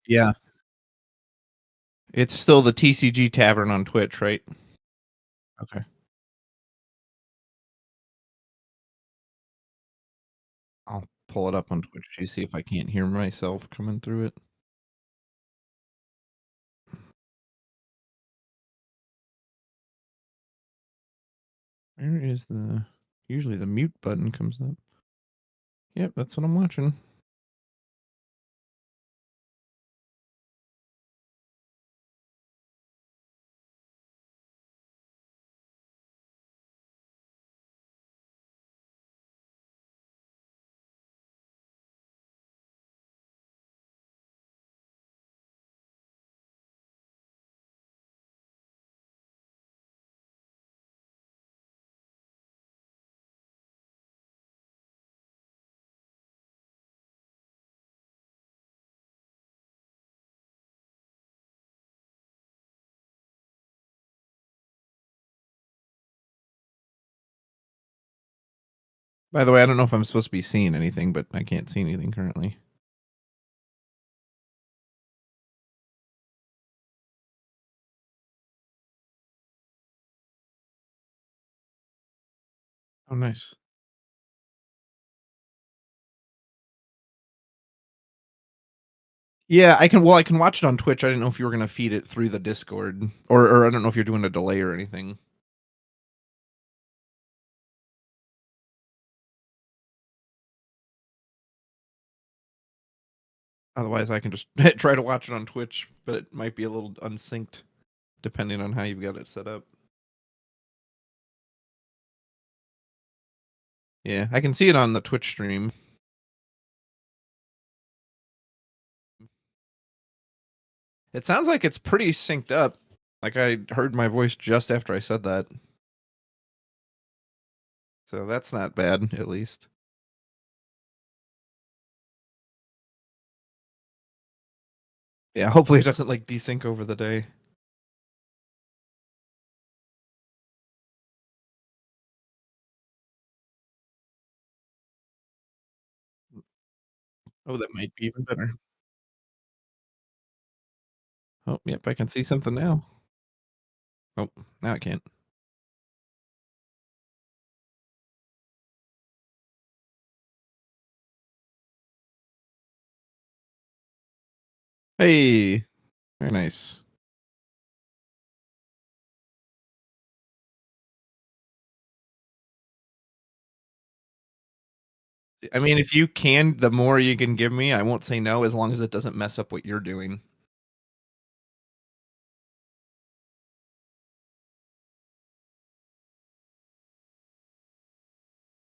Yeah. It's still the TCG Tavern on Twitch, right? Okay. I'll pull it up on Twitch to see if I can't hear myself coming through it. Where is the usually the mute button comes up. Yep, that's what I'm watching. By the way, I don't know if I'm supposed to be seeing anything, but I can't see anything currently. Oh, nice. Yeah, I can watch it on Twitch. I didn't know if you were gonna feed it through the Discord, or I don't know if you're doing a delay or anything. Otherwise, I can just try to watch it on Twitch, but it might be a little unsynced depending on how you've got it set up. Yeah, I can see it on the Twitch stream. It sounds like it's pretty synced up. Like I heard my voice just after I said that. So that's not bad, at least. Yeah, hopefully it doesn't like desync over the day. Oh, that might be even better. Oh, yep, I can see something now. Oh, now I can't. Hey, very nice. I mean, if you can, the more you can give me, I won't say no as long as it doesn't mess up what you're doing.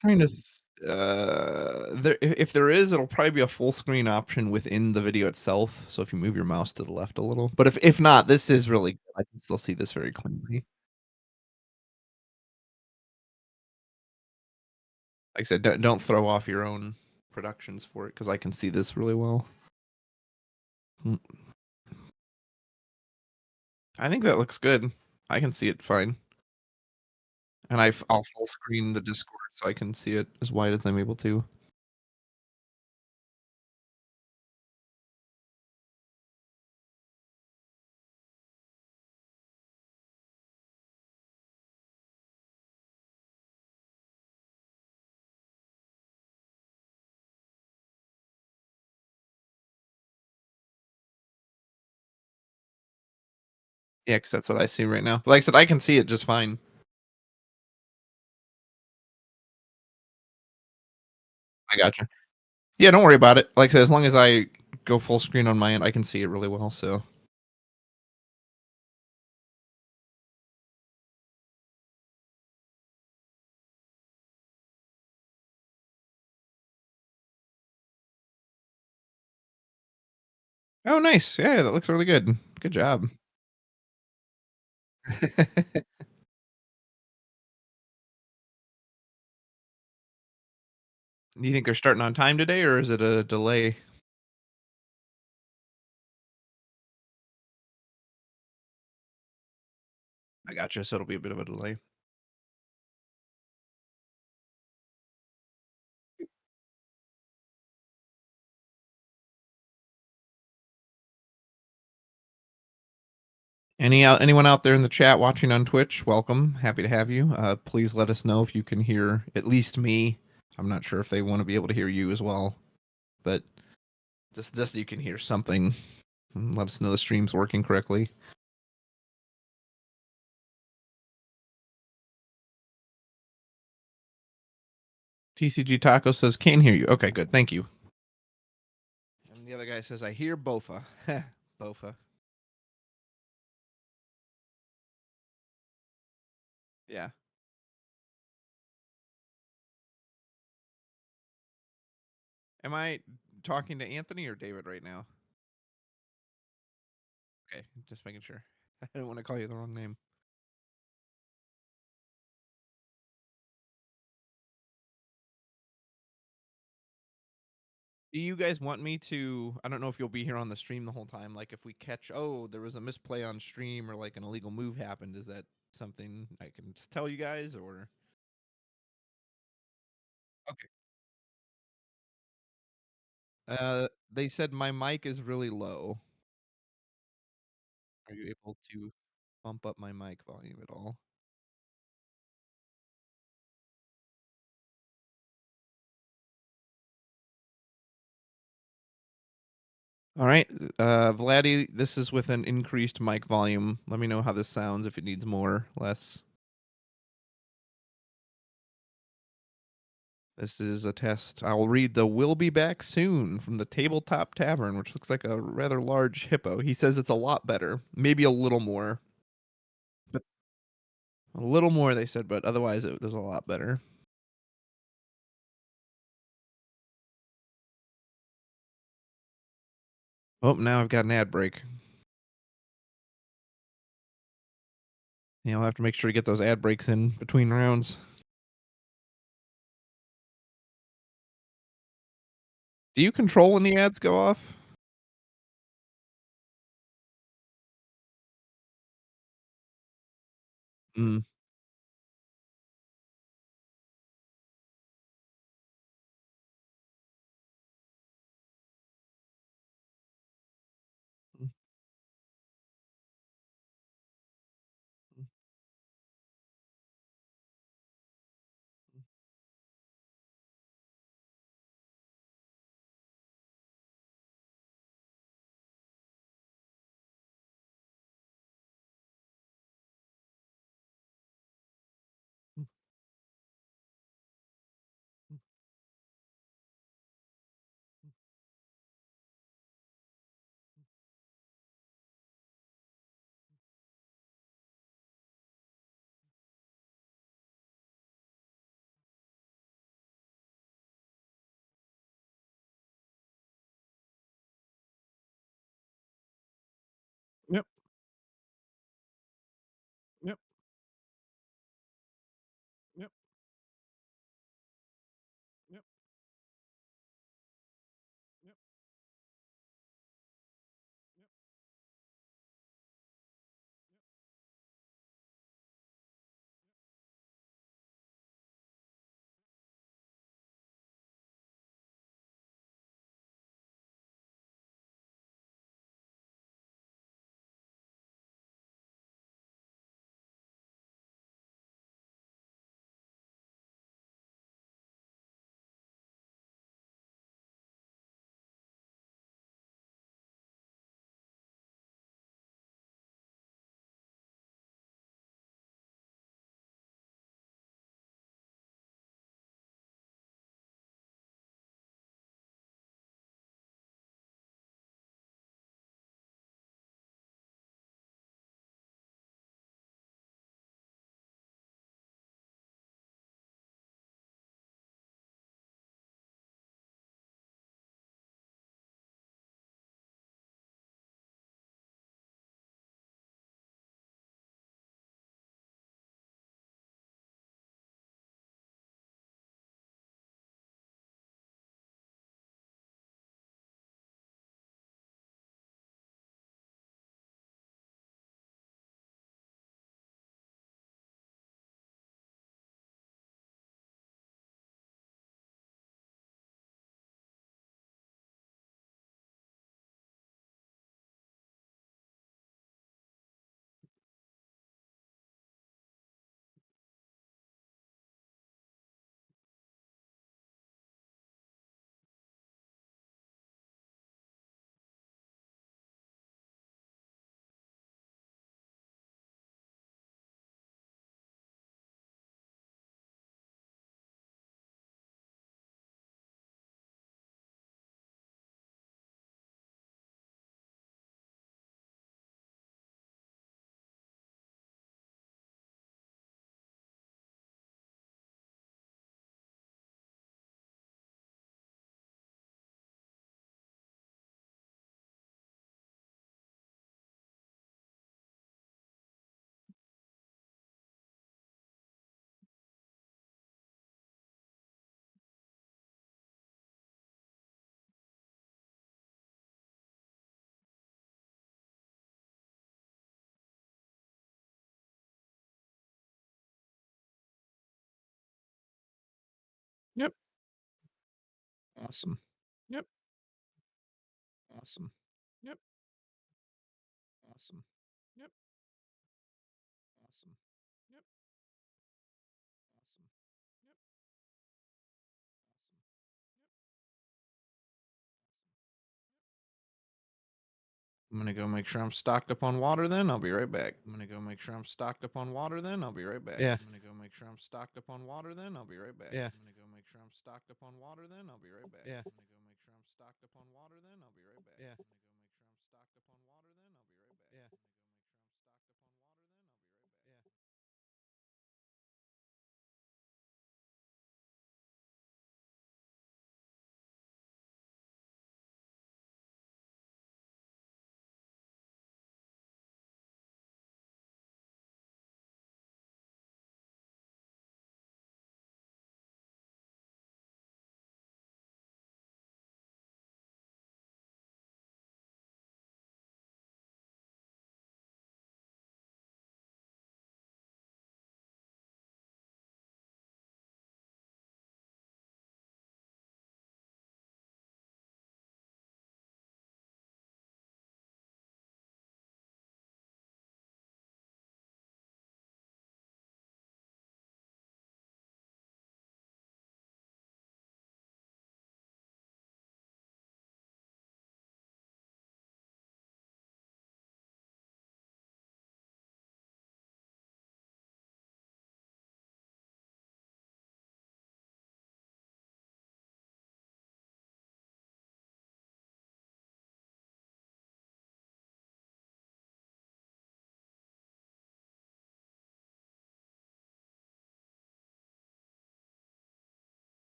Trying to there if there is, it'll probably be a full screen option within the video itself, so if you move your mouse to the left a little, but if not, this is really good. I can still see this very cleanly. Like I said, don't throw off your own productions for it because I can see this really well. Mm, I think that looks good. I can see it fine, and I'll full screen the Discord so I can see it as wide as I'm able to. Yeah, because that's what I see right now. Like I said, I can see it just fine. I gotcha. Yeah, don't worry about it. Like I said, as long as I go full screen on my end, I can see it really well, so oh, nice. Yeah, that looks really good. Good job. Do you think they're starting on time today, or is it a delay? I gotcha, so it'll be a bit of a delay. Anyone out there in the chat watching on Twitch, welcome. Happy to have you. Please let us know if you can hear at least me. I'm not sure if they want to be able to hear you as well, but just so you can hear something and let us know the stream's working correctly. TCG Taco says, "Can't hear you." Okay, good. Thank you. And the other guy says, "I hear Bofa." Bofa. Yeah. Am I talking to Anthony or David right now? Okay, just making sure. I didn't want to call you the wrong name. Do you guys want me to? I don't know if you'll be here on the stream the whole time. Like, if we catch, oh, there was a misplay on stream or like an illegal move happened, is that something I can tell you guys or? Okay. They said my mic is really low. Are you able to bump up my mic volume at all? All right, Vladdy, this is with an increased mic volume. Let me know how this sounds, if it needs more, less. This is a test. I will read the "Will be back soon" from the Tabletop Tavern, which looks like a rather large hippo. He says it's a lot better, maybe a little more, but a little more they said, but otherwise it was a lot better. Oh, now I've got an ad break. Yeah, I'll have to make sure to get those ad breaks in between rounds. Do you control when the ads go off? Mm. Mm, mm, mm. Yep. Awesome. Yep. Awesome. Yep. Awesome. Yep. Awesome. Yep. Awesome. Yep. Awesome. Yep. Awesome. I'm gonna go make sure I'm stocked up on water then. I'll be right back. I'm gonna go make sure I'm stocked up on water then. I'll be right back. Yeah. I'm gonna go make sure I'm stocked up on water then. I'll be right back. Yeah. I'm gonna go make sure I'm stocked up on water then. I'll be right back. Yeah. I'm gonna go make sure I'm stocked up on water then. I'll be right back. Yeah. I'm gonna go make sure I'm stocked up on water then. I'll be right back. Yeah. I'm gonna go make sure I'm stocked up on water then. I'll be right back. Yeah.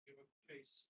Give a chase.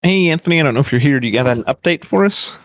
Hey, Anthony, I don't know if you're here. Do you got an update for us?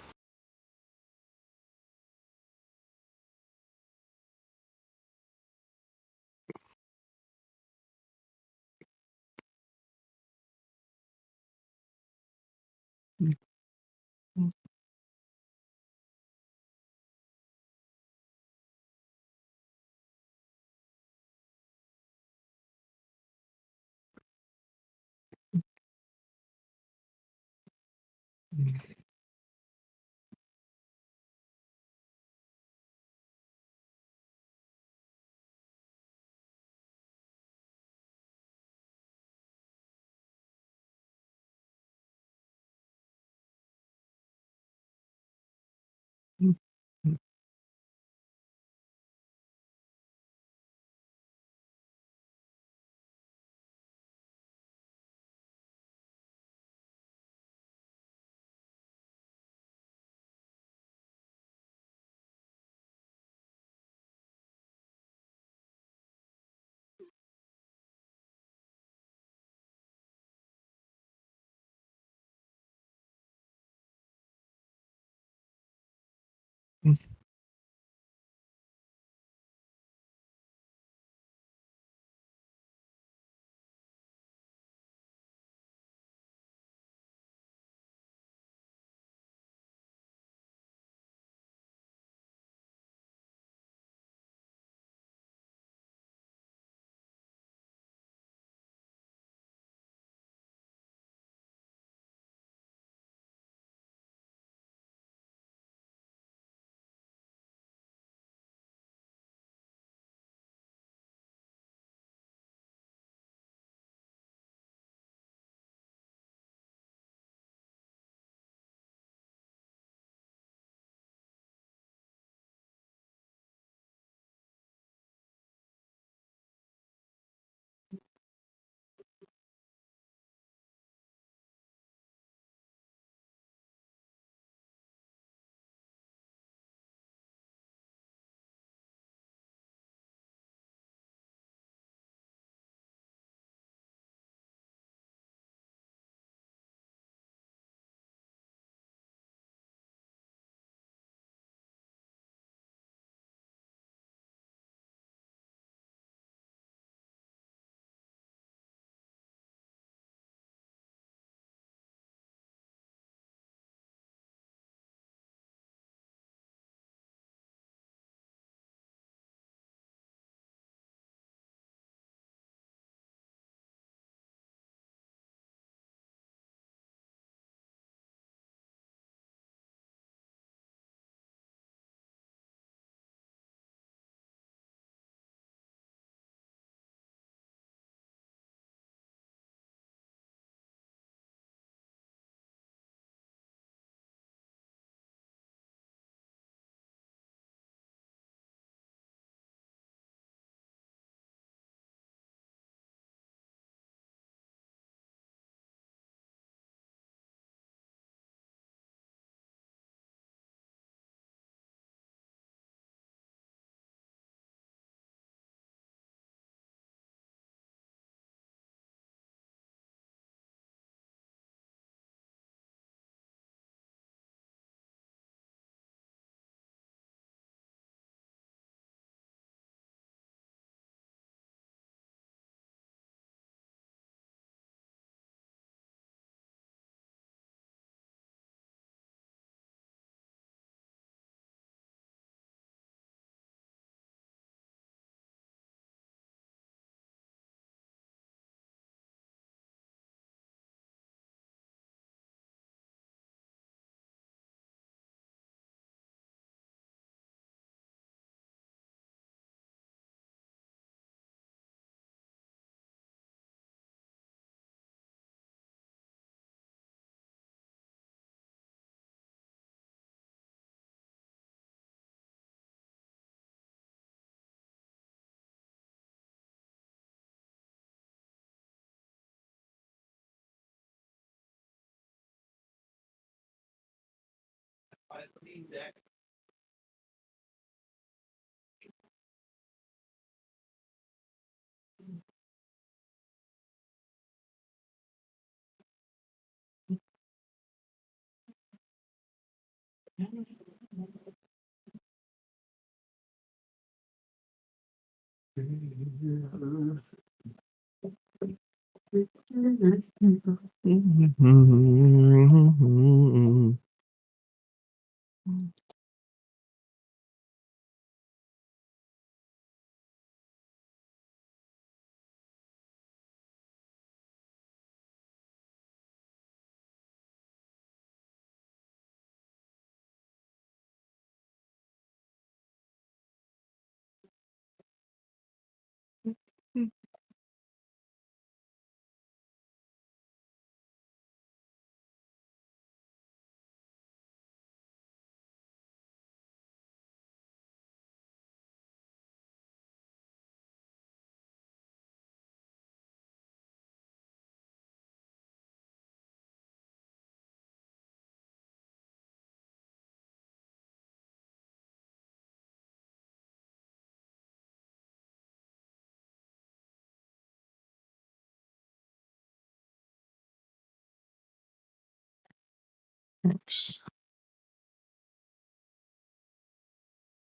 Thanks.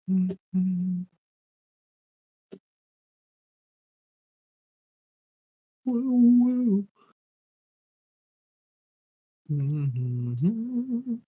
Mhm. Woo, woo. Mhm.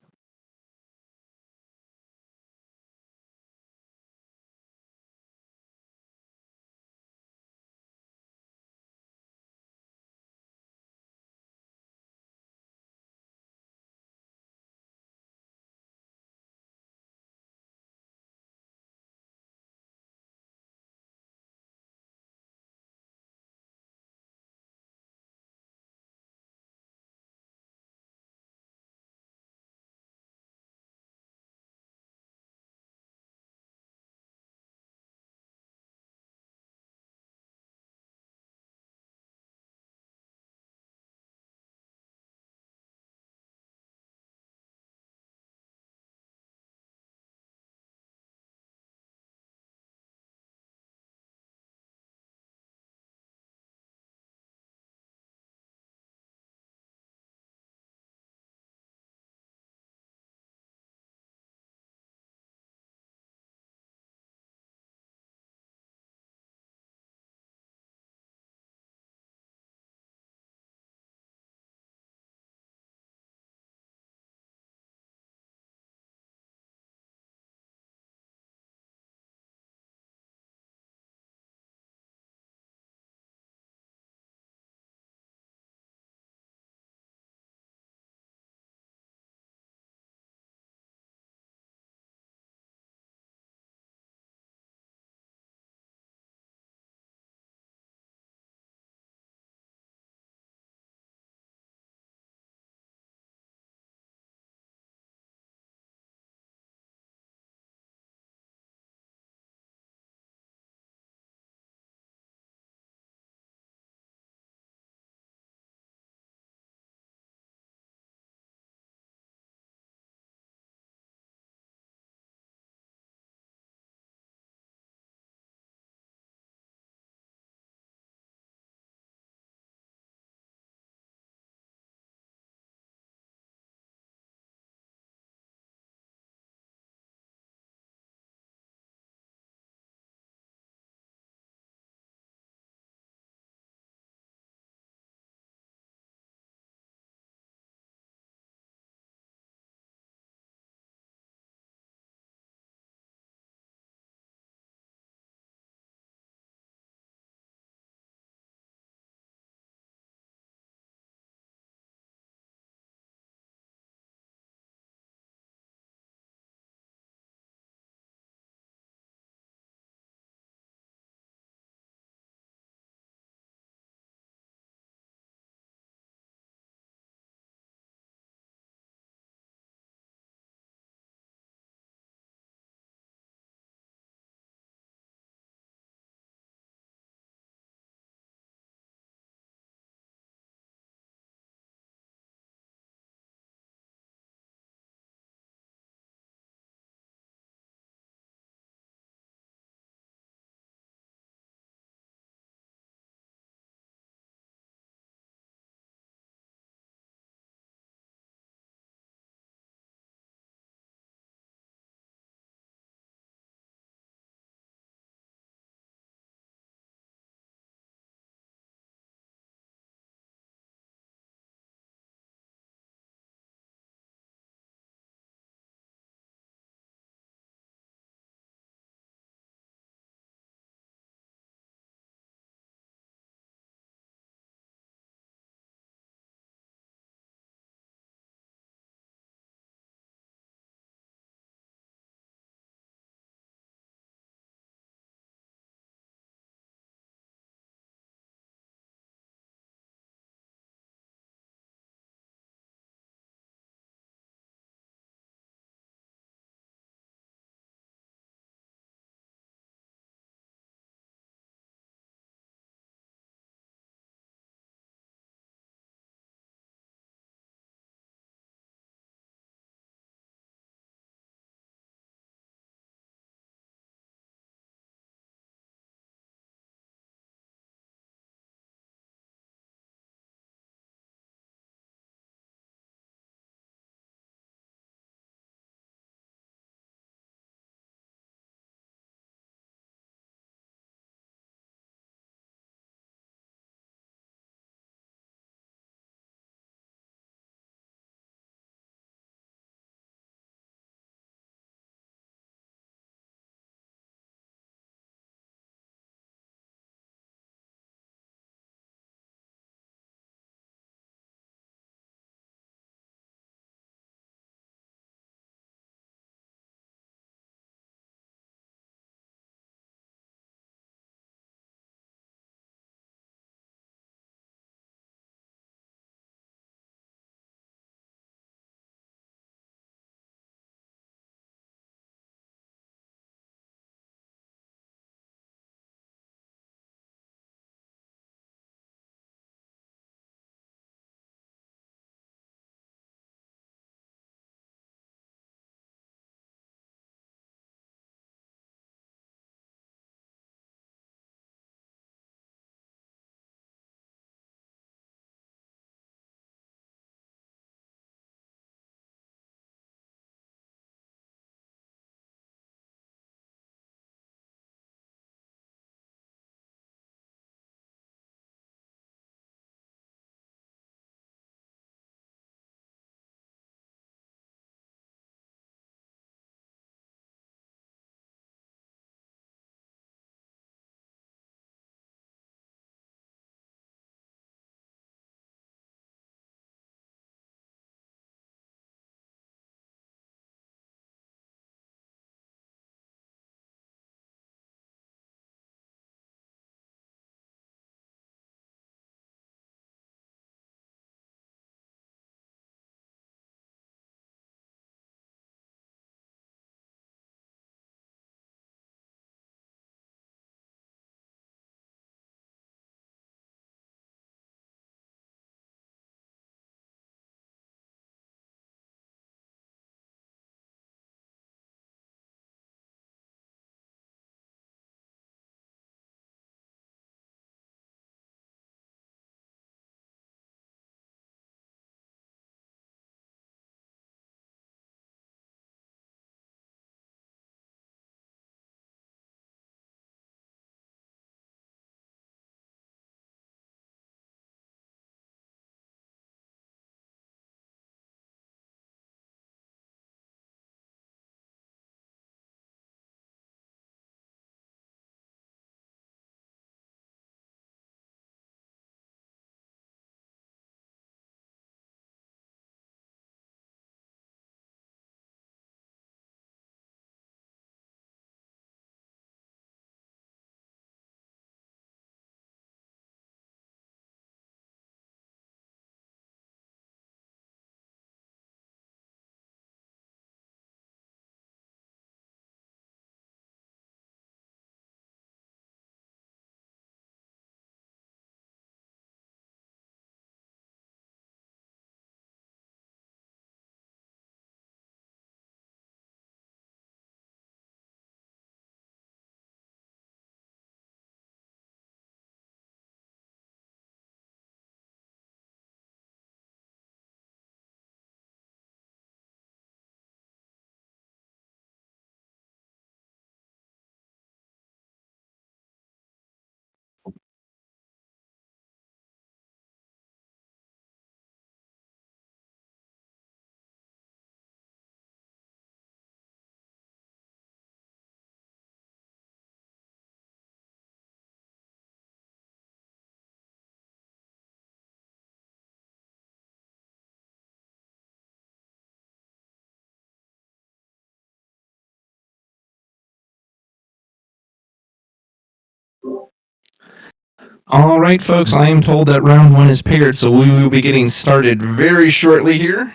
All right, folks, I am told that round one is paired, so we will be getting started very shortly here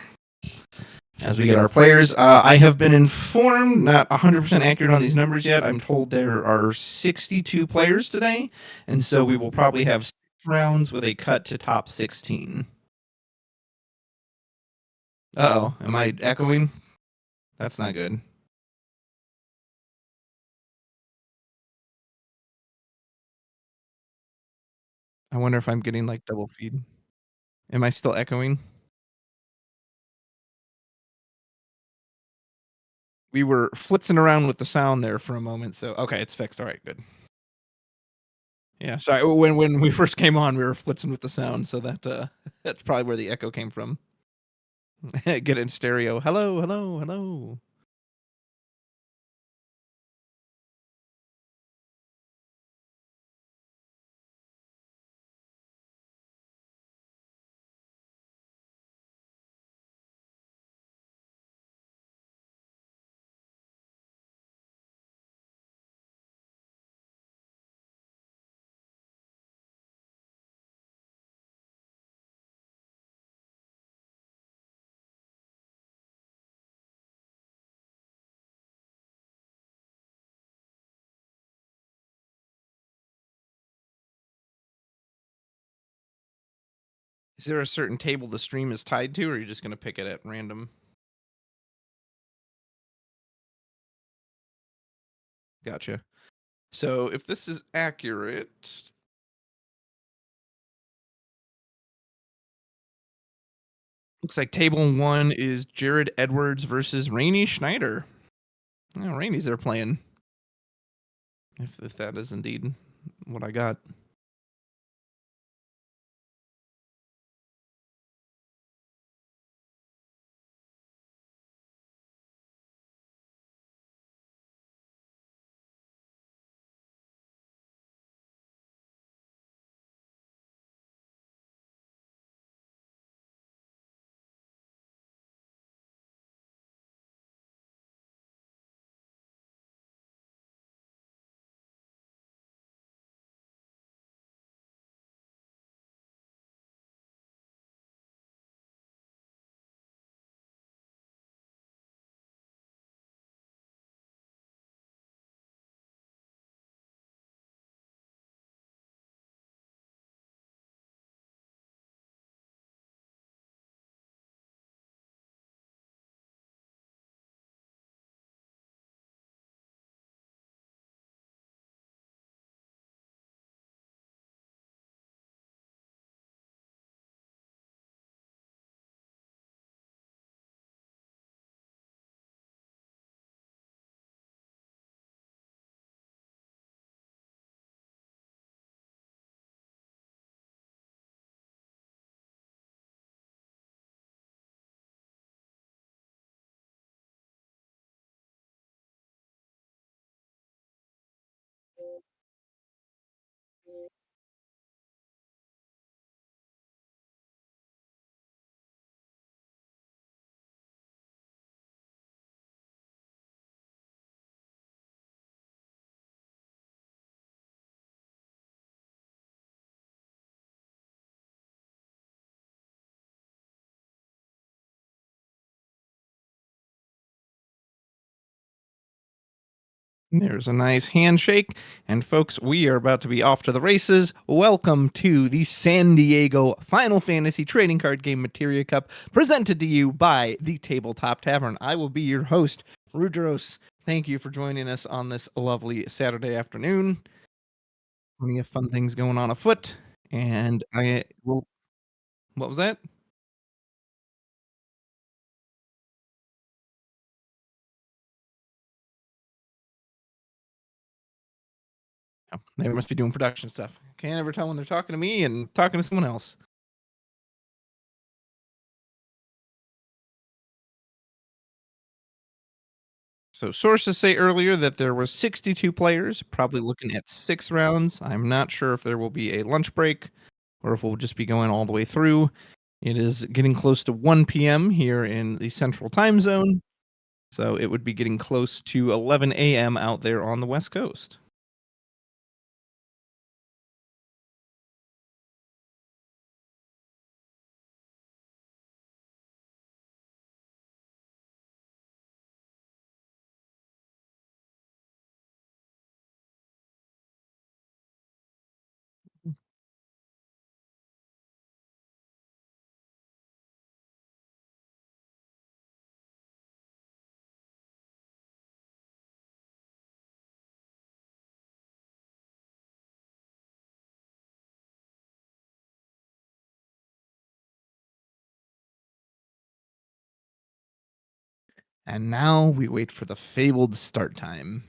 as we get our players. I have been informed, not 100% accurate on these numbers yet. I'm told there are 62 players today, and so we will probably have 6 rounds with a cut to top 16. Uh-oh, am I echoing? That's not good. I wonder if I'm getting, like, double feed. Am I still echoing? We were flitzing around with the sound there for a moment, so okay, it's fixed. All right, good. Yeah, sorry. When we first came on, we were flitzing with the sound, so that that's probably where the echo came from. Get it in stereo. Hello, hello, hello. Is there a certain table the stream is tied to, or are you just gonna pick it at random? Gotcha. So if this is accurate, looks like table one is Jared Edwards versus Rainey Schneider. Oh, Rainey's there playing. If that is indeed what I got. There's a nice handshake. And folks, we are about to be off to the races. Welcome to the San Diego Final Fantasy trading card game Materia Cup, presented to you by the Tabletop Tavern. I will be your host, Rudros. Thank you for joining us on this lovely Saturday afternoon. Plenty of fun things going on afoot. And I will. What was that? Oh, they must be doing production stuff. Can't ever tell when they're talking to me and talking to someone else. So sources say earlier that there were 62 players, probably looking at 6 rounds. I'm not sure if there will be a lunch break or if we'll just be going all the way through. It is getting close to 1 p.m. here in the central time zone, so it would be getting close to 11 a.m. out there on the West Coast. And now we wait for the fabled start time.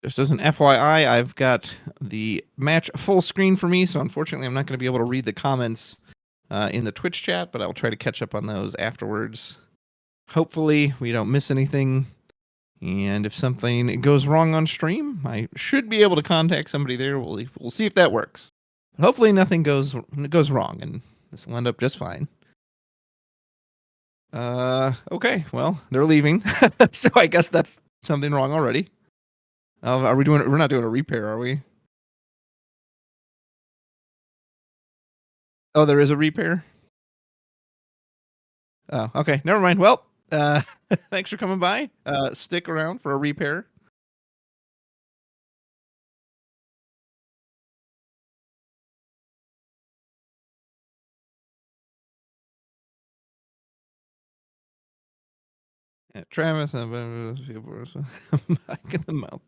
Just as an FYI, I've got the match full screen for me, so unfortunately, I'm not going to be able to read the comments in the Twitch chat, but I'll try to catch up on those afterwards. Hopefully, we don't miss anything. And if something goes wrong on stream, I should be able to contact somebody there. We'll see if that works. But hopefully, nothing goes wrong, and this will end up just fine. Okay. Well, they're leaving, so I guess that's something wrong already. Are we doing? We're not doing a repair, are we? Oh, there is a repair. Oh, okay. Never mind. Well, thanks for coming by. Stick around for a repair. Yeah, Travis, back in the mouth.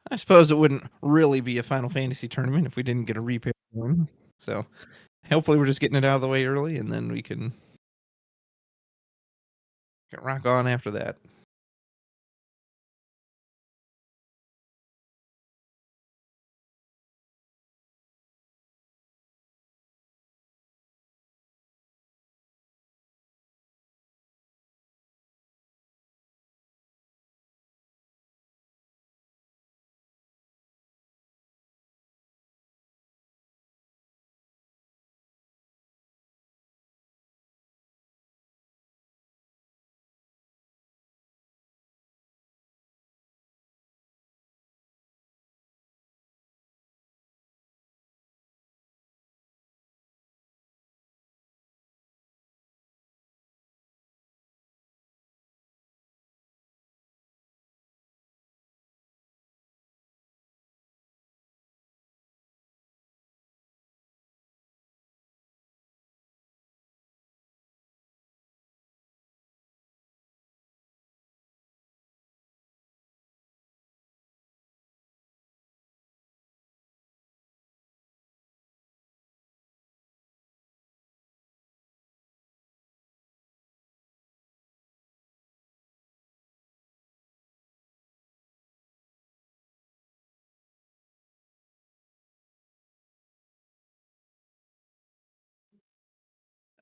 I suppose it wouldn't really be a Final Fantasy tournament if we didn't get a repair going. So hopefully we're just getting it out of the way early, and then we can get rock on after that.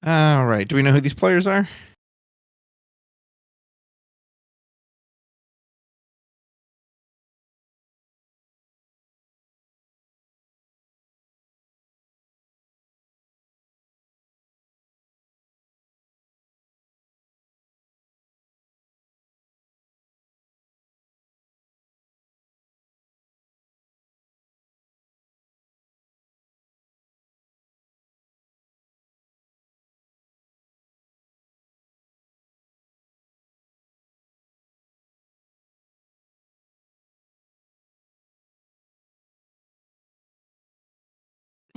All right. Do we know who these players are?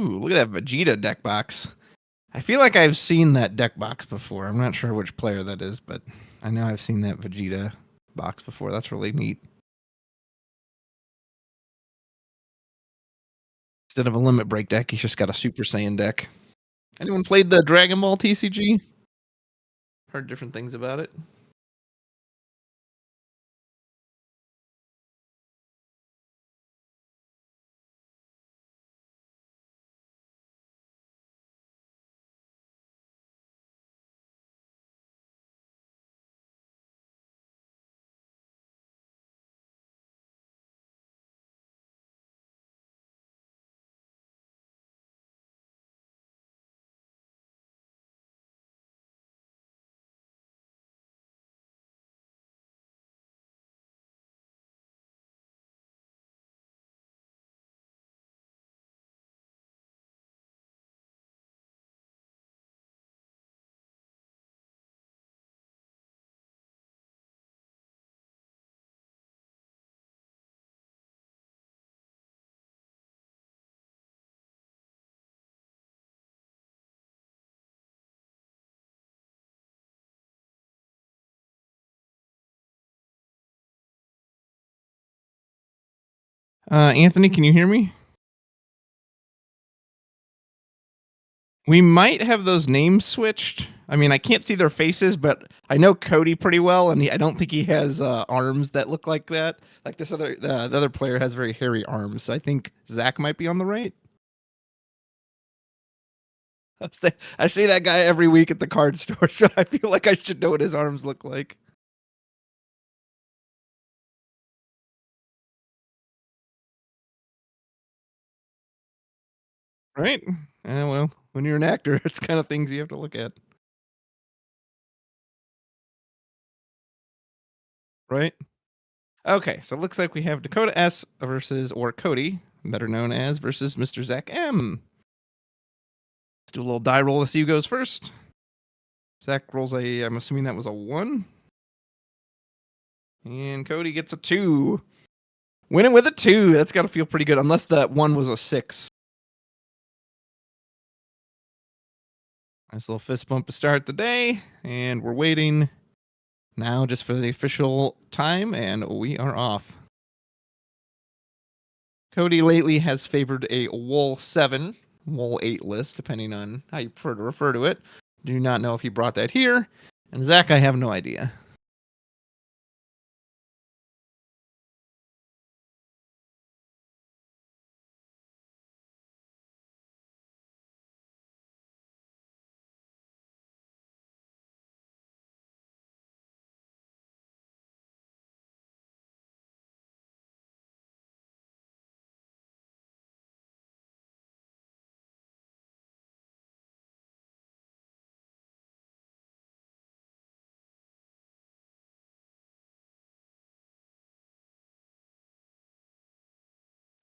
Ooh, look at that Vegeta deck box. I feel like I've seen that deck box before. I'm not sure which player that is, but I know I've seen that Vegeta box before. That's really neat. Instead of a limit break deck, he's just got a Super Saiyan deck. Anyone played the Dragon Ball TCG? Heard different things about it. Anthony, can you hear me? We might have those names switched. I mean, I can't see their faces, but I know Cody pretty well, and I don't think he has arms that look like that. Like this other, the other player has very hairy arms. So I think Zach might be on the right. I see that guy every week at the card store, so I feel like I should know what his arms look like. Right? Well, when you're an actor, it's kind of things you have to look at, right? Okay, so it looks like we have Dakota S versus or Cody, better known as versus Mr. Zach M. Let's do a little die roll to see who goes first. Zach rolls a, I'm assuming that was a 1. And Cody gets a 2. Winning with a 2. That's got to feel pretty good, unless that 1 was a 6. Nice little fist bump to start the day. And we're waiting now just for the official time, and we are off. Cody lately has favored a Wool 7, Wool 8 list, depending on how you prefer to refer to it. Do not know if he brought that here. And Zach, I have no idea.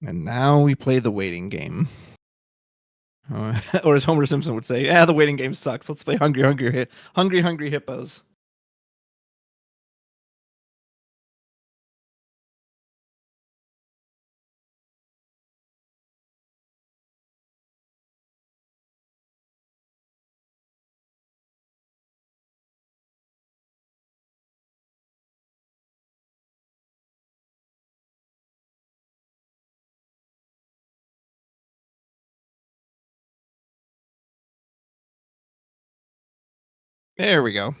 And now we play the waiting game. Or as Homer Simpson would say, "Yeah, the waiting game sucks. Let's play hungry hippos." There we go.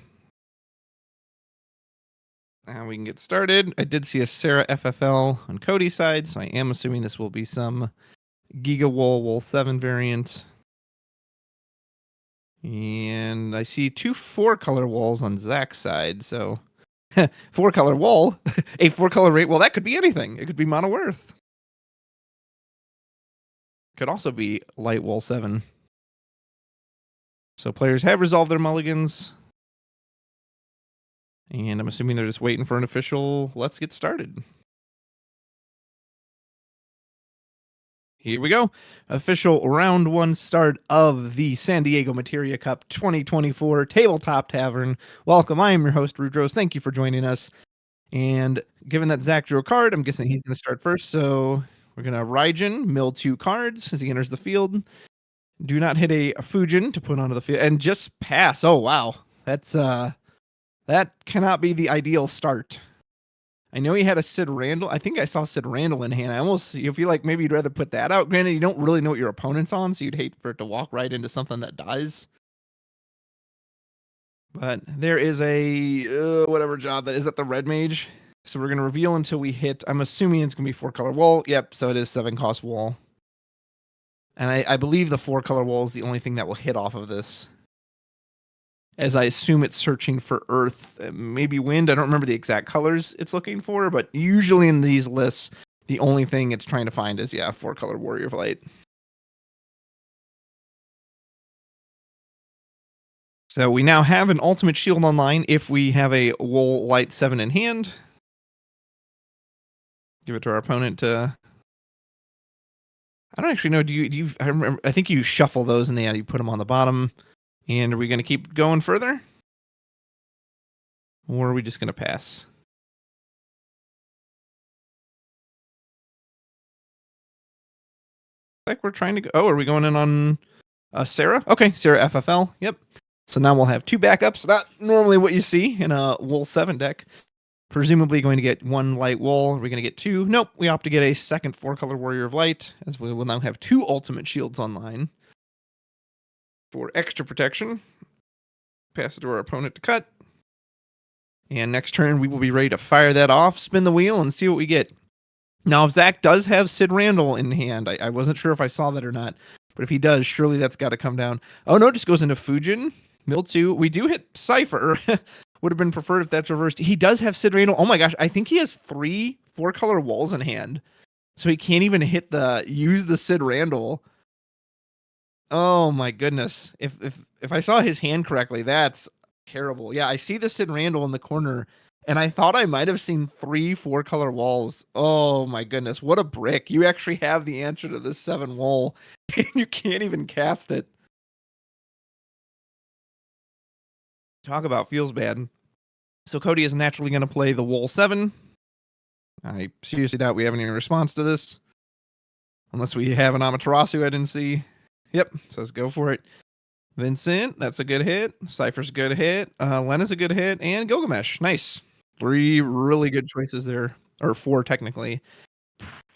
Now we can get started. I did see a Sarah FFL on Cody's side, so I am assuming this will be some Giga Wool 7 variant. And I see 2 4-color walls on Zach's side, so 4-color wall, a 4-color rate. Well, that could be anything. It could be Mono Earth. Could also be Light Wool 7. So players have resolved their mulligans. And I'm assuming they're just waiting for an official let's get started. Here we go. Official round 1 start of the San Diego Materia Cup 2024 Tabletop Tavern. Welcome. I am your host, Rudros. Thank you for joining us. And given that Zach drew a card, I'm guessing he's going to start first. So we're going to Raijin, mill 2 cards as he enters the field. Do not hit a Fujin to put onto the field. And just pass. Oh, wow. That cannot be the ideal start. I know he had a Sid Randall. I think I saw Sid Randall in hand. I almost you feel like maybe you'd rather put that out. Granted, you don't really know what your opponent's on, so you'd hate for it to walk right into something that dies. But there is a whatever job that is that the red mage. So we're gonna reveal until we hit. I'm assuming it's gonna be 4-color wall. Yep. So it is 7-cost wall, and I believe the 4-color wall is the only thing that will hit off of this. As I assume it's searching for earth, maybe wind. I don't remember the exact colors it's looking for, but usually in these lists, the only thing it's trying to find is 4-color warrior of light. So we now have an ultimate shield online if we have a wool light 7 in hand. Give it to our opponent to. I don't actually know. Do you? I remember. I think you shuffle those and then you put them on the bottom. And are we going to keep going further, or are we just going to pass? Like we're trying to go. Oh, are we going in on Sarah? Okay, Sarah FFL. Yep. So now we'll have 2 backups. Not normally what you see in a Wool 7 deck. Presumably going to get 1 light wool. Are we gonna get 2? Nope, we opt to get a second 4-color Warrior of Light, as we will now have 2 ultimate shields online. For extra protection, pass it to our opponent to cut. And next turn, we will be ready to fire that off, spin the wheel, and see what we get. Now, if Zach does have Sid Randall in hand, I wasn't sure if I saw that or not, but if he does, surely that's got to come down. Oh no, it just goes into Fujin, Mill 2. We do hit Cypher. Would have been preferred if that's reversed. He does have Sid Randall. Oh my gosh, I think he has 3 4-color walls in hand. So he can't even use the Sid Randall. Oh my goodness. If I saw his hand correctly, that's terrible. Yeah, I see the Sid Randall in the corner, and I thought I might have seen 3 4-color walls. Oh my goodness, what a brick. You actually have the answer to this 7 wall, and you can't even cast it. Talk about feels bad. So Cody is naturally going to play the Wool 7. I seriously doubt we have any response to this. Unless we have an Amaterasu I didn't see. Yep, says go for it. Vincent, that's a good hit. Cypher's a good hit. Lena's a good hit. And Gilgamesh, nice. 3 really good choices there. Or 4, technically.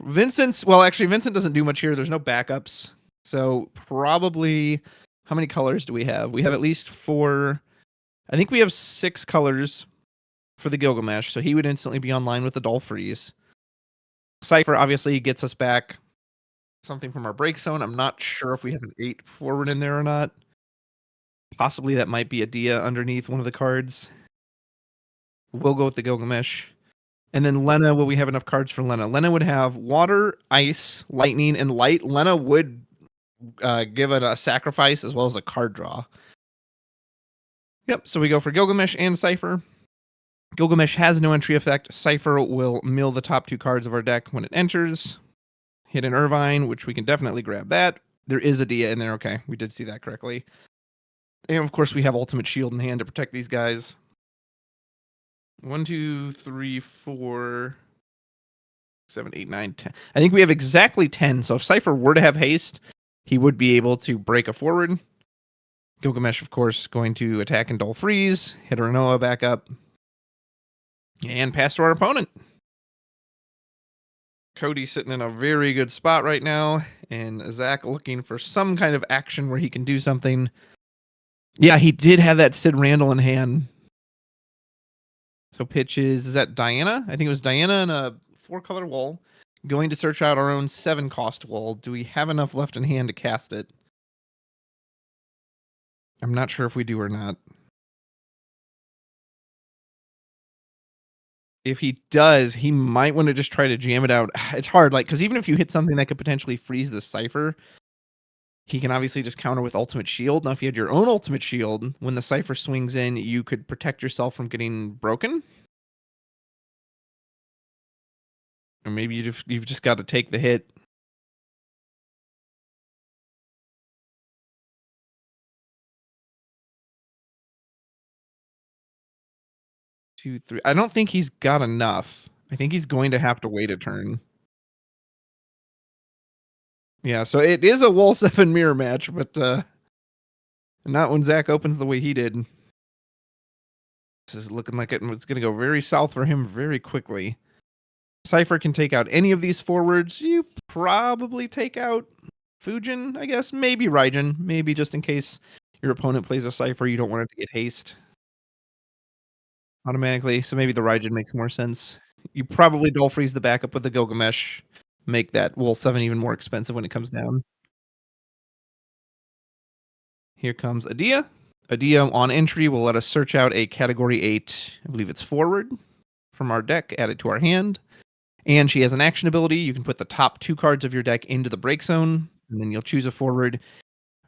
Vincent doesn't do much here. There's no backups. So probably, how many colors do we have? We have at least 4. I think we have 6 colors for the Gilgamesh. So he would instantly be online with the Dull Freeze. Cypher obviously gets us back something from our break zone. I'm not sure if we have an 8 forward in there or not. Possibly that might be a Dia underneath one of the cards. We'll go with the Gilgamesh. And then Lena, will we have enough cards for Lena? Lena would have water, ice, lightning, and light. Lena would give it a sacrifice as well as a card draw. Yep, so we go for Gilgamesh and Cypher. Gilgamesh has no entry effect. Cypher will mill the top 2 cards of our deck when it enters. Hit an Irvine, which we can definitely grab that. There is a Dia in there. Okay, we did see that correctly. And of course, we have Ultimate Shield in hand to protect these guys. 1, 2, 3, 4, 7, 8, 9, 10. I think we have exactly 10. So if Cypher were to have haste, he would be able to break a forward. Gilgamesh, of course, going to attack and Dull Freeze, hit Renoa back up, and pass to our opponent. Cody sitting in a very good spot right now, and Zach looking for some kind of action where he can do something. Yeah, he did have that Sid Randall in hand. So pitches, is that Diana? I think it was Diana and a 4-color wall. Going to search out our own 7-cost wall. Do we have enough left in hand to cast it? I'm not sure if we do or not. If he does, he might want to just try to jam it out. It's hard, like, because even if you hit something that could potentially freeze the Cypher, he can obviously just counter with Ultimate Shield. Now, if you had your own Ultimate Shield, when the Cypher swings in, you could protect yourself from getting broken. Or maybe you've just got to take the hit. Two, three. I don't think he's got enough. I think he's going to have to wait a turn. Yeah, so it is a Wall 7 mirror match, but not when Zach opens the way he did. This is looking like it's going to go very south for him very quickly. Cypher can take out any of these forwards. You probably take out Fujin, I guess. Maybe Raijin. Maybe just in case your opponent plays a Cypher, you don't want it to get haste automatically. So maybe the Raijin makes more sense. You probably Dull Freeze the backup with the Gilgamesh. Make that Wool 7 even more expensive when it comes down. Here comes Adia. Adia on entry will let us search out a category 8, I believe it's forward, from our deck, add it to our hand. And she has an action ability. You can put the top 2 cards of your deck into the break zone, and then you'll choose a forward,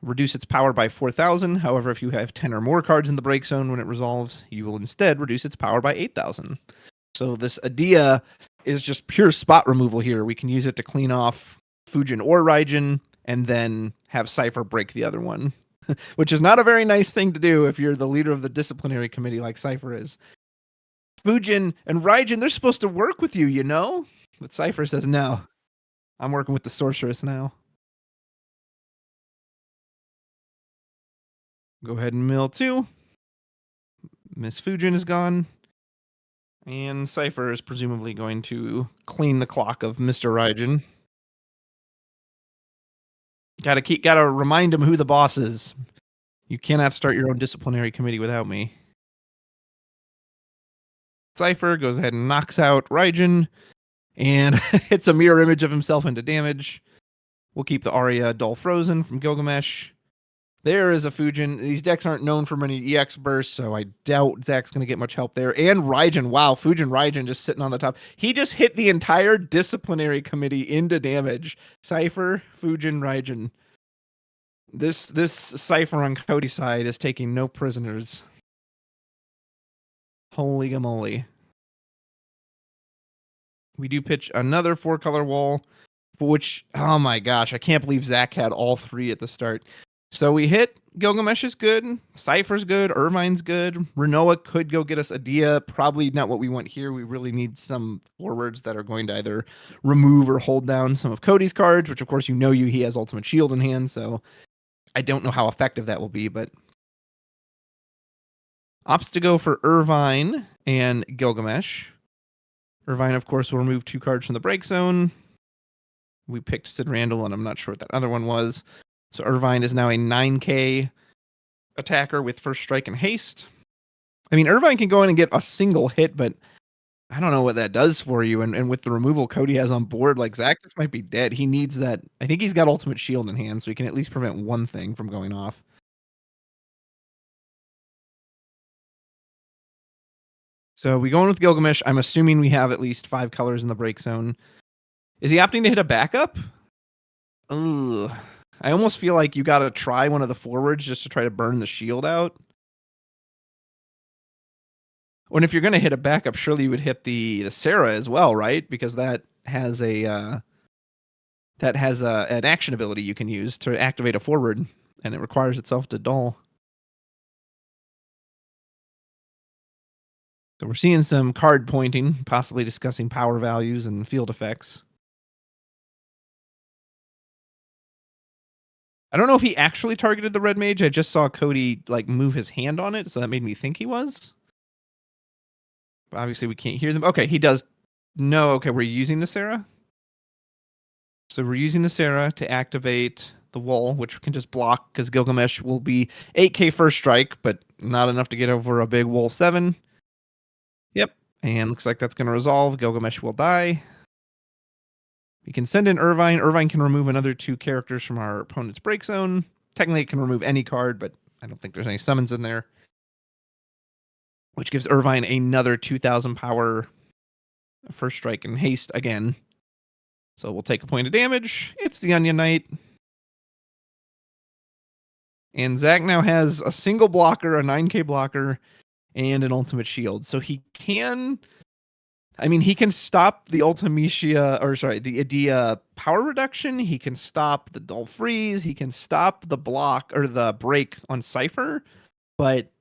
reduce its power by 4,000. However, if you have 10 or more cards in the break zone when it resolves, you will instead reduce its power by 8,000. So this Adia is just pure spot removal here. We can use it to clean off Fujin or Raijin, and then have Cypher break the other one. Which is not a very nice thing to do if you're the leader of the disciplinary committee like Cypher is. Fujin and Raijin, they're supposed to work with you, you know? But Cypher says, no, I'm working with the sorceress now. Go ahead and mill 2. Miss Fujin is gone. And Cypher is presumably going to clean the clock of Mr. Raijin. Gotta remind him who the boss is. You cannot start your own disciplinary committee without me. Cypher goes ahead and knocks out Raijin and hits a mirror image of himself into damage. We'll keep the Arya Dull Frozen from Gilgamesh. There is a Fujin. These decks aren't known for many EX bursts, so I doubt Zach's going to get much help there. And Raijin, wow, Fujin Raijin just sitting on the top. He just hit the entire disciplinary committee into damage. Cypher, Fujin, Raijin. This Cypher on Cody's side is taking no prisoners. Holy gamoly. We do pitch another 4-color wall, which, oh my gosh, I can't believe Zach had all 3 at the start. So we hit Gilgamesh is good, Cypher's good, Irvine's good, Renoa could go get us Adia, probably not what we want here. We really need some forwards that are going to either remove or hold down some of Cody's cards, which of course he has Ultimate Shield in hand, so I don't know how effective that will be, but opts to go for Irvine and Gilgamesh. Irvine, of course, will remove 2 cards from the break zone. We picked Sid Randall, and I'm not sure what that other one was. So Irvine is now a 9K attacker with first strike and haste. I mean, Irvine can go in and get a single hit, but I don't know what that does for you. And with the removal Cody has on board, like Zach just might be dead. He needs that. I think he's got Ultimate Shield in hand, so he can at least prevent one thing from going off. So we go in with Gilgamesh. I'm assuming we have at least 5 colors in the break zone. Is he opting to hit a backup? Ugh. I almost feel like you got to try one of the forwards just to try to burn the shield out. And if you're going to hit a backup, surely you would hit the Sarah as well, right? Because that has an action ability you can use to activate a forward, and it requires itself to dull. So we're seeing some card pointing, possibly discussing power values and field effects. I don't know if he actually targeted the red mage. I just saw Cody like move his hand on it, so that made me think he was. But obviously we can't hear them. Okay, he does. No, okay, we're using the Sarah. So we're using the Sarah to activate the wall, which can just block because Gilgamesh will be 8K first strike, but not enough to get over a big wall 7. Yep, and looks like that's going to resolve. Gilgamesh will die. We can send in Irvine. Irvine can remove another 2 characters from our opponent's break zone. Technically, it can remove any card, but I don't think there's any summons in there. Which gives Irvine another 2,000 power first strike and haste again. So we'll take a point of damage. It's the Onion Knight. And Zach now has a single blocker, a 9K blocker, and an ultimate shield. So he can... I mean, he can stop the the Adia power reduction. He can stop the dull freeze. He can stop the block or the break on Cypher. But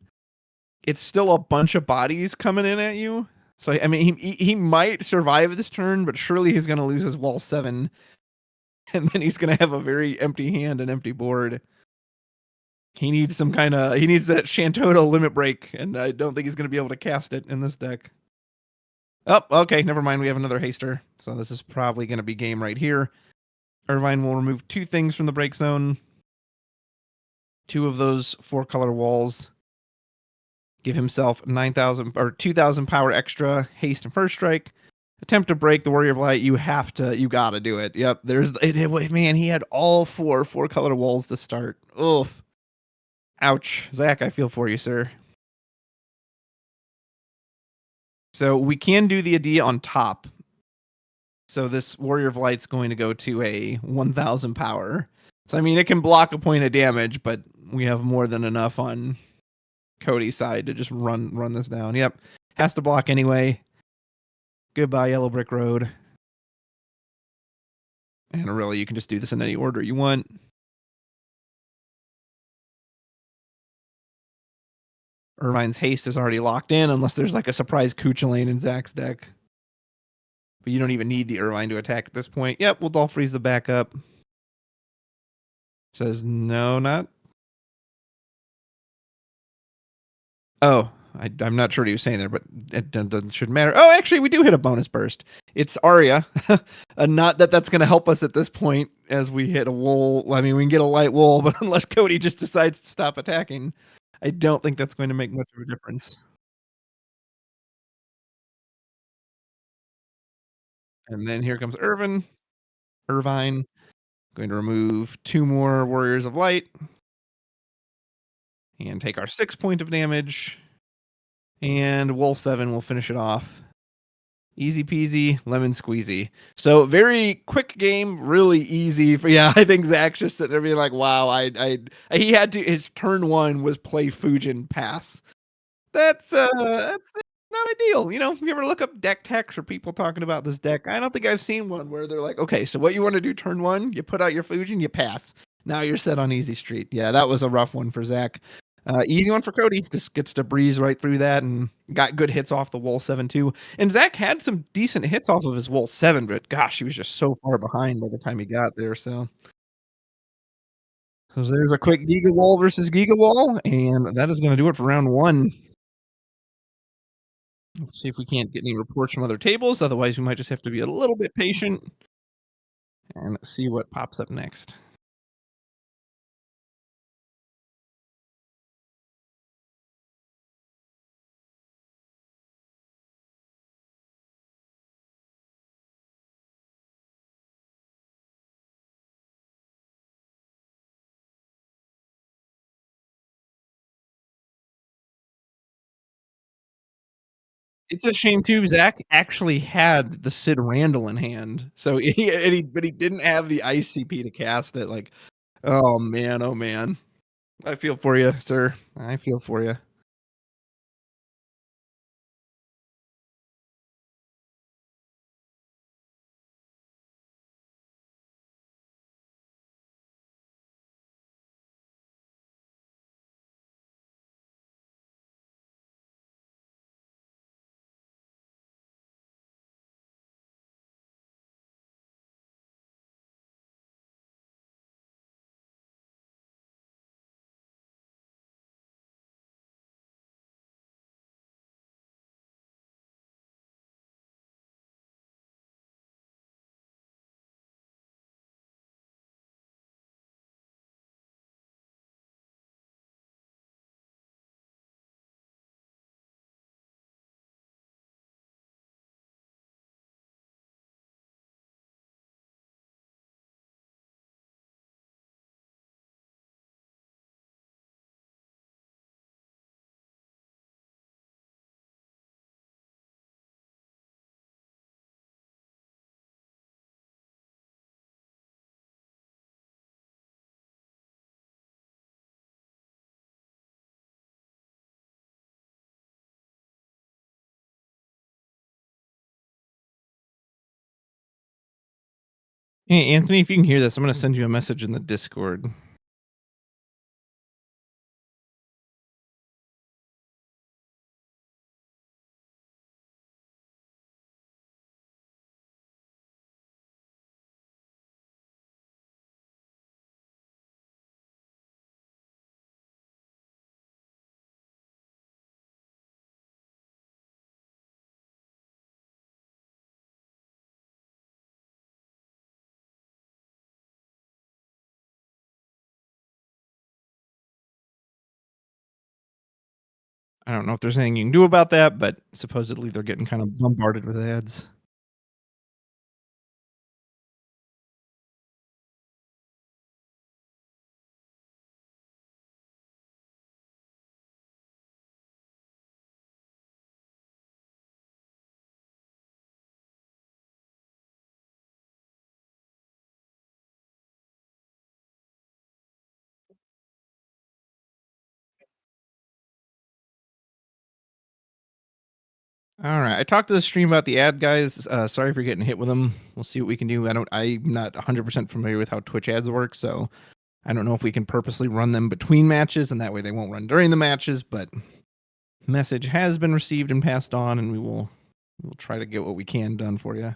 it's still a bunch of bodies coming in at you. So, I mean, he might survive this turn, but surely he's going to lose his wall 7. And then he's going to have a very empty hand and empty board. He needs he needs that Shantoto limit break, and I don't think he's going to be able to cast it in this deck. Oh, okay, never mind. We have another haster. So this is probably going to be game right here. Irvine will remove 2 things from the break zone. 2 of those 4-color walls. Give himself 9,000 or 2,000 power extra, haste and first strike. Attempt to break the Warrior of Light. You gotta do it. Yep, man, he had all 4-color walls to start. Oof. Ouch. Zach, I feel for you, sir. So we can do the Adia on top. So this Warrior of Light's going to go to a 1,000 power. So, I mean, it can block a point of damage, but we have more than enough on Cody's side to just run this down. Yep. Has to block anyway. Goodbye, Yellow Brick Road. And really, you can just do this in any order you want. Irvine's haste is already locked in, unless there's like a surprise Kuchulain in Zach's deck. But you don't even need the Irvine to attack at this point. Yep, we'll Dull Freeze the backup. Says no, not. Oh, I'm not sure what he was saying there, but it shouldn't matter. Oh, actually, we do hit a bonus burst. It's Arya. Not that that's going to help us at this point as we hit a wool. I mean, we can get a light wool, but unless Cody just decides to stop attacking, I don't think that's going to make much of a difference. And then here comes Irvine. Going to remove 2 more Warriors of Light and take our 6 point of damage. And Wool 7 will finish it off. Easy peasy, lemon squeezy. So very quick game, really easy for yeah. I think Zach's just sitting there being like, "Wow, he had to his turn one was play Fujin pass. That's not ideal. You know, if you ever look up deck techs or people talking about this deck, I don't think I've seen one where they're like, okay, so what you want to do turn one, you put out your Fujin, you pass. Now you're set on easy street. Yeah, that was a rough one for Zach. Easy one for Cody. Just gets to breeze right through that and got good hits off the Wool 7 too. And Zach had some decent hits off of his Wool 7, but gosh, he was just so far behind by the time he got there. So there's a quick Giga Wall versus Giga Wall, and that is going to do it for round one. Let's see if we can't get any reports from other tables. Otherwise, we might just have to be a little bit patient and see what pops up next. It's a shame too. Zach actually had the Sid Randall in hand, so but he didn't have the ICP to cast it. Like, oh man, oh man. I feel for you, sir. I feel for you. Hey, Anthony, if you can hear this, I'm gonna send you a message in the Discord. I don't know if there's anything you can do about that, but supposedly they're getting kind of bombarded with ads. All right. I talked to the stream about the ad guys. Sorry for getting hit with them. We'll see what we can do. I'm not 100% familiar with how Twitch ads work, so I don't know if we can purposely run them between matches and that way they won't run during the matches, but message has been received and passed on and we'll try to get what we can done for you.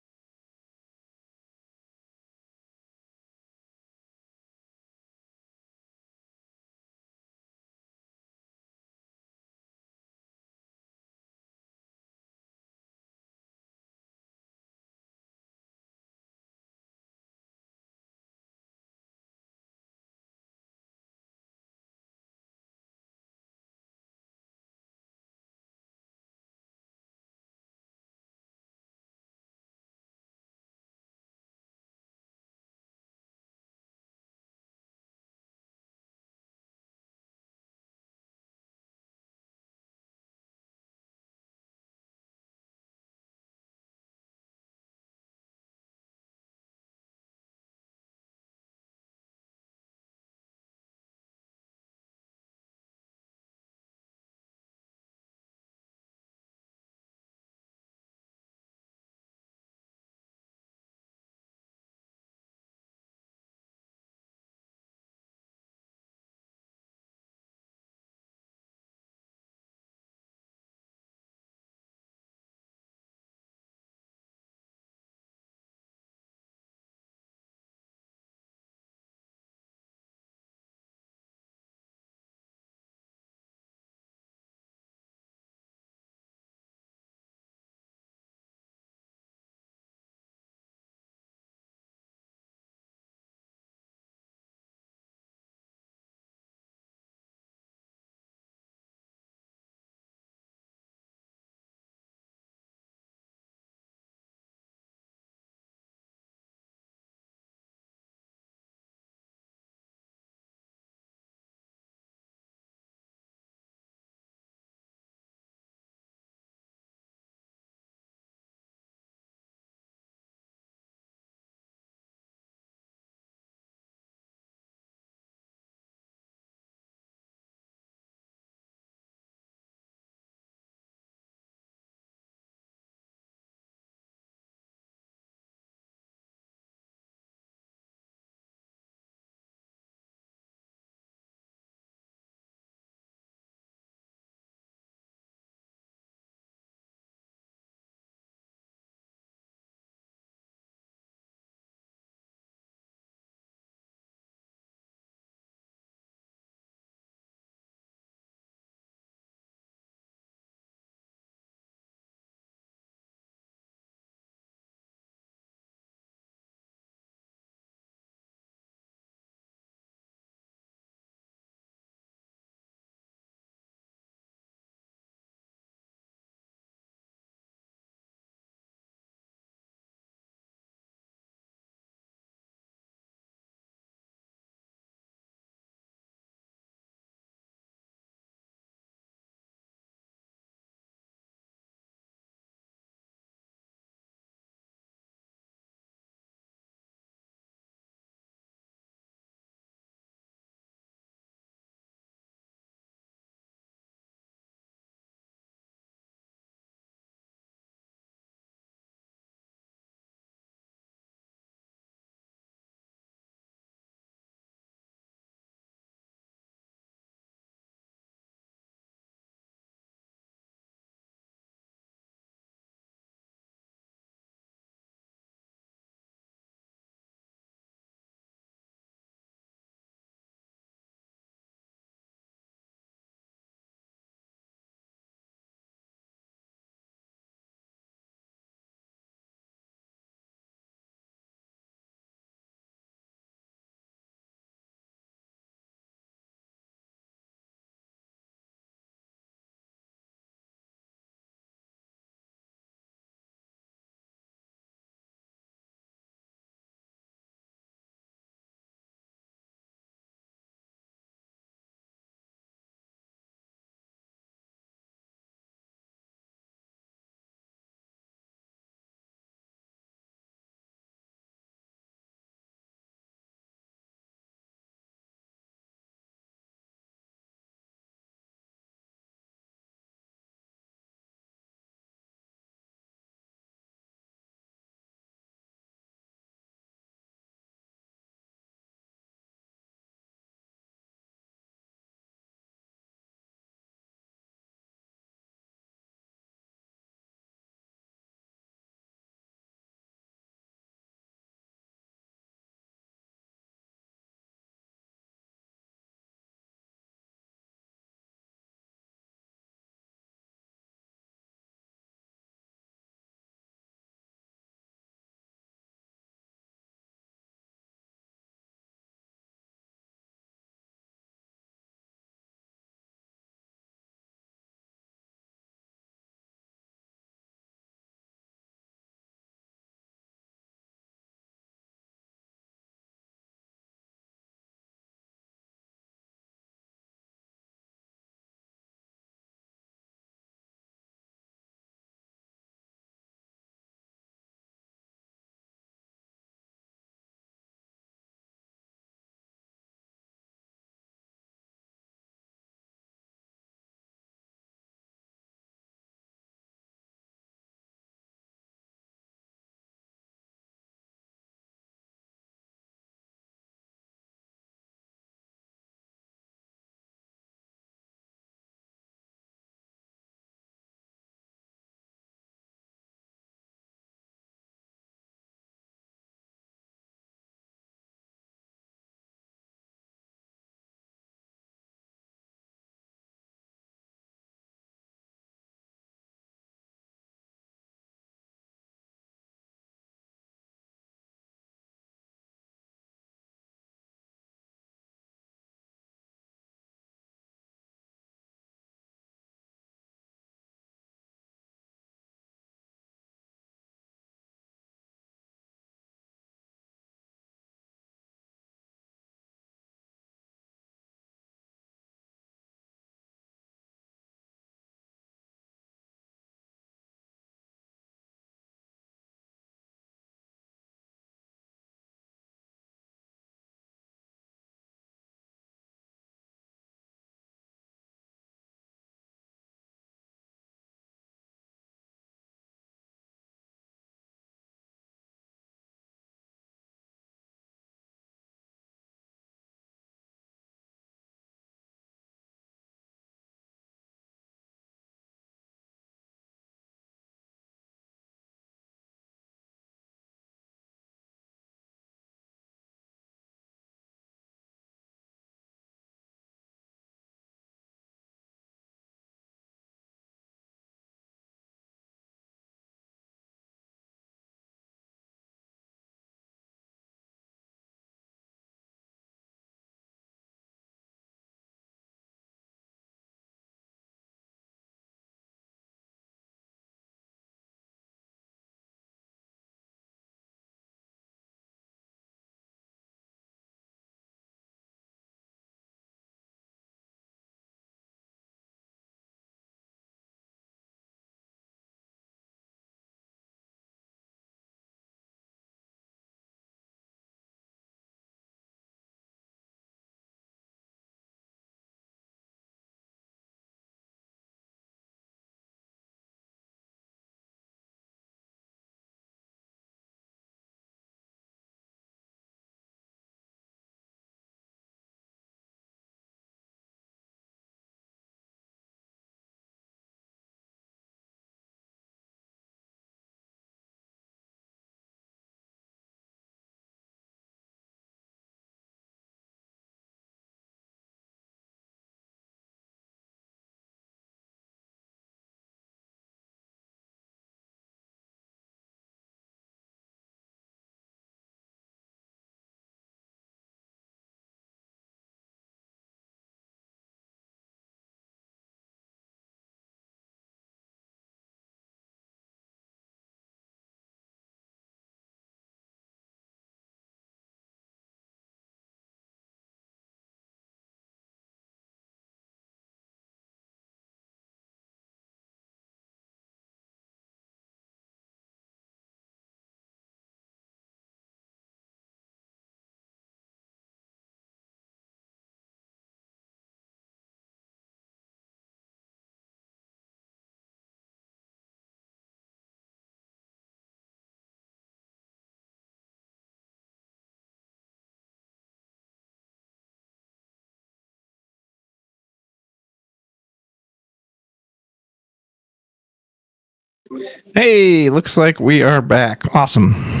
Hey, looks like we are back. Awesome.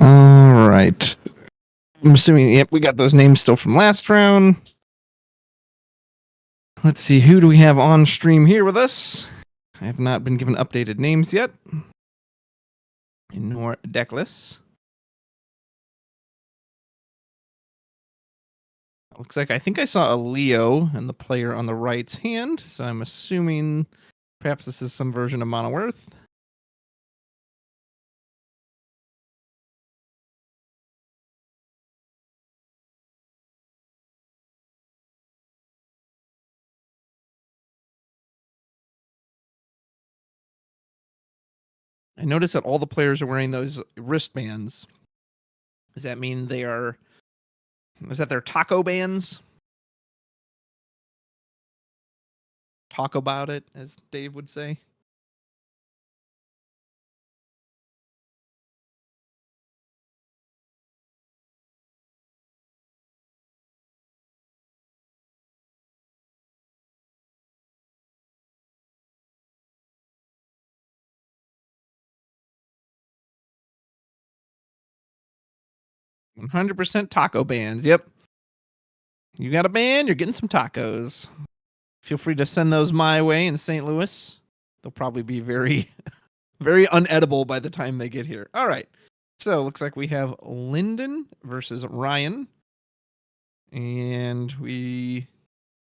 All right. I'm assuming, yep, we got those names still from last round. Let's see, who do we have on stream here with us? I have not been given updated names yet. Nor deckless. Looks like I think I saw a Leo and the player on the right's hand, so I'm assuming perhaps this is some version of Mono Earth. I noticed that all the players are wearing those wristbands. Does that mean they are? Is that their taco bands? Talk about it, as Dave would say. $100% taco bands. Yep. You got a band, you're getting some tacos. Feel free to send those my way in St. Louis. They'll probably be very, very unedible by the time they get here. All right. So looks like we have Lyndon versus Ryan. And we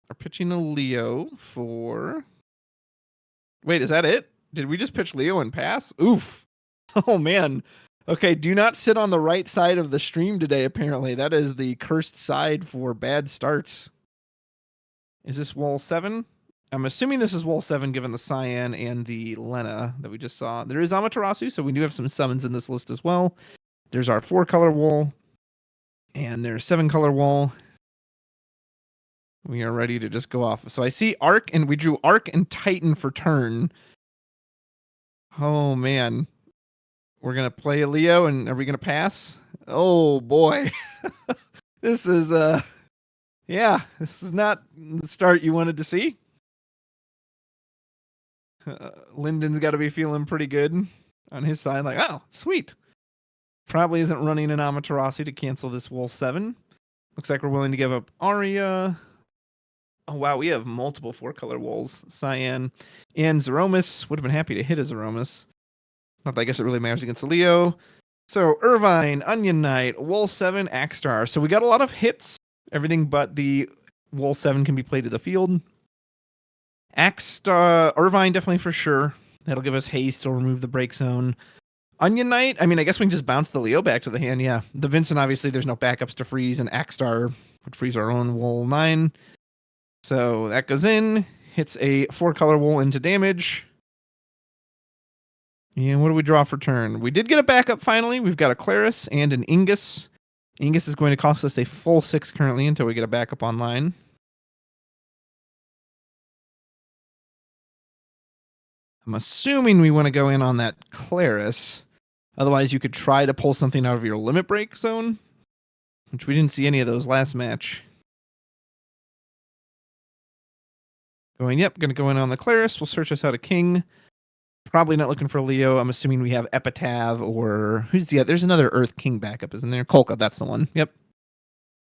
are pitching a Leo for. Wait, is that it? Did we just pitch Leo and pass? Oof. Oh, man. Okay, do not sit on the right side of the stream today, apparently. That is the cursed side for bad starts. Is this wall 7? I'm assuming this is wall 7 given the Cyan and the Lena that we just saw. There is Amaterasu, so we do have some summons in this list as well. There's our 4-color wall, and there's 7-color wall. We are ready to just go off. So I see Arc, and we drew Arc and Titan for turn. Oh, man. We're going to play a Leo, and are we going to pass? Oh, boy. This is, yeah, this is not the start you wanted to see. Lyndon's got to be feeling pretty good on his side. Like, oh, sweet. Probably isn't running an Amaterasu to cancel this Wolf 7. Looks like we're willing to give up Aria. Oh, wow, we have multiple 4-color wolves. Cyan and Zeromus. Would have been happy to hit a Zeromus. Not that I guess it really matters against a Leo. So, Irvine, Onion Knight, Wool 7, Axstar. So we got a lot of hits. Everything but the Wool 7 can be played to the field. Axstar, Irvine definitely for sure. That'll give us haste. It'll remove the break zone. Onion Knight, I mean, I guess we can just bounce the Leo back to the hand. Yeah. The Vincent, obviously, there's no backups to freeze, and Axstar would freeze our own Wool 9. So that goes in, hits a 4-color wool into damage. And what do we draw for turn? We did get a backup finally. We've got a Claris and an Ingus. Ingus is going to cost us a full 6 currently until we get a backup online. I'm assuming we want to go in on that Claris. Otherwise, you could try to pull something out of your limit break zone, which we didn't see any of those last match. Going, yep, going to go in on the Claris. We'll search us out a King. Probably not looking for Leo. I'm assuming we have Epitaph or who's the other? There's another Earth King backup, isn't there? Kolka, that's the one. Yep.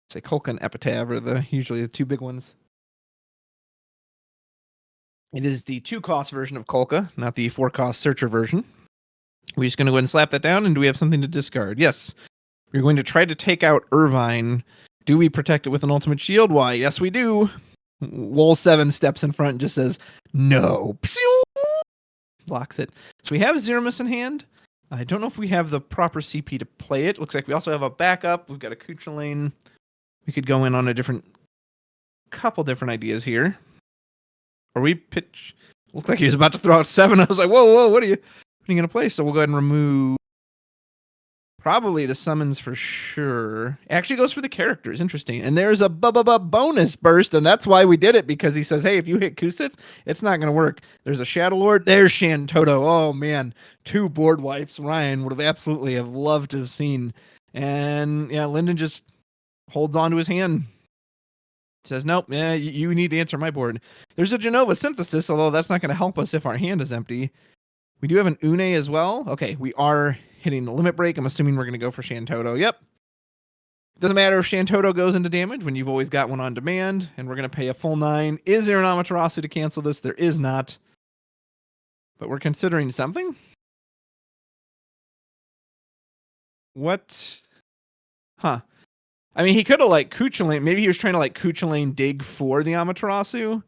Say Kolka and Epitaph are usually the 2 big ones. It is the 2-cost version of Kolka, not the 4-cost Searcher version. We're just going to go ahead and slap that down, and do we have something to discard? Yes. We're going to try to take out Irvine. Do we protect it with an ultimate shield? Why, yes, we do. Wool 7 steps in front and just says, no. Blocks it. So we have Zeromus in hand. I don't know if we have the proper CP to play it. Looks like we also have a backup. We've got a Kuchelane. We could go in on a couple different ideas here. Or we pitch. Looked like he was about to throw out 7. I was like, whoa, what are you going to play? So we'll go ahead and remove probably the summons for sure. Actually goes for the characters. Interesting. And there's a bonus burst, and that's why we did it, because he says, hey, if you hit Kusith, it's not going to work. There's a Shadow Lord. There's Shantoto. Oh, man. 2 board wipes. Ryan would have absolutely have loved to have seen. And, yeah, Lyndon just holds on to his hand. Says, nope, yeah, you need to answer my board. There's a Genova synthesis, although that's not going to help us if our hand is empty. We do have an Une as well. Okay, we are hitting the limit break. I'm assuming we're going to go for Shantoto. Yep. Doesn't matter if Shantoto goes into damage when you've always got one on demand, and we're going to pay a full 9. Is there an Amaterasu to cancel this? There is not. But we're considering something. What? Huh. I mean, he could have like Kuchulain. Maybe he was trying to like Kuchulain dig for the Amaterasu.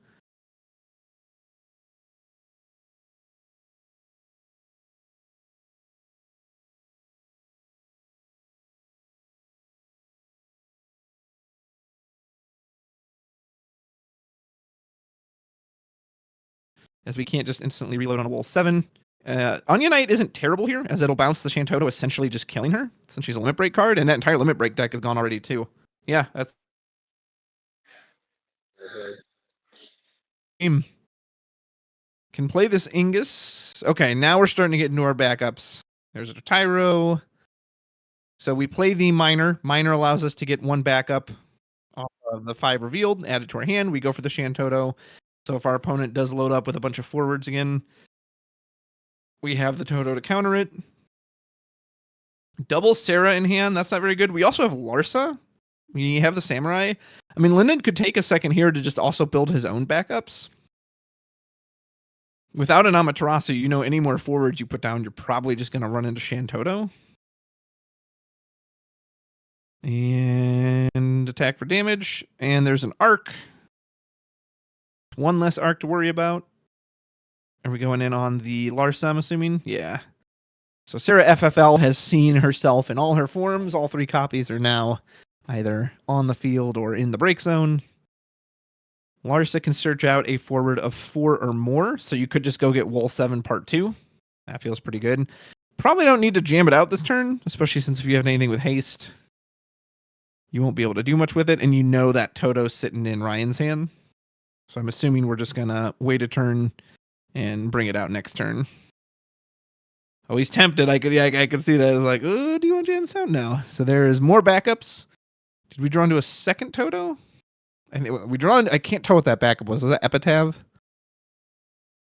As we can't just instantly reload on a Wool 7. Onion Knight isn't terrible here, as it'll bounce the Shantoto, essentially just killing her, since she's a limit break card, and that entire limit break deck is gone already too. Yeah, that's game. Can play this Ingus. Okay, now we're starting to get into our backups. There's a Tyro. So we play the Miner. Miner allows us to get one backup off of the 5 revealed, add it to our hand. We go for the Shantoto. So if our opponent does load up with a bunch of forwards again, we have the Toto to counter it. Double Sarah in hand. That's not very good. We also have Larsa. We have the Samurai. I mean, Linden could take a second here to just also build his own backups. Without an Amaterasu, you know, any more forwards you put down, you're probably just going to run into Shantoto. And attack for damage. And there's an arc. One less arc to worry about. Are we going in on the Larsa, I'm assuming? Yeah. So Sarah FFL has seen herself in all her forms. All 3 copies are now either on the field or in the break zone. Larsa can search out a forward of 4 or more, so you could just go get Wool 7 Part 2. That feels pretty good. Probably don't need to jam it out this turn, especially since if you have anything with haste, you won't be able to do much with it, and you know that Toto's sitting in Ryan's hand. So I'm assuming we're just going to wait a turn and bring it out next turn. Oh, he's tempted. I could see that. It's like, oh, do you want to jam this out? No. So there is more backups. Did we draw into a second Toto? I think we draw. I can't tell what that backup was. Was that Epitaph?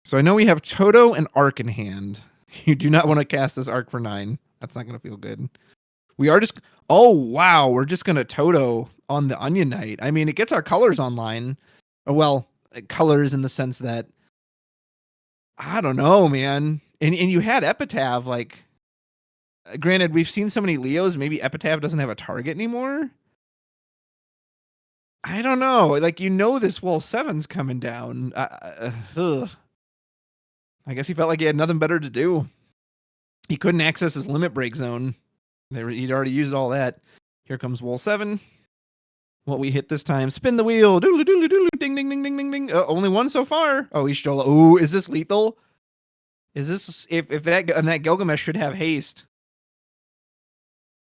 So I know we have Toto and Arc in hand. You do not want to cast this Arc for 9. That's not going to feel good. We are just. Oh wow, we're just going to Toto on the Onion Knight. I mean, it gets our colors online. Well, colors in the sense that I don't know, man. And you had Epitaph. Like, granted, we've seen so many Leos. Maybe Epitaph doesn't have a target anymore. I don't know. Like, you know, this Wool 7's coming down. I guess he felt like he had nothing better to do. He couldn't access his limit break zone. He'd already used all that. Here comes Wool 7. What we hit this time? Spin the wheel. Doodly doodly doodly. Ding ding ding ding ding ding. Only one so far. Oh, he's still. Ooh, is this lethal? Is this if that and that Gilgamesh should have haste?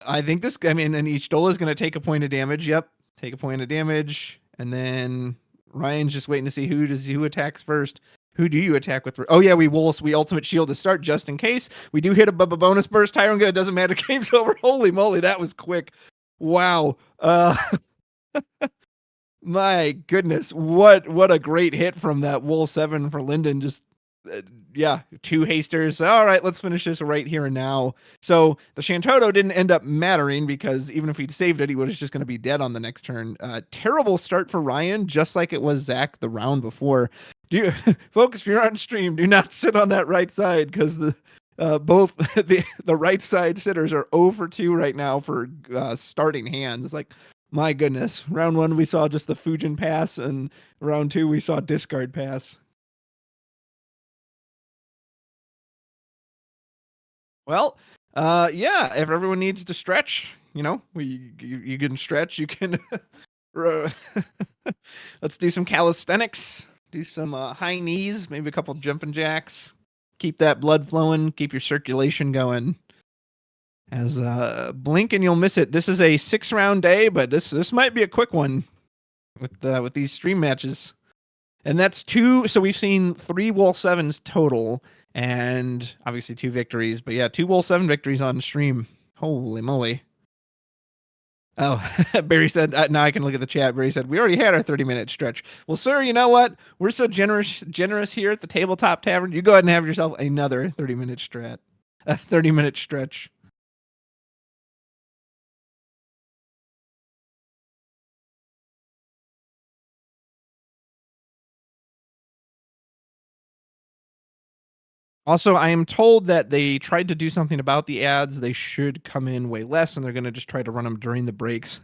I think this. I mean, and Ichdola is going to take a point of damage. Yep, take a point of damage, and then Ryan's just waiting to see who attacks first. Who do you attack with? Oh yeah, we ultimate shield to start just in case. We do hit a bonus burst. Tyron good. It doesn't matter. Game's over. Holy moly, that was quick. Wow. My goodness, what a great hit from that Wool 7 for Linden. Just yeah, 2 hasters. All right, let's finish this right here and now. So the Shantoto didn't end up mattering because even if he'd saved it, he was just going to be dead on the next turn. Terrible start for Ryan, just like it was Zach the round before. Folks, if you're on stream, do not sit on that right side because the both the right side sitters are 0 for 2 right now for starting hands. Like, my goodness, round 1 we saw just the Fujin pass, and round 2 we saw discard pass. Well, yeah, if everyone needs to stretch, you know, you can stretch, you can let's do some calisthenics, do some high knees, maybe a couple jumping jacks, keep that blood flowing, keep your circulation going. As blink and you'll miss it. This is a 6-round day, but this might be a quick one with these stream matches. And that's 2. So we've seen 3 Wool 7s total, and obviously 2 victories. But yeah, 2 Wool 7 victories on stream. Holy moly. Oh, Barry said, now I can look at the chat. Barry said, we already had our 30-minute stretch. Well, sir, you know what? We're so generous here at the Tabletop Tavern. You go ahead and have yourself another 30-minute stretch. A 30-minute stretch. Also, I am told that they tried to do something about the ads. They should come in way less, and they're going to just try to run them during the breaks.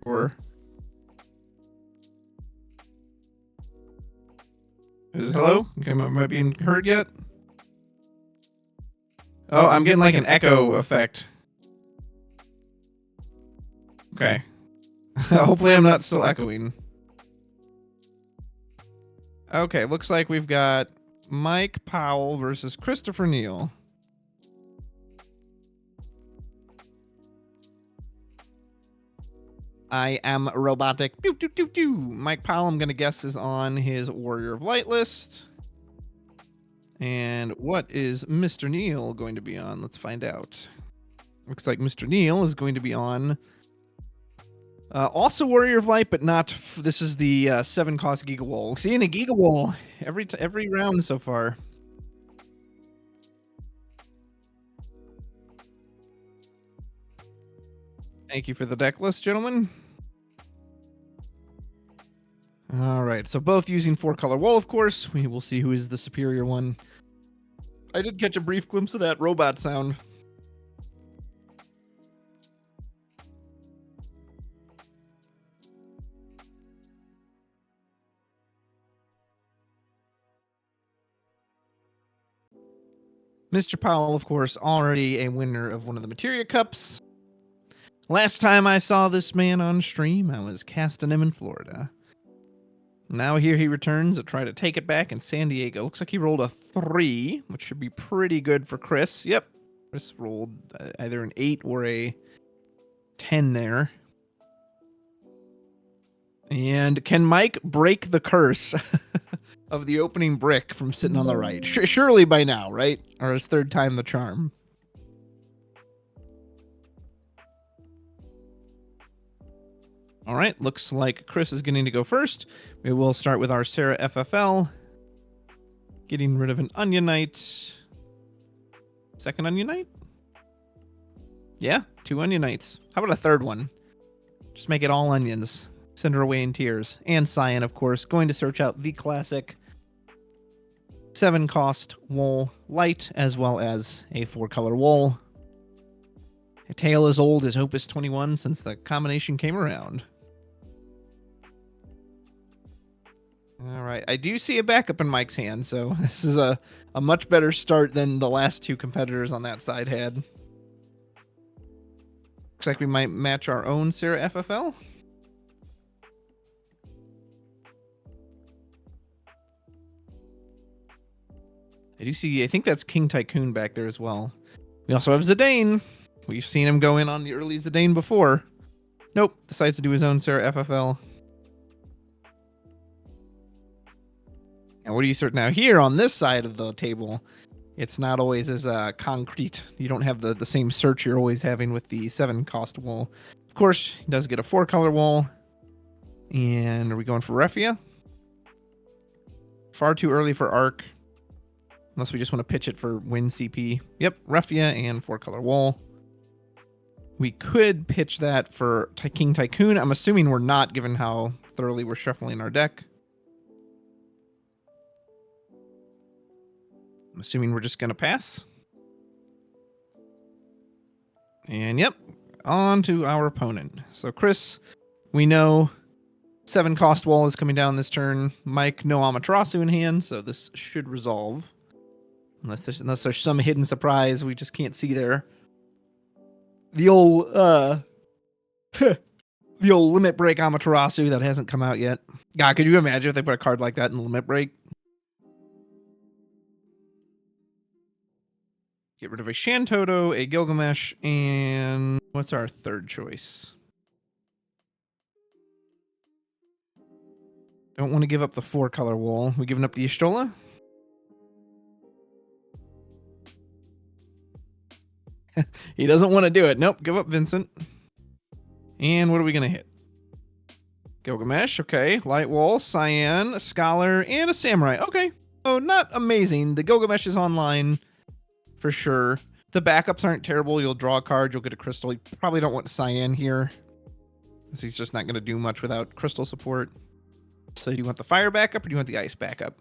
Or is it hello? Okay, am I being heard yet? Oh, I'm getting like an echo effect. Okay. Hopefully I'm not still echoing. Okay, looks like we've got Mike Powell versus Christopher Neal. I am robotic. Pew, pew, pew, pew. Mike Powell, I'm going to guess, is on his Warrior of Light list. And what is Mr. Neal going to be on? Let's find out. Looks like Mr. Neal is going to be on also Warrior of Light, but not. This is the 7 cost Giga Wall. Seeing a Giga Wall every round so far. Thank you for the deck list, gentlemen. All right, so both using 4-color wall, of course. We will see who is the superior one. I did catch a brief glimpse of that robot sound. Mr. Powell, of course, already a winner of one of the Materia Cups. Last time I saw this man on stream, I was casting him in Florida. Now here he returns to try to take it back in San Diego. Looks like he rolled a 3, which should be pretty good for Chris. Yep, Chris rolled either an 8 or a 10 there. And can Mike break the curse of the opening brick from sitting on the right? Surely by now, right? Or is third time the charm? All right, looks like Chris is getting to go first. We will start with our Sarah FFL. Getting rid of an Onion Knight. Second Onion Knight? Yeah, 2 Onion Knights. How about a third one? Just make it all onions. Send her away in tears. And Cyan, of course, going to search out the classic 7 cost wool light, as well as a 4-color wool. A tale as old as Opus 21 since the combination came around. All right, I do see a backup in Mike's hand, so this is a much better start than the last 2 competitors on that side had. Looks like we might match our own Sarah FFL. I do see, I think that's King Tycoon back there as well. We also have Zidane. We've seen him go in on the early Zidane before. Nope, decides to do his own Sarah FFL. And what do you search now? Here on this side of the table, it's not always as concrete. You don't have the same search you're always having with the 7 cost wall. Of course, he does get a 4-color wall. And are we going for Refia? Far too early for Arc. Unless we just want to pitch it for win CP. Yep, Refia and 4-color wall. We could pitch that for King Tycoon. I'm assuming we're not, given how thoroughly we're shuffling our deck. I'm assuming we're just going to pass. And yep, on to our opponent. So Chris, we know 7 cost wall is coming down this turn. Mike, no Amaterasu in hand, so this should resolve. Unless there's some hidden surprise we just can't see there. The old the old limit break Amaterasu that hasn't come out yet. God, could you imagine if they put a card like that in limit break? Get rid of a Shantoto, a Gilgamesh, and what's our third choice? Don't want to give up the 4-color wall. We giving up the Y'shtola? He doesn't want to do it. Nope, give up Vincent. And what are we going to hit? Gilgamesh, okay. Light Wall, Cyan, a Scholar, and a Samurai. Okay. Oh, not amazing. The Gilgamesh is online for sure. The backups aren't terrible. You'll draw a card, you'll get a crystal. You probably don't want Cyan here, because he's just not going to do much without crystal support. So do you want the fire backup or do you want the ice backup?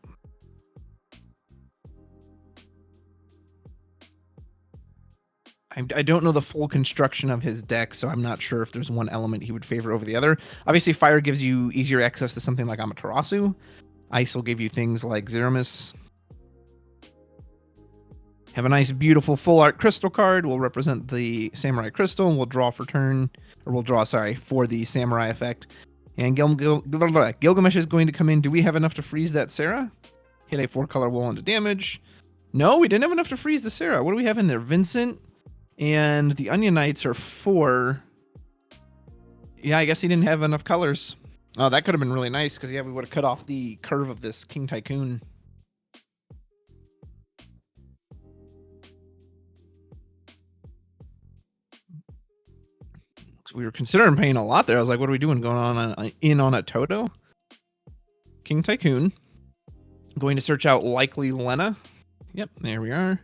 I don't know the full construction of his deck, so I'm not sure if there's one element he would favor over the other. Obviously, fire gives you easier access to something like Amaterasu. Ice will give you things like Zeramis. Have a nice, beautiful full art crystal card. Will represent the Samurai Crystal, and we'll draw for turn, or we'll draw, sorry, for the Samurai effect. And Gilgamesh is going to come in. Do we have enough to freeze that Sarah? Hit a 4-color wall into damage. No, we didn't have enough to freeze the Sarah. What do we have in there? Vincent and the Onion Knights are 4. Yeah, I guess he didn't have enough colors. Oh, that could have been really nice, because, yeah, we would have cut off the curve of this King Tycoon. We were considering paying a lot there. I was like, what are we doing? Going on a Toto? King Tycoon. Going to search out likely Lena. Yep, there we are.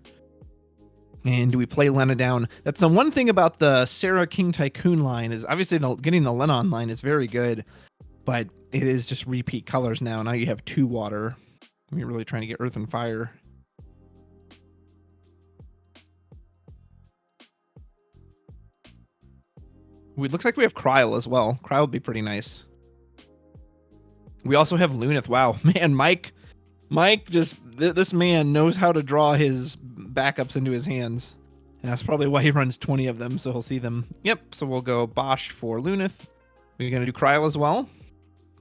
And do we play Lena down? That's the one thing about the Sarah King Tycoon line is obviously getting the Lena online is very good, but it is just repeat colors now. Now you have 2 water. You're really trying to get Earth and Fire. It looks like we have Kryl as well. Kryl would be pretty nice. We also have Lunith. Wow, man, Mike just, this man knows how to draw his backups into his hands. And that's probably why he runs 20 of them, so he'll see them. Yep, so we'll go Bosch for Lunith. We're going to do Kryl as well.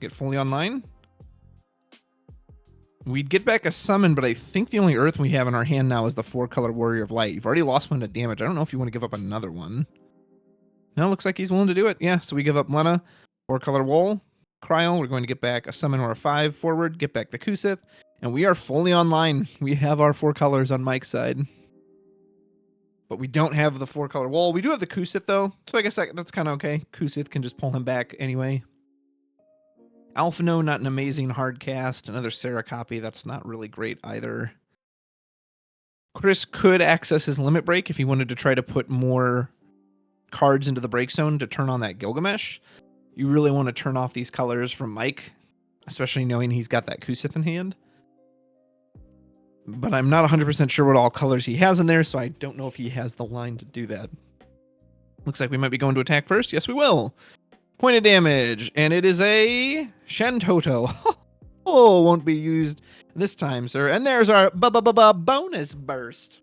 Get fully online. We'd get back a summon, but I think the only Earth we have in our hand now is the 4-color Warrior of Light. You've already lost 1 to damage. I don't know if you want to give up another one. No, looks like he's willing to do it. Yeah, so we give up Lena, 4-color Wool, Kryl. We're going to get back a summon or a 5 forward, get back the Kusith, and we are fully online. We have our 4 colors on Mike's side. But we don't have the 4-color Wool. We do have the Kusith, though, so I guess that's kind of okay. Kusith can just pull him back anyway. Alphino, not an amazing hard cast. Another Sarah copy, that's not really great either. Chris could access his Limit Break if he wanted to try to put more cards into the break zone to turn on that Gilgamesh. You really want to turn off these colors from Mike, especially knowing he's got that Kusith in hand. But I'm not 100% sure what all colors he has in there, so I don't know if he has the line to do that. Looks like we might be going to attack first. Yes, we will. Point of damage, and it is a Shantoto. Oh, won't be used this time, sir. And there's our bonus burst.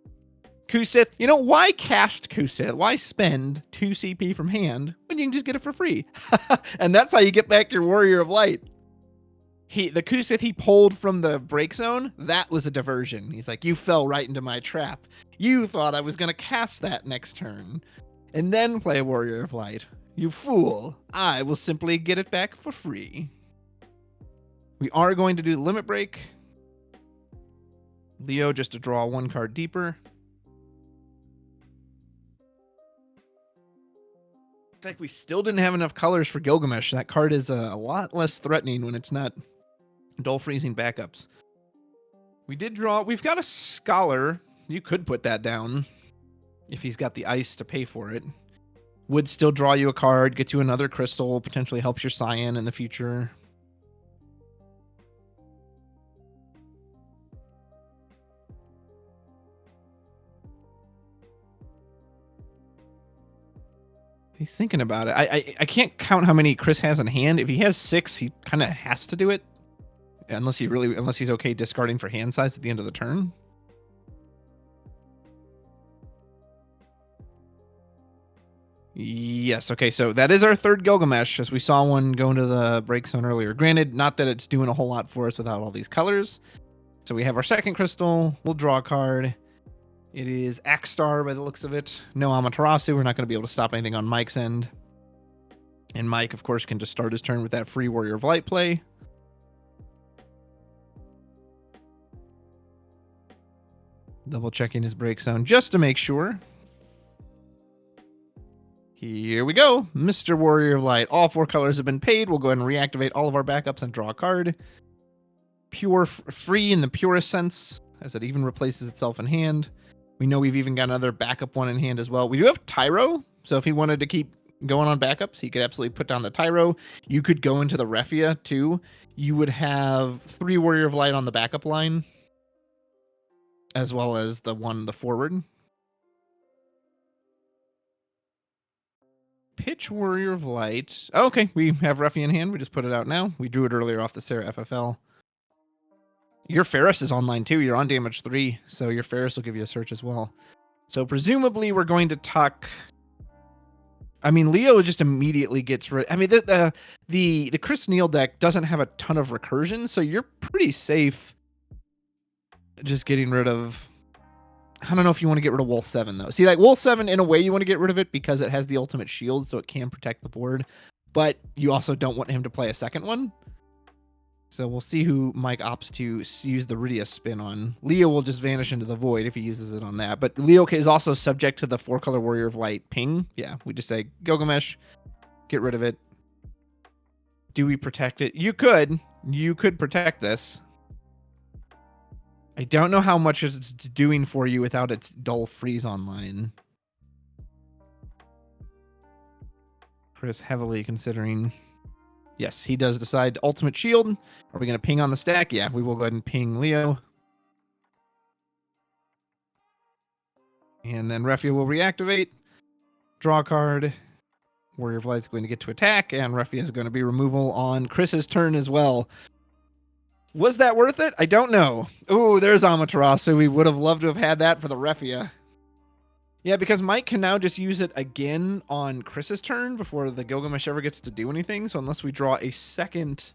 Kusith, you know, why cast Kusith? Why spend 2 CP from hand when you can just get it for free? And that's how you get back your Warrior of Light. The Kusith he pulled from the break zone, that was a diversion. He's like, you fell right into my trap. You thought I was going to cast that next turn and then play a Warrior of Light. You fool. I will simply get it back for free. We are going to do Limit Break. Leo just to draw 1 card deeper. It's like we still didn't have enough colors for Gilgamesh. That card is a lot less threatening when it's not dull freezing backups. We did draw. We've got a Scholar. You could put that down if he's got the ice to pay for it. Would still draw you a card, get you another crystal, potentially helps your Cyan in the future. He's thinking about it. I can't count how many Chris has in hand. If he has 6, he kind of has to do it. Unless he's okay discarding for hand size at the end of the turn. Yes, okay, so that is our 3rd Gilgamesh, as we saw one go into the break zone earlier. Granted, not that it's doing a whole lot for us without all these colors. So we have our 2nd crystal. We'll draw a card. It is Axstar by the looks of it. No Amaterasu. We're not going to be able to stop anything on Mike's end. And Mike, of course, can just start his turn with that free Warrior of Light play. Double checking his break zone just to make sure. Here we go. Mr. Warrior of Light. All 4 colors have been paid. We'll go ahead and reactivate all of our backups and draw a card. Pure, free in the purest sense, as it even replaces itself in hand. We know we've even got another backup one in hand as well. We do have Tyro, so if he wanted to keep going on backups, he could absolutely put down the Tyro. You could go into the Refia, too. You would have 3 Warrior of Light on the backup line, as well as the forward. pitch Warrior of Light. Oh, okay, we have Refi in hand. We just put it out now. We drew it earlier off the Sarah FFL. Your Ferris is online too. You're on damage 3, so your Ferris will give you a search as well. So presumably we're going to tuck. I mean, Leo just immediately gets rid. I mean, the Chris Neal deck doesn't have a ton of recursion, so you're pretty safe. Just getting rid of. I don't know if you want to get rid of Wool 7 though. See, like Wool 7, in a way, you want to get rid of it because it has the ultimate shield, so it can protect the board. But you also don't want him to play a second one. So we'll see who Mike opts to use the Rydia spin on. Leo will just vanish into the void if he uses it on that. But Leo is also subject to the 4-color Warrior of Light ping. Yeah, we just say Gilgamesh, get rid of it. Do we protect it? You could. You could protect this. I don't know how much it's doing for you without its dull freeze online. Chris heavily considering. Yes, he does decide ultimate shield. Are we going to ping on the stack? Yeah, we will go ahead and ping Leo. And then Refia will reactivate. Draw a card. Warrior of Light is going to get to attack, and Refia is going to be removal on Chris's turn as well. Was that worth it? I don't know. Ooh, there's Amaterasu. We would have loved to have had that for the Refia. Yeah, because Mike can now just use it again on Chris's turn before the Gilgamesh ever gets to do anything. So unless we draw a second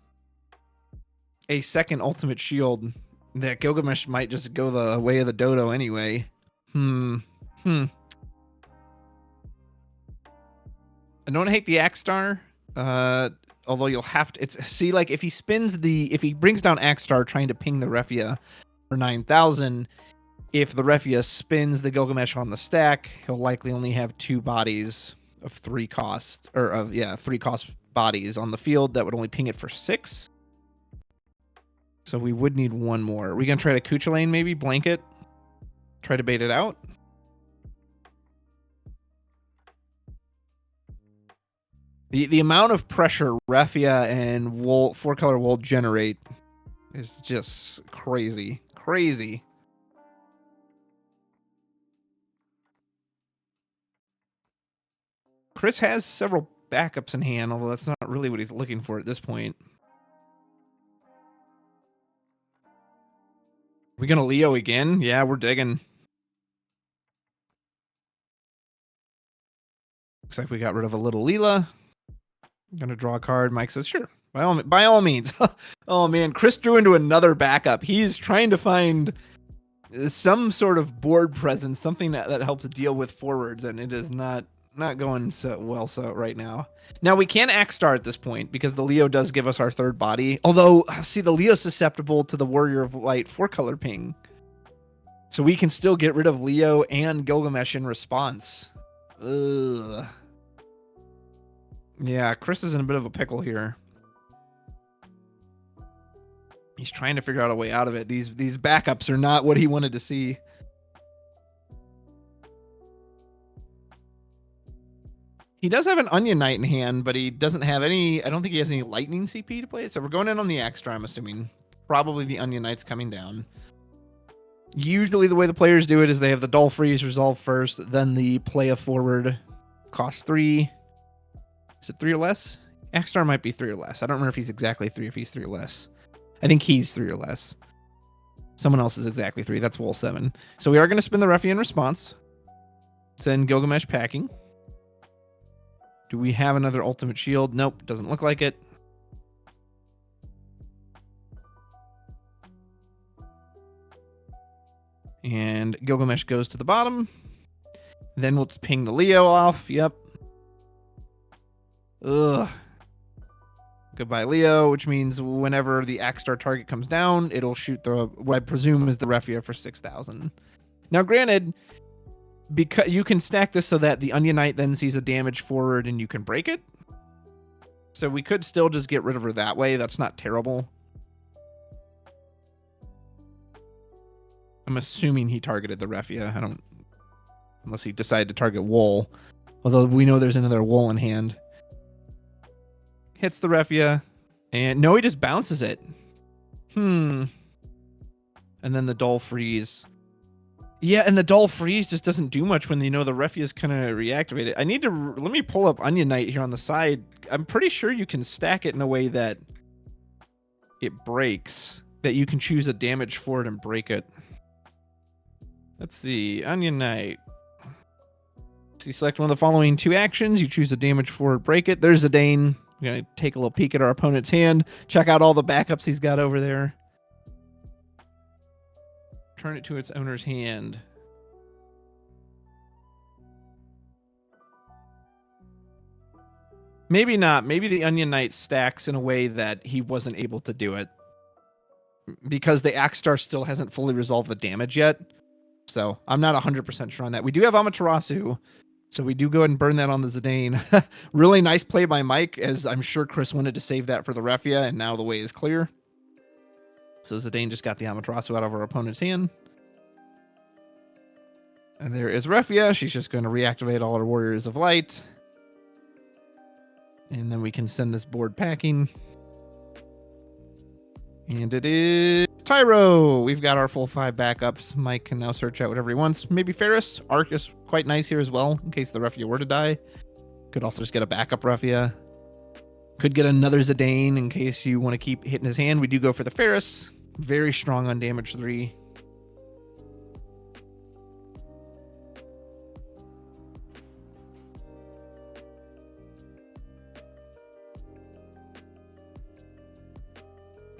ultimate shield, that Gilgamesh might just go the way of the dodo anyway. I don't hate the Axstar. Although you'll have to, see, like if he brings down Axstar trying to ping the Refia for 9,000, if the Refia spins the Gilgamesh on the stack, he'll likely only have 2 bodies of 3 cost, 3 cost bodies on the field that would only ping it for 6. So we would need 1 more. Are we gonna try to Kuchulain maybe? Blanket? Try to bait it out? The amount of pressure Refia and 4-color Wool generate is just crazy. Crazy. Chris has several backups in hand, although that's not really what he's looking for at this point. We gonna Leo again? Yeah, we're digging. Looks like we got rid of a little Leela. I'm gonna draw a card. Mike says, sure, by all means. Oh man, Chris drew into another backup. He's trying to find some sort of board presence, something that helps deal with forwards, and it is not going so well right now. Now we can Axstar at this point because the Leo does give us our 3rd body. Although, see, the Leo's susceptible to the Warrior of Light 4-color ping. So we can still get rid of Leo and Gilgamesh in response. Ugh. Yeah, Chris is in a bit of a pickle here. He's trying to figure out a way out of it. These backups are not what he wanted to see. He does have an Onion Knight in hand, but he doesn't have any. I don't think he has any Lightning CP to play. So we're going in on the Axstar, I'm assuming. Probably the Onion Knight's coming down. Usually the way the players do it is they have the Dull Freeze resolve first, then the play a forward costs 3. Is it 3 or less? Axstar might be 3 or less. I don't remember if he's exactly 3, if he's 3 or less. I think he's 3 or less. Someone else is exactly 3. That's Wool 7. So we are going to spin the Refia in response. Send Gilgamesh packing. Do we have another ultimate shield? Nope, doesn't look like it. And Gilgamesh goes to the bottom. Then we'll ping the Leo off. Yep. Ugh. Goodbye, Leo, which means whenever the Axstar target comes down, it'll shoot what I presume is the Refia for 6,000. Now, granted, because you can stack this so that the Onion Knight then sees a damage forward and you can break it. So we could still just get rid of her that way. That's not terrible. I'm assuming he targeted the Refia. Unless he decided to target Wool. Although we know there's another Wool in hand. Hits the Refia. And no, he just bounces it. And then the Dull Freeze Yeah, and the dull freeze just doesn't do much when you know the Refi is kind of reactivated. I need to let me pull up Onion Knight here on the side. I'm pretty sure you can stack it in a way that it breaks. That you can choose a damage for it and break it. Let's see, Onion Knight. So you select one of the following two actions. You choose a damage for it, break it. There's Zidane. We're gonna take a little peek at our opponent's hand. Check out all the backups he's got over there. Turn it to its owner's hand. Maybe not. Maybe the Onion Knight stacks in a way that he wasn't able to do it. Because the Axstar still hasn't fully resolved the damage yet. So I'm not 100% sure on that. We do have Amaterasu, so we do go ahead and burn that on the Zidane. Really nice play by Mike, as I'm sure Chris wanted to save that for the Refia, and now the way is clear. So Zidane just got the Amaterasu out of our opponent's hand. And there is Refia. She's just going to reactivate all her Warriors of Light. And then we can send this board packing. And it is Tyro. We've got our full 5 backups. Mike can now search out whatever he wants. Maybe Ferris. Arc is quite nice here as well, in case the Refia were to die. Could also just get a backup Refia. Could get another Zidane in case you want to keep hitting his hand. We do go for the Ferris. Very strong on damage 3.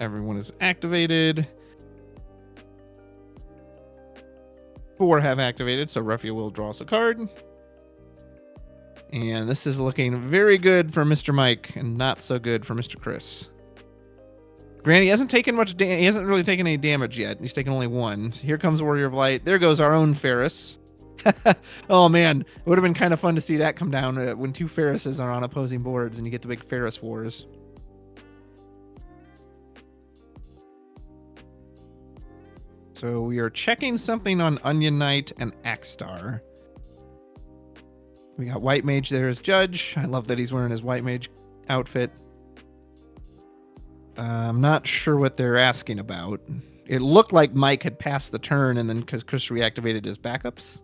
Everyone is activated. 4 have activated, so Refia will draw us a card. And this is looking very good for Mr. Mike and not so good for Mr. Chris. Granny hasn't taken much he hasn't really taken any damage yet. He's taken only 1. So here comes Warrior of Light. There goes our own Ferris. Oh man, it would have been kind of fun to see that come down when 2 Ferrises are on opposing boards and you get the big Ferris wars. So we are checking something on Onion Knight and Axstar. We got White Mage there as judge. I love that he's wearing his White Mage outfit. I'm not sure what they're asking about. It looked like Mike had passed the turn, and then because Chris reactivated his backups.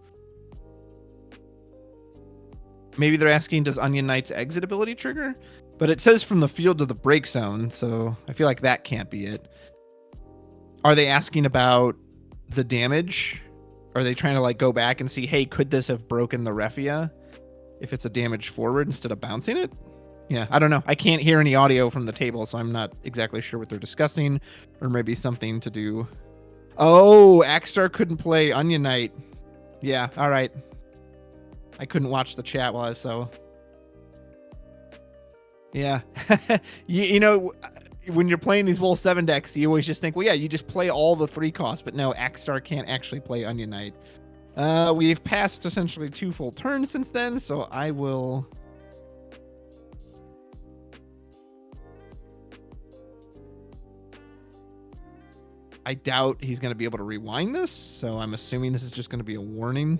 Maybe they're asking, does Onion Knight's exit ability trigger? But it says from the field to the break zone, so I feel like that can't be it. Are they asking about the damage? Are they trying to like go back and see, hey, could this have broken the Refia if it's a damage forward instead of bouncing it? Yeah, I don't know. I can't hear any audio from the table, so I'm not exactly sure what they're discussing, or maybe something to do. Oh, Axstar couldn't play Onion Knight. Yeah, all right. I couldn't watch the chat while I was so. Yeah, you know, when you're playing these Wool 7 decks, you always just think, well, yeah, you just play all the 3 costs, but no, Axstar can't actually play Onion Knight. We've passed essentially 2 full turns since then, so I will. I doubt he's going to be able to rewind this, so I'm assuming this is just going to be a warning.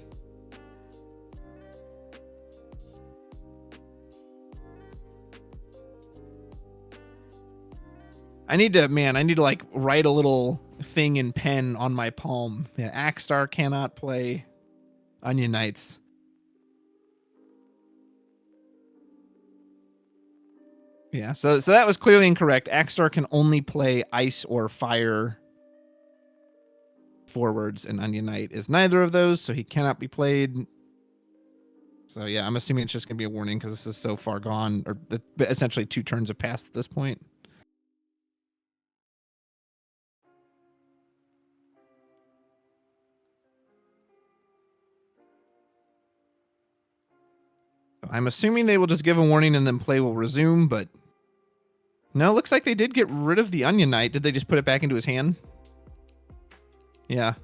I need to like write a little thing in pen on my palm. Yeah, Axstar cannot play Onion Knights. Yeah, so that was clearly incorrect. Axstar can only play ice or fire forwards, and Onion Knight is neither of those, so he cannot be played. So yeah, I'm assuming it's just going to be a warning because this is so far gone, or essentially 2 turns have passed at this point. So I'm assuming they will just give a warning and then play will resume, but no, looks like they did get rid of the Onion Knight. Did they just put it back into his hand? Yeah.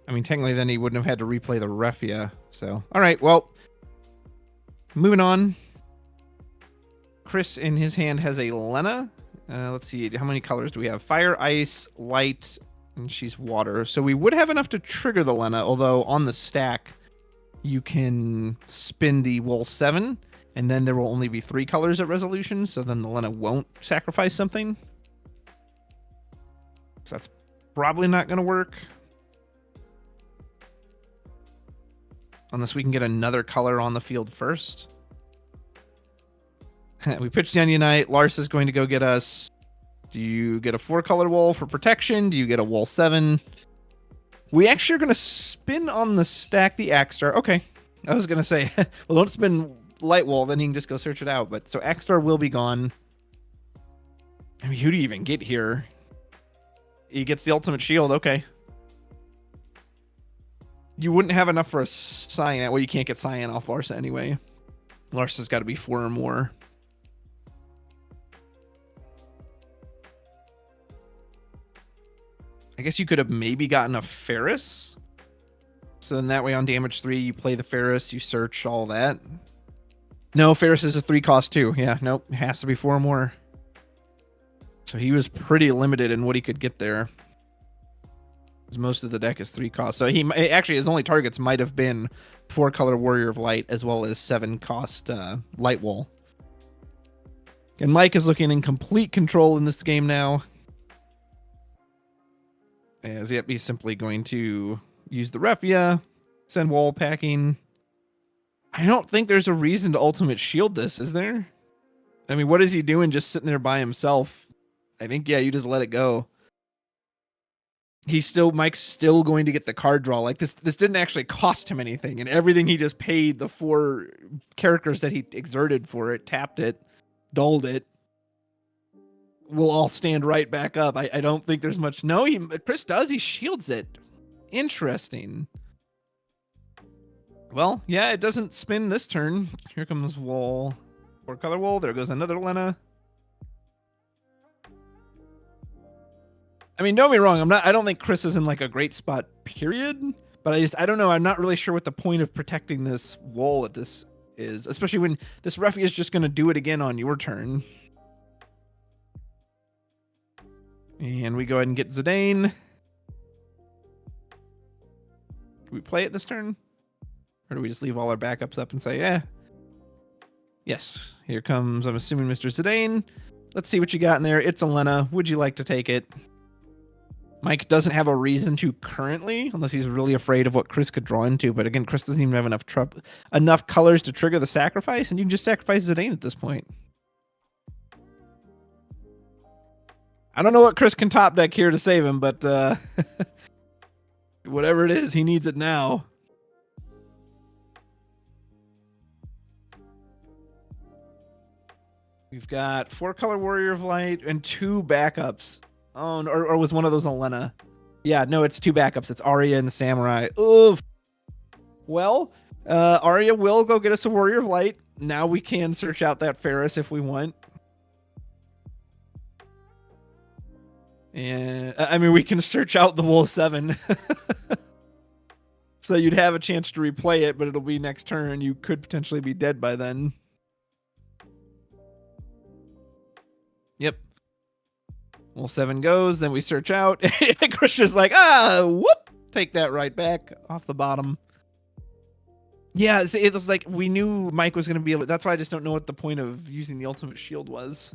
I mean, technically, then he wouldn't have had to replay the Refia. So, all right, well, moving on. Chris in his hand has a Lena. Let's see, how many colors do we have? Fire, ice, light, and she's water. So we would have enough to trigger the Lena, although on the stack, you can spin the Wool 7, and then there will only be 3 colors at resolution, so then the Lena won't sacrifice something. So that's probably not going to work. Unless we can get another color on the field first. We pitched the Unite. Lars is going to go get us. Do you get a 4-color wall for protection? Do you get a wall 7? We actually are going to spin on the stack the Axstar. Okay. I was going to say, well, don't spin light wall, then you can just go search it out. But so Axstar will be gone. I mean, who do you even get here? He gets the ultimate shield. Okay. You wouldn't have enough for a Cyan. Well, you can't get Cyan off Larsa anyway. Larsa's got to be 4 or more. I guess you could have maybe gotten a Ferris. So then that way on damage 3, you play the Ferris, you search all that. No, Ferris is a 3 cost too. Yeah, nope. It has to be 4 or more. So he was pretty limited in what he could get there. Because most of the deck is 3 cost. So he actually, his only targets might have been 4-color Warrior of Light as well as 7 cost Light Wall. And Mike is looking in complete control in this game now. As yep, he's simply going to use the Refia, send wall packing. I don't think there's a reason to ultimate shield this, is there? I mean, what is he doing just sitting there by himself? I think, yeah, you just let it go. Mike's still going to get the card draw. Like this didn't actually cost him anything, and everything he just paid the 4 characters that he exerted for it, tapped it, dulled it, will all stand right back up. I don't think there's much. No, Chris does. He shields it. Interesting. Well, yeah, it doesn't spin this turn. Here comes wall. 4-color wall. There goes another Lena. I mean, don't get me wrong. I don't think Chris is in like a great spot, period. But I don't know. I'm not really sure what the point of protecting this wall at this is, especially when this Refie is just going to do it again on your turn. And we go ahead and get Zidane. Do we play it this turn? Or do we just leave all our backups up and say, yeah? Yes. Here comes, I'm assuming, Mr. Zidane. Let's see what you got in there. It's a Lena. Would you like to take it? Mike doesn't have a reason to currently, unless he's really afraid of what Chris could draw into. But again, Chris doesn't even have enough colors to trigger the sacrifice, and you can just sacrifice Zidane at this point. I don't know what Chris can top deck here to save him, but whatever it is, he needs it now. We've got 4-color Warrior of Light and 2 backups. Oh, or was one of those Lena? Yeah, no, it's 2 backups. It's Arya and Samurai. Oof. Well, Arya will go get us a Warrior of Light. Now we can search out that Ferris if we want. And I mean, we can search out the Wool 7. So you'd have a chance to replay it, but it'll be next turn. You could potentially be dead by then. Yep. Well, 7 goes, then we search out. Christian's like, whoop! Take that right back off the bottom. Yeah, it was like we knew Mike was going to be able to. That's why I just don't know what the point of using the ultimate shield was.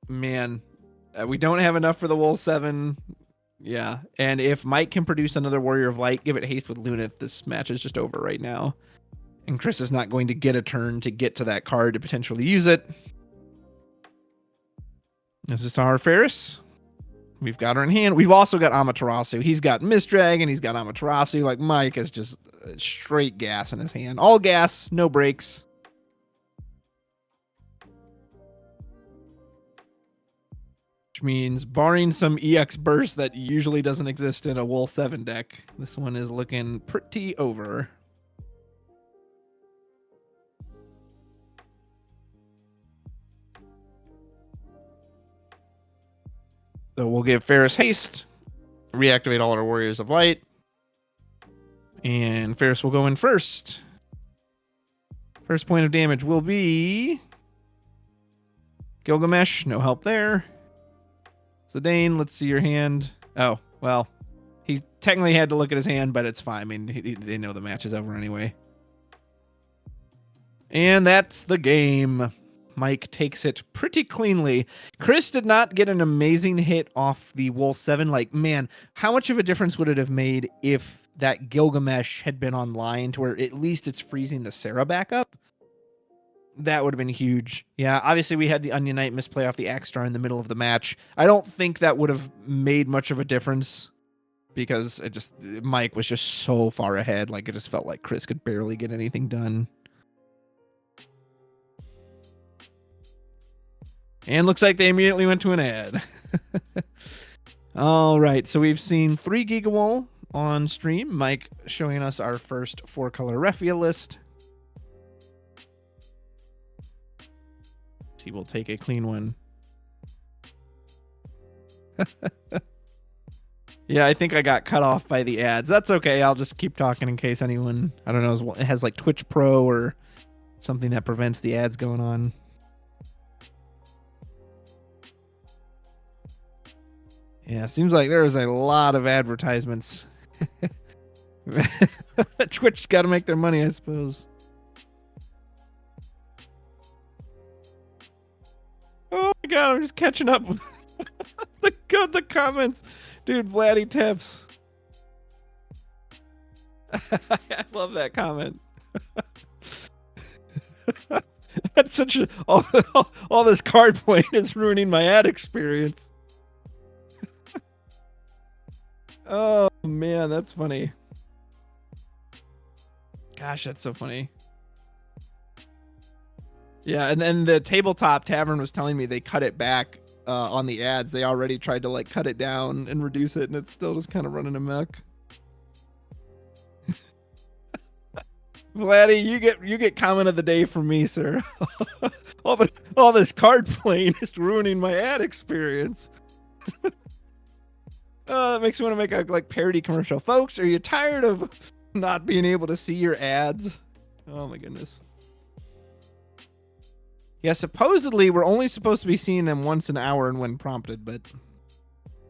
Man, we don't have enough for the Wool 7. Yeah, and if Mike can produce another Warrior of Light, give it haste with Lunith, this match is just over right now. And Chris is not going to get a turn to get to that card to potentially use it. Is this our Ferris? We've got her in hand. We've also got Amaterasu. He's got Mist Dragon. He's got Amaterasu. Like Mike is just straight gas in his hand. All gas, no brakes. Which means barring some EX burst that usually doesn't exist in a Wool 7 deck, this one is looking pretty over. So we'll give Ferris haste, reactivate all our Warriors of Light, and Ferris will go in first. First point of damage will be Gilgamesh, no help there. Zidane, let's see your hand. Oh, well, he technically had to look at his hand, but it's fine. I mean, they know the match is over anyway. And that's the game. Mike takes it pretty cleanly. Chris did not get an amazing hit off the Wool 7. Like, man, how much of a difference would it have made if that Gilgamesh had been online to where at least it's freezing the Sarah back up? That would have been huge. Yeah, obviously we had the Onion Knight misplay off the Axstar in the middle of the match. I don't think that would have made much of a difference because Mike was just so far ahead. Like, it just felt like Chris could barely get anything done. And looks like they immediately went to an ad. All right, so we've seen 3 Gigawall on stream. Mike showing us our first 4-color Refia list. He will take a clean one. Yeah, I think I got cut off by the ads. That's okay. I'll just keep talking in case anyone, I don't know, it has like Twitch Pro or something that prevents the ads going on. Yeah, seems like there's a lot of advertisements. Twitch's got to make their money, I suppose. Oh my god, I'm just catching up. The comments. Dude, Vladdy Tips. I love that comment. That's such a... All this card playing is ruining my ad experience. Oh, man, that's funny. Gosh, that's so funny. Yeah, and then the Tabletop Tavern was telling me they cut it back on the ads. They already tried to like cut it down and reduce it, and it's still just kind of running amok. Vladdy, you get comment of the day from me, sir. all this card playing is ruining my ad experience. That makes me want to make a like parody commercial. Folks, are you tired of not being able to see your ads? Oh my goodness. Yeah, supposedly we're only supposed to be seeing them once an hour and when prompted, but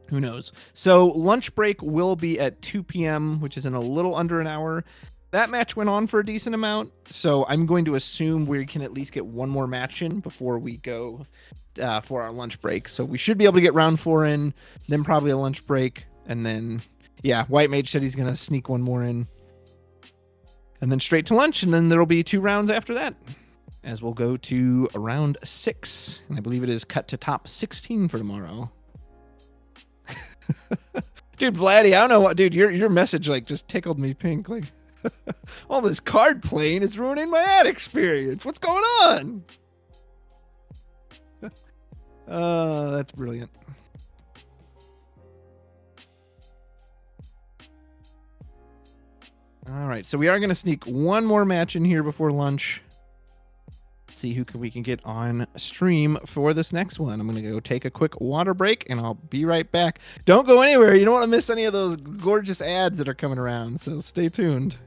who knows? So lunch break will be at 2 p.m., which is in a little under an hour. That match went on for a decent amount, so I'm going to assume we can at least get one more match in before we go for our lunch break. So we should be able to get round 4 in, then probably a lunch break, and then, yeah, White Mage said he's going to sneak one more in. And then straight to lunch, and then there'll be 2 rounds after that, as we'll go to round 6. And I believe it is cut to top 16 for tomorrow. Dude, Vladdy, I don't know what, dude, your message like just tickled me pink. Like, all this card playing is ruining my ad experience. What's going on? That's brilliant. All right, so we are going to sneak one more match in here before lunch. See who we can get on stream for this next one. I'm going to go take a quick water break, and I'll be right back. Don't go anywhere. You don't want to miss any of those gorgeous ads that are coming around, so stay tuned.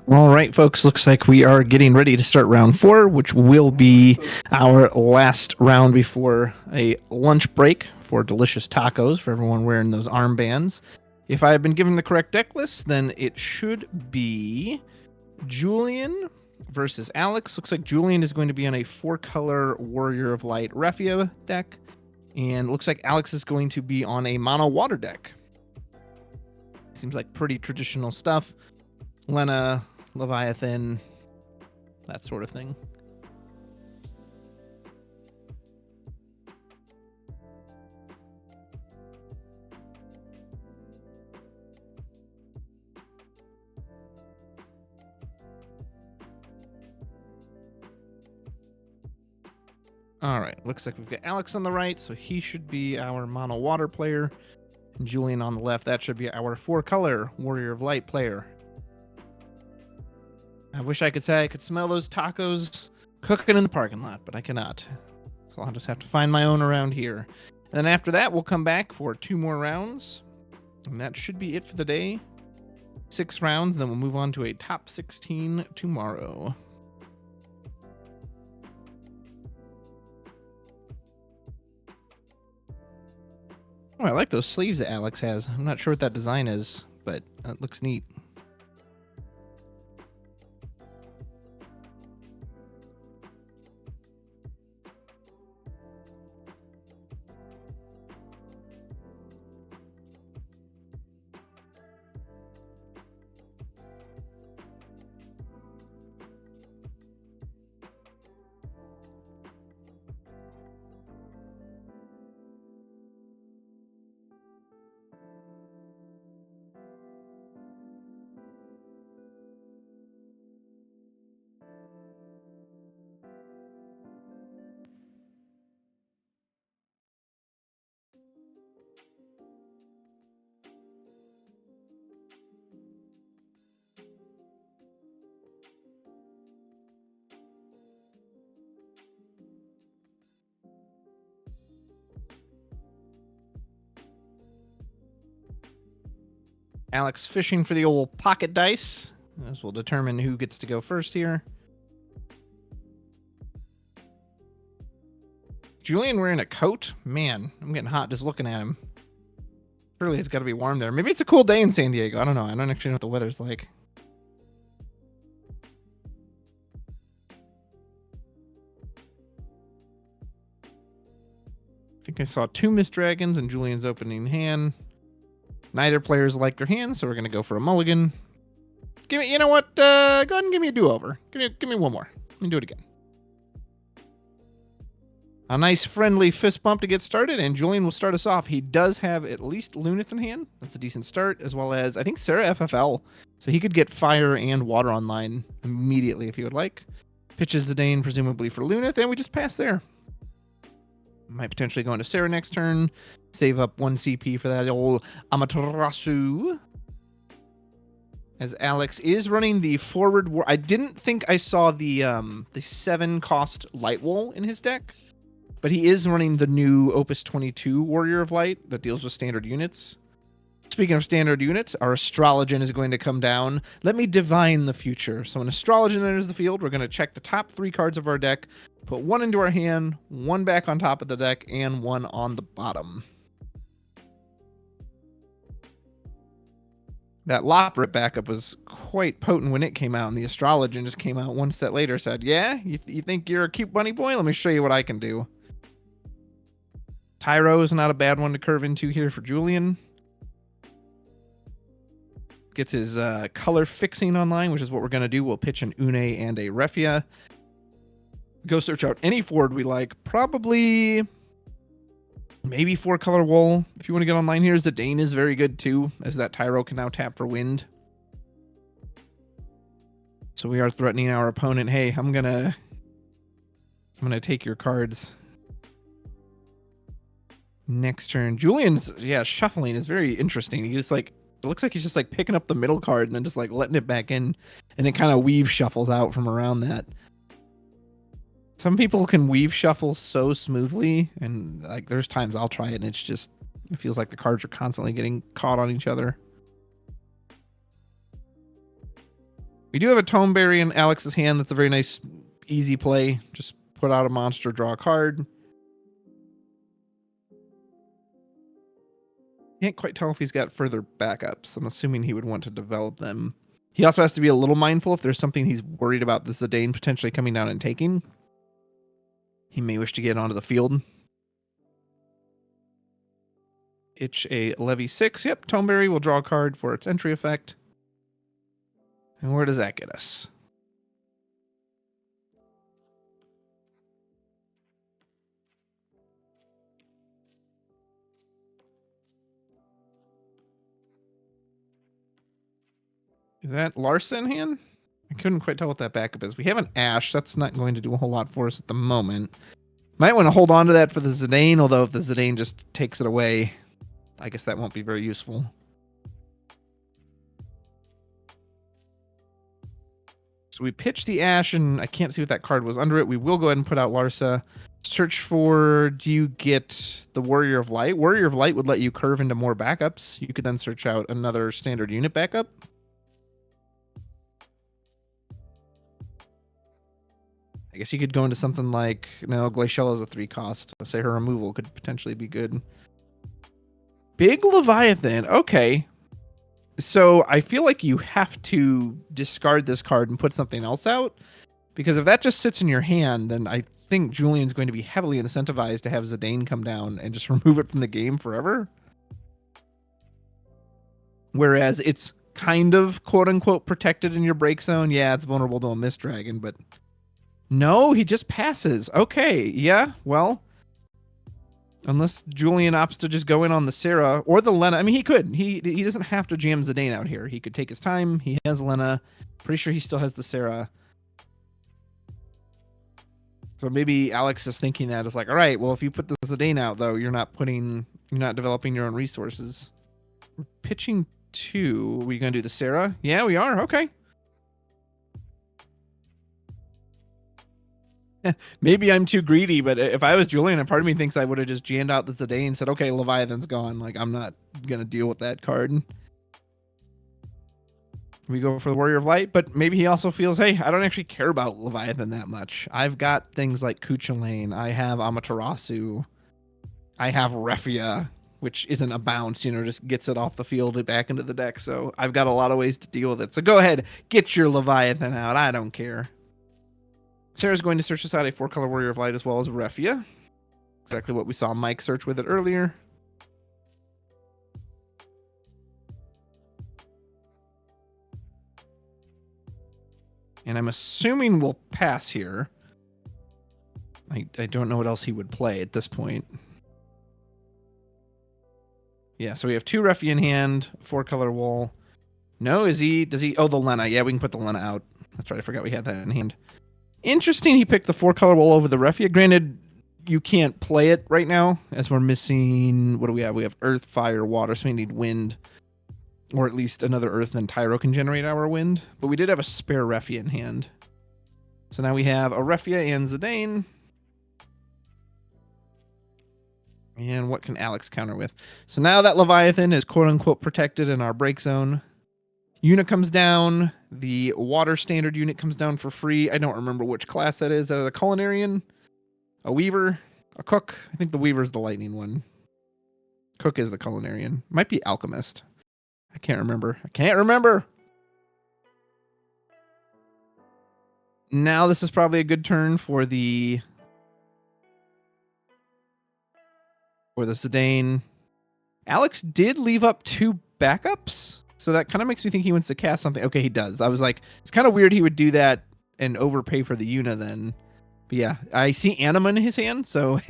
All right, folks, looks like we are getting ready to start round 4, which will be our last round before a lunch break for delicious tacos for everyone wearing those armbands. If I have been given the correct deck list, then it should be Julian versus Alex. Looks like Julian is going to be on a 4-color Warrior of Light Raffia deck, and looks like Alex is going to be on a mono water deck. Seems like pretty traditional stuff. Lena, Leviathan, that sort of thing. All right, looks like we've got Alex on the right, so he should be our mono water player. And Julian on the left, that should be our 4-color Warrior of Light player. I wish I could say I could smell those tacos cooking in the parking lot, but I cannot. So I'll just have to find my own around here. And then after that, we'll come back for 2 more rounds. And that should be it for the day. 6 rounds, then we'll move on to a top 16 tomorrow. Oh, I like those sleeves that Alex has. I'm not sure what that design is, but it looks neat. Alex fishing for the old pocket dice. This will determine who gets to go first here. Julian wearing a coat? Man, I'm getting hot just looking at him. Surely it's got to be warm there. Maybe it's a cool day in San Diego. I don't know. I don't actually know what the weather's like. I think I saw 2 Mist Dragons in Julian's opening hand. Neither players like their hands, so we're going to go for a mulligan. Give me, you know what? Go ahead and give me a do-over. Give me one more. Let me do it again. A nice friendly fist bump to get started, and Julian will start us off. He does have at least Lunith in hand. That's a decent start, as well as, I think, Sarah FFL. So he could get fire and water online immediately if he would like. Pitches Zidane, presumably for Lunith, and we just pass there. Might potentially go into Sarah next turn. Save up 1 CP for that old Amaterasu. As Alex is running the forward war. I didn't think I saw the 7 cost Light Wool in his deck. But he is running the new Opus 22 Warrior of Light that deals with standard units. Speaking of standard units, our Astrologian is going to come down. Let me divine the future. So when Astrologian enters the field, we're going to check the top 3 cards of our deck, put 1 into our hand, 1 back on top of the deck, and 1 on the bottom. That Loprit backup was quite potent when it came out, and the Astrologian just came out 1 set later, said, yeah, you think you're a cute bunny boy? Let me show you what I can do. Tyro is not a bad one to curve into here for Julian. Gets his color fixing online, which is what we're going to do. We'll pitch an Une and a Refia. Go search out any forward we like. Probably maybe 4 color wool. If you want to get online here, Zidane is very good too, as that Tyro can now tap for wind. So we are threatening our opponent, hey, I'm gonna take your cards. Next turn. Julian's, shuffling is very interesting. He just it looks like he's just picking up the middle card and then just letting it back in, and it kind of weave shuffles out from around that. Some people can weave shuffle so smoothly, and there's times I'll try it and it feels like the cards are constantly getting caught on each other. We do have a Tomeberry in Alex's hand. That's a very nice, easy play. Just put out a monster, draw a card. Can't quite tell if he's got further backups. I'm assuming he would want to develop them. He also has to be a little mindful if there's something he's worried about the Zidane potentially coming down and taking. He may wish to get onto the field. Itch a Levy 6. Yep, Tomeberry will draw a card for its entry effect. And where does that get us? Is that Larson hand? I couldn't quite tell what that backup is. We have an Ash. That's not going to do a whole lot for us at the moment. Might want to hold on to that for the Zidane, although if the Zidane just takes it away, I guess that won't be very useful. So we pitched the Ash, and I can't see what that card was under it. We will go ahead and put out Larsa. Search for, do you get the Warrior of Light? Warrior of Light would let you curve into more backups. You could then search out another standard unit backup. I guess you could go into something like, no, Glaciella is a 3 cost. So say her removal could potentially be good. Big Leviathan. Okay. So I feel like you have to discard this card and put something else out. Because if that just sits in your hand, then I think Julian's going to be heavily incentivized to have Zidane come down and just remove it from the game forever. Whereas it's kind of quote-unquote protected in your break zone. Yeah, it's vulnerable to a Mist Dragon, but... No, he just passes. Okay, yeah, well, unless Julian opts to just go in on the Sarah or the Lena. I mean, he could. He doesn't have to jam Zidane out here. He could take his time. He has Lena. Pretty sure he still has the Sarah. So maybe Alex is thinking that it's all right, well, if you put the Zidane out, though, you're not developing your own resources. We're pitching 2. Are we going to do the Sarah? Yeah, we are. Okay. Maybe I'm too greedy, but if I was Julian, and part of me thinks I would have just jammed out the Zidane and said, okay, Leviathan's gone. I'm not going to deal with that card. We go for the Warrior of Light, but maybe he also feels, hey, I don't actually care about Leviathan that much. I've got things like Cuchulainn, I have Amaterasu, I have Refia, which isn't a bounce, just gets it off the field and back into the deck. So I've got a lot of ways to deal with it. So go ahead, get your Leviathan out. I don't care. Sarah's going to search us out a 4-color Warrior of Light as well as Refia. Exactly what we saw Mike search with it earlier. And I'm assuming we'll pass here. I don't know what else he would play at this point. Yeah, so we have 2 Refia in hand, 4-color wall. No, does he? Oh, the Lena. Yeah, we can put the Lena out. That's right, I forgot we had that in hand. Interesting, he picked the 4-color wall over the Refia. Granted, you can't play it right now, as we're missing, what do we have? We have Earth, Fire, Water, so we need Wind. Or at least another Earth, then Tyro can generate our Wind. But we did have a spare Refia in hand. So now we have a Refia and Zidane. And what can Alex counter with? So now that Leviathan is quote-unquote protected in our break zone. Unit comes down. The water standard unit comes down for free. I don't remember which class that is. Is that a Culinarian? A Weaver? A Cook? I think the Weaver's the lightning one. Cook is the Culinarian. Might be Alchemist. I can't remember. Now this is probably a good turn for the Zidane. Alex did leave up 2 backups, so that kind of makes me think he wants to cast something. Okay, he does. I was like, it's kind of weird he would do that and overpay for the Una then. But yeah, I see Anima in his hand, so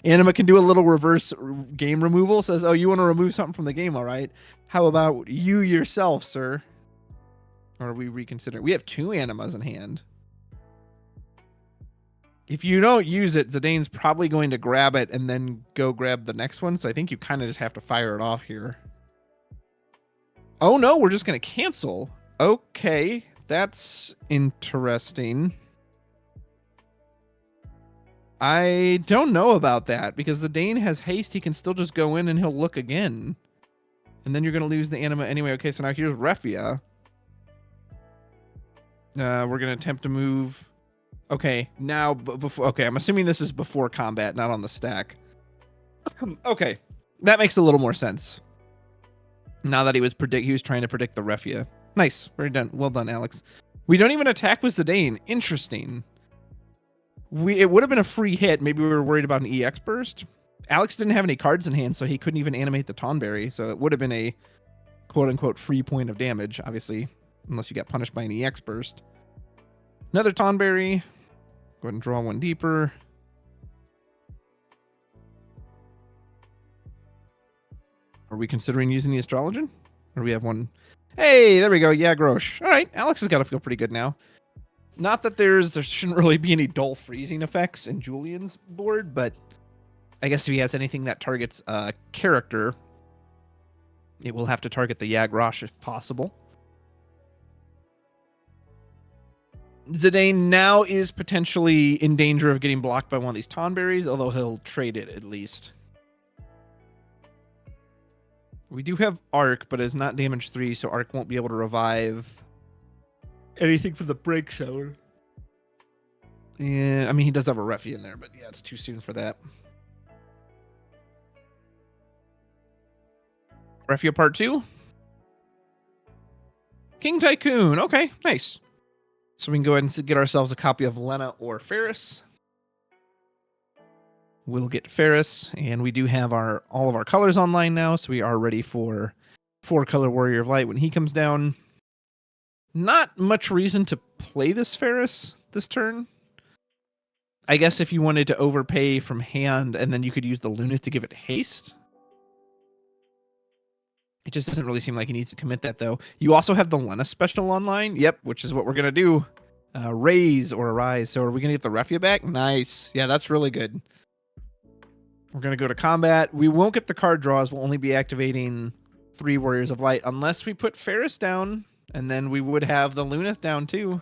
Anima can do a little reverse game removal. Says, oh, you want to remove something from the game, all right. How about you yourself, sir? Or are we reconsidering? We have 2 Animas in hand. If you don't use it, Zidane's probably going to grab it and then go grab the next one. So I think you kind of just have to fire it off here. Oh, no, we're just going to cancel. Okay, that's interesting. I don't know about that because Zidane has haste. He can still just go in and he'll look again. And then you're going to lose the Anima anyway. Okay, so now here's Refia. We're going to attempt to move... Okay, now before. Okay, I'm assuming this is before combat, not on the stack. Okay, that makes a little more sense. Now that he was trying to predict the Refia. Nice, very done. Well done, Alex. We don't even attack with Zidane. Interesting. It would have been a free hit. Maybe we were worried about an EX burst. Alex didn't have any cards in hand, so he couldn't even animate the Tonberry. So it would have been a quote unquote free point of damage, obviously, unless you got punished by an EX burst. Another Tonberry. Go ahead and draw 1 deeper. Are we considering using the Astrologian? Or do we have one? Hey, there we go. Yeah, Grosh. All right, Alex has got to feel pretty good now. Not that there shouldn't really be any dull freezing effects in Julian's board, but I guess if he has anything that targets a character, it will have to target the Yagrosh if possible. Zidane now is potentially in danger of getting blocked by one of these Tonberries, although he'll trade it at least. We do have Arc, but it's not damage 3, so Arc won't be able to revive anything for the break zone. Yeah, I mean, he does have a Refie in there, but yeah, it's too soon for that. Refia Part 2? King Tycoon. Okay, nice. So we can go ahead and get ourselves a copy of Lena or Ferris. We'll get Ferris, and we do have all of our colors online now, so we are ready for 4-color Warrior of Light when he comes down. Not much reason to play this Ferris this turn. I guess if you wanted to overpay from hand, and then you could use the Lunith to give it haste. It just doesn't really seem like he needs to commit that, though. You also have the Lena special online. Yep, which is what we're going to do. Raise or Arise. So are we going to get the Refia back? Nice. Yeah, that's really good. We're going to go to combat. We won't get the card draws. We'll only be activating 3 Warriors of Light unless we put Ferris down, and then we would have the Lunith down, too.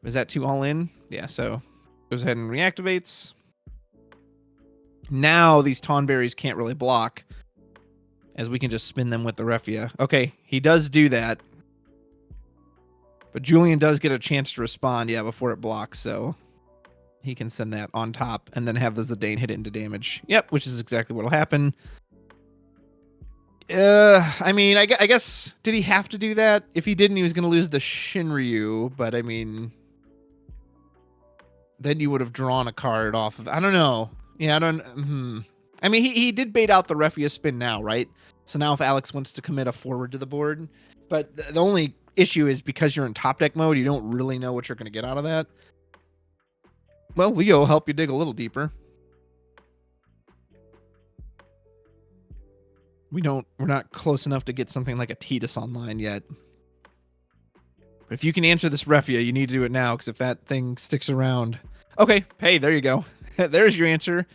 Is that 2 all in? Yeah, so goes ahead and reactivates. Now these Tonberries can't really block, as we can just spin them with the Refia. Okay, he does do that. But Julian does get a chance to respond, yeah, before it blocks, so he can send that on top and then have the Zidane hit into damage. Yep, which is exactly what'll happen. I mean, I guess, did he have to do that? If he didn't, he was going to lose the Shinryu, but I mean, then you would have drawn a card off of, I don't know. Yeah, I don't, I mean, he did bait out the Refia spin now, right? So now if Alex wants to commit a forward to the board, but the only issue is because you're in top deck mode, you don't really know what you're going to get out of that. Well, Leo will help you dig a little deeper. We're not close enough to get something like a Tidus online yet. But if you can answer this Refia, you need to do it now, because if that thing sticks around. Okay, hey, there you go. There's your answer.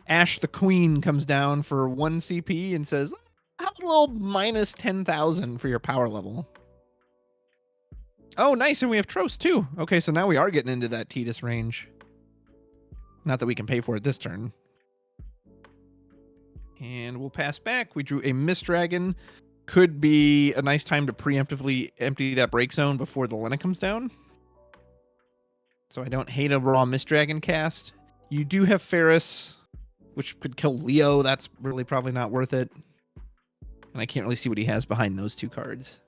Ash the Queen comes down for 1 CP and says, how about a little minus 10,000 for your power level? Oh, nice, and we have Tros too. Okay, so now we are getting into that Tidus range. Not that we can pay for it this turn. And we'll pass back. We drew a Mist Dragon. Could be a nice time to preemptively empty that break zone before the Lena comes down. So I don't hate a raw Mist Dragon cast. You do have Ferris, which could kill Leo. That's really probably not worth it. And I can't really see what he has behind those two cards.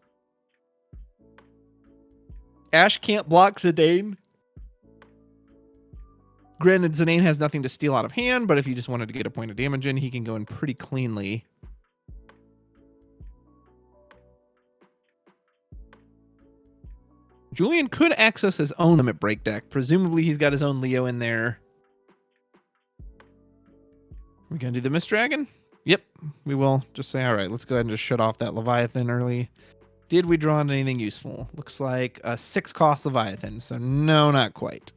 Ash can't block Zidane. Granted, Zidane has nothing to steal out of hand, but if he just wanted to get a point of damage in, he can go in pretty cleanly. Julian could access his own limit break deck. Presumably he's got his own Leo in there. We're going to do the Mist Dragon? Yep, we will. Just say, all right, let's go ahead and just shut off that Leviathan early. Did we draw into anything useful? Looks like a 6-cost Leviathan, so no, not quite.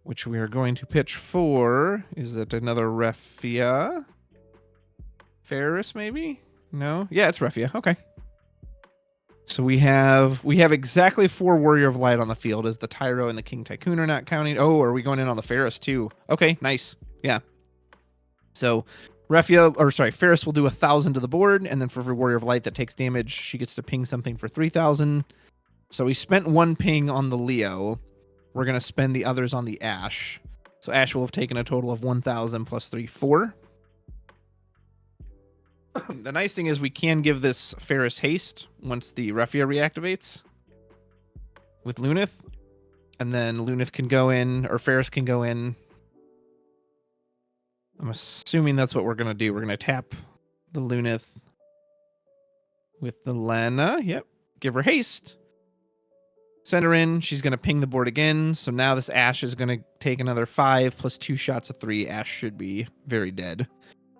Which we are going to pitch for. Is it another Refia? Ferris, maybe? No? Yeah, it's Refia. Okay. So we have exactly 4 Warrior of Light on the field, as the Tyro and the King Tycoon are not counting. Oh, are we going in on the Ferris too? Okay, nice. Yeah. So Ferris will do 1,000 to the board, and then for every Warrior of Light that takes damage, she gets to ping something for 3,000. So we spent 1 ping on the Leo. We're going to spend the others on the Ash. So Ash will have taken a total of 1,000 plus 3, 4. The nice thing is we can give this Ferris haste once the Refia reactivates with Lunith. And then Lunith can go in, or Ferris can go in. I'm assuming that's what we're going to do. We're going to tap the Lunith with the Lena. Yep. Give her haste. Send her in. She's going to ping the board again. So now this Ash is going to take another 5 plus 2 shots of 3. Ash should be very dead.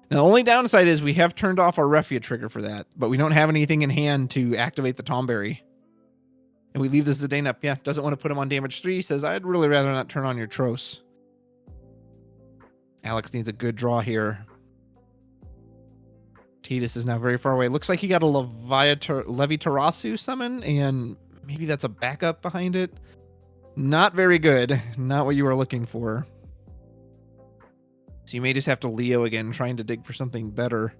Now, the only downside is we have turned off our Refia trigger for that, but we don't have anything in hand to activate the Tomberry. And we leave the Zidane up. Yeah, doesn't want to put him on damage 3. Says, I'd really rather not turn on your Tros. Alex needs a good draw here. Tidus is now very far away. Looks like he got a Levitarasu summon, and maybe that's a backup behind it. Not very good. Not what you were looking for. So you may just have to Leo again, trying to dig for something better.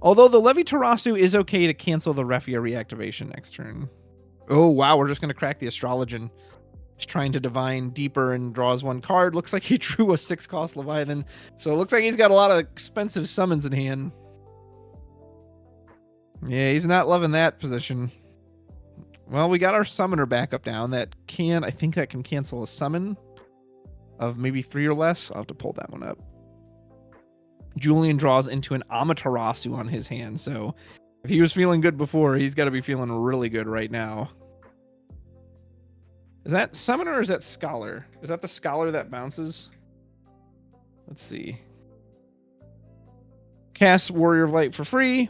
Although the Levitarasu is okay to cancel the Refia reactivation next turn. Oh, wow, we're just going to crack the Astrologian. He's trying to divine deeper and draws 1 card. Looks like he drew a 6-cost Leviathan. So it looks like he's got a lot of expensive summons in hand. Yeah, he's not loving that position. Well, we got our Summoner backup down. I think that can cancel a summon of maybe 3 or less. I'll have to pull that one up. Julian draws into an Amaterasu on his hand, so if he was feeling good before, he's got to be feeling really good right now. Is that Summoner or is that Scholar? Is that the Scholar that bounces? Let's see. Cast Warrior of Light for free,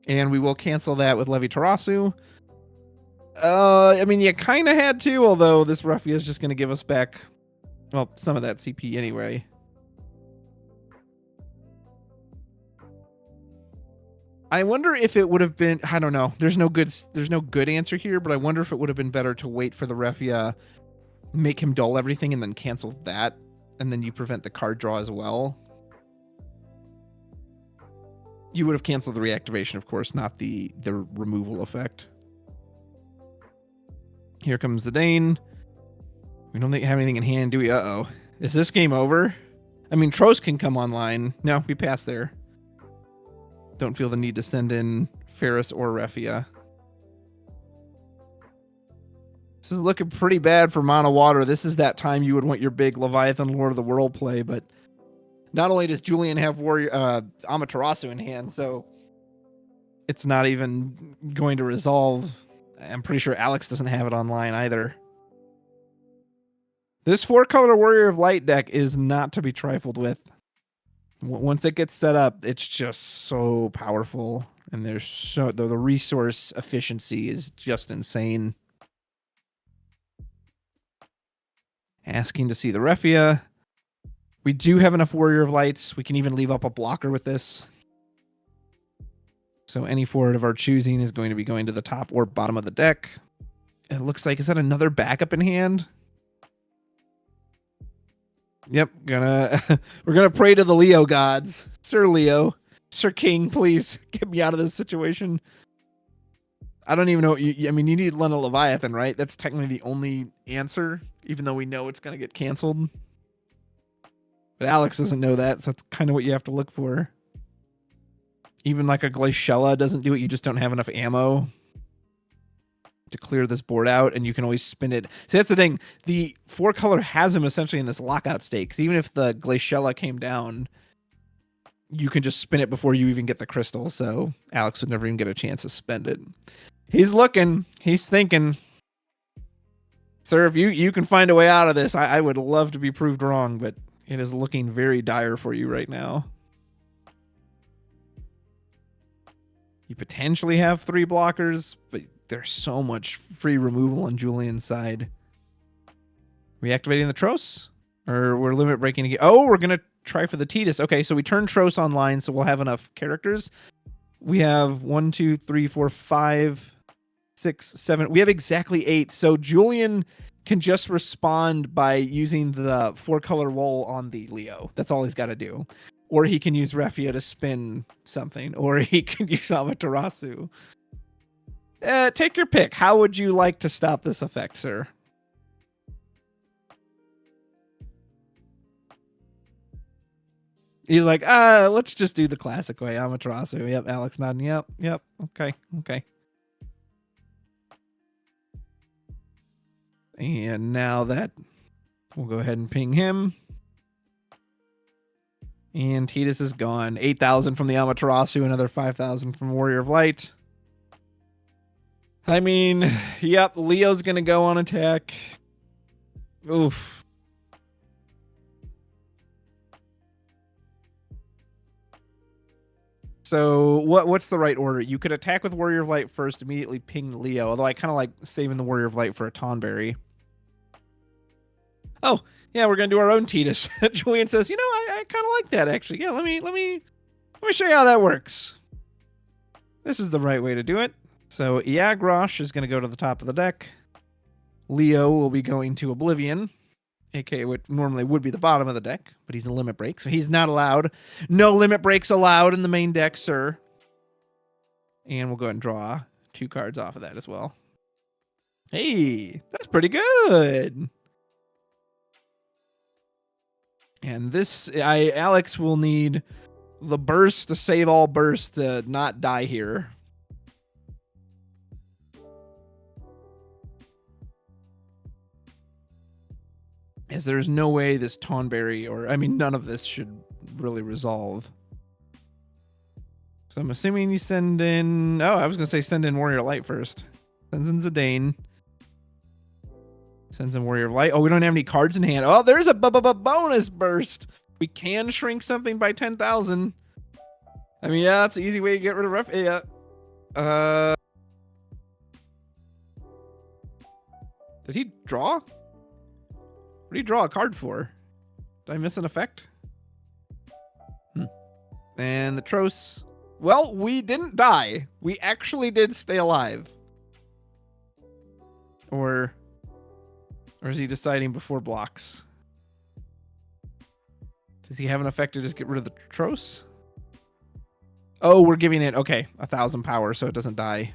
and we will cancel that with Levitarasu. I mean, you kind of had to, although this Refia is just going to give us back, well, some of that CP anyway. I wonder if it would have been, I don't know. There's no good answer here, but I wonder if it would have been better to wait for the Refia, make him dull everything, and then cancel that, and then you prevent the card draw as well. You would have canceled the reactivation, of course, not the removal effect. Here comes the Dane. We don't have anything in hand, do we? Uh-oh. Is this game over? I mean, Tros can come online. No, we passed there. Don't feel the need to send in Ferris or Refia. This is looking pretty bad for Mono Water. This is that time you would want your big Leviathan Lord of the World play, but not only does Julian have Amaterasu in hand, so it's not even going to resolve. I'm pretty sure Alex doesn't have it online either. This 4-color Warrior of Light deck is not to be trifled with. Once it gets set up, it's just so powerful, and there's the resource efficiency is just insane. Asking to see the Refia. We do have enough Warrior of Lights. We can even leave up a blocker with this. So any forward of our choosing is going to be going to the top or bottom of the deck. It looks like, is that another backup in hand? Yep, we're gonna pray to the Leo gods. Sir Leo, Sir King, please get me out of this situation. I don't even know. I mean, you need Lena Leviathan, right? That's technically the only answer, even though we know it's gonna get canceled. But Alex doesn't know that, so that's kind of what you have to look for. Even like a Glaciella doesn't do it. You just don't have enough ammo to clear this board out, and you can always spin it. See, that's the thing. The 4-color has him essentially in this lockout state, because even if the Glaciella came down, you can just spin it before you even get the crystal, so Alex would never even get a chance to spend it. He's looking. He's thinking. Sir, if you can find a way out of this, I would love to be proved wrong, but it is looking very dire for you right now. You potentially have 3 blockers, but there's so much free removal on Julian's side. Reactivating the Tros? Or we're limit breaking again? Oh, we're going to try for the Tidus. Okay, so we turn Tros online, so we'll have enough characters. We have 1, 2, 3, 4, 5, 6, 7. We have exactly 8. So Julian can just respond by using the 4-color wall on the Leo. That's all he's got to do. Or he can use Refia to spin something. Or he can use Amaterasu. Take your pick. How would you like to stop this effect, sir? He's like, let's just do the classic way. Amaterasu. Yep, Alex nodding. Yep. Okay. And now that we'll go ahead and ping him. And Tidus is gone. 8,000 from the Amaterasu, another 5,000 from Warrior of Light. I mean, yep, Leo's going to go on attack. Oof. So what's the right order? You could attack with Warrior of Light first, immediately ping Leo, although I kind of like saving the Warrior of Light for a Tonberry. Oh, yeah, we're going to do our own Tidus. Julian says, you know, I kind of like that, actually. Yeah, let me show you how that works. This is the right way to do it. So Iagrosh is going to go to the top of the deck. Leo will be going to Oblivion, aka what normally would be the bottom of the deck, but he's a limit break, so he's not allowed. No limit breaks allowed in the main deck, sir. And we'll go ahead and draw 2 cards off of that as well. Hey, that's pretty good. And this, Alex will need the burst to save all bursts to not die here. As there's no way this Tonberry, or I mean, none of this should really resolve. So I'm assuming you send in. Oh, I was gonna say send in Warrior Light first. Sends in Zidane. Sends in Warrior Light. Oh, we don't have any cards in hand. Oh, there's a bonus burst. We can shrink something by 10,000. I mean, yeah, that's an easy way to get rid of Ref. Yeah. Did he draw? What did he draw a card for? Did I miss an effect? And the Tros. Well, we didn't die. We actually did stay alive. Or is he deciding before blocks? Does he have an effect to just get rid of the Tros? Oh, we're giving it, okay, 1,000 power so it doesn't die.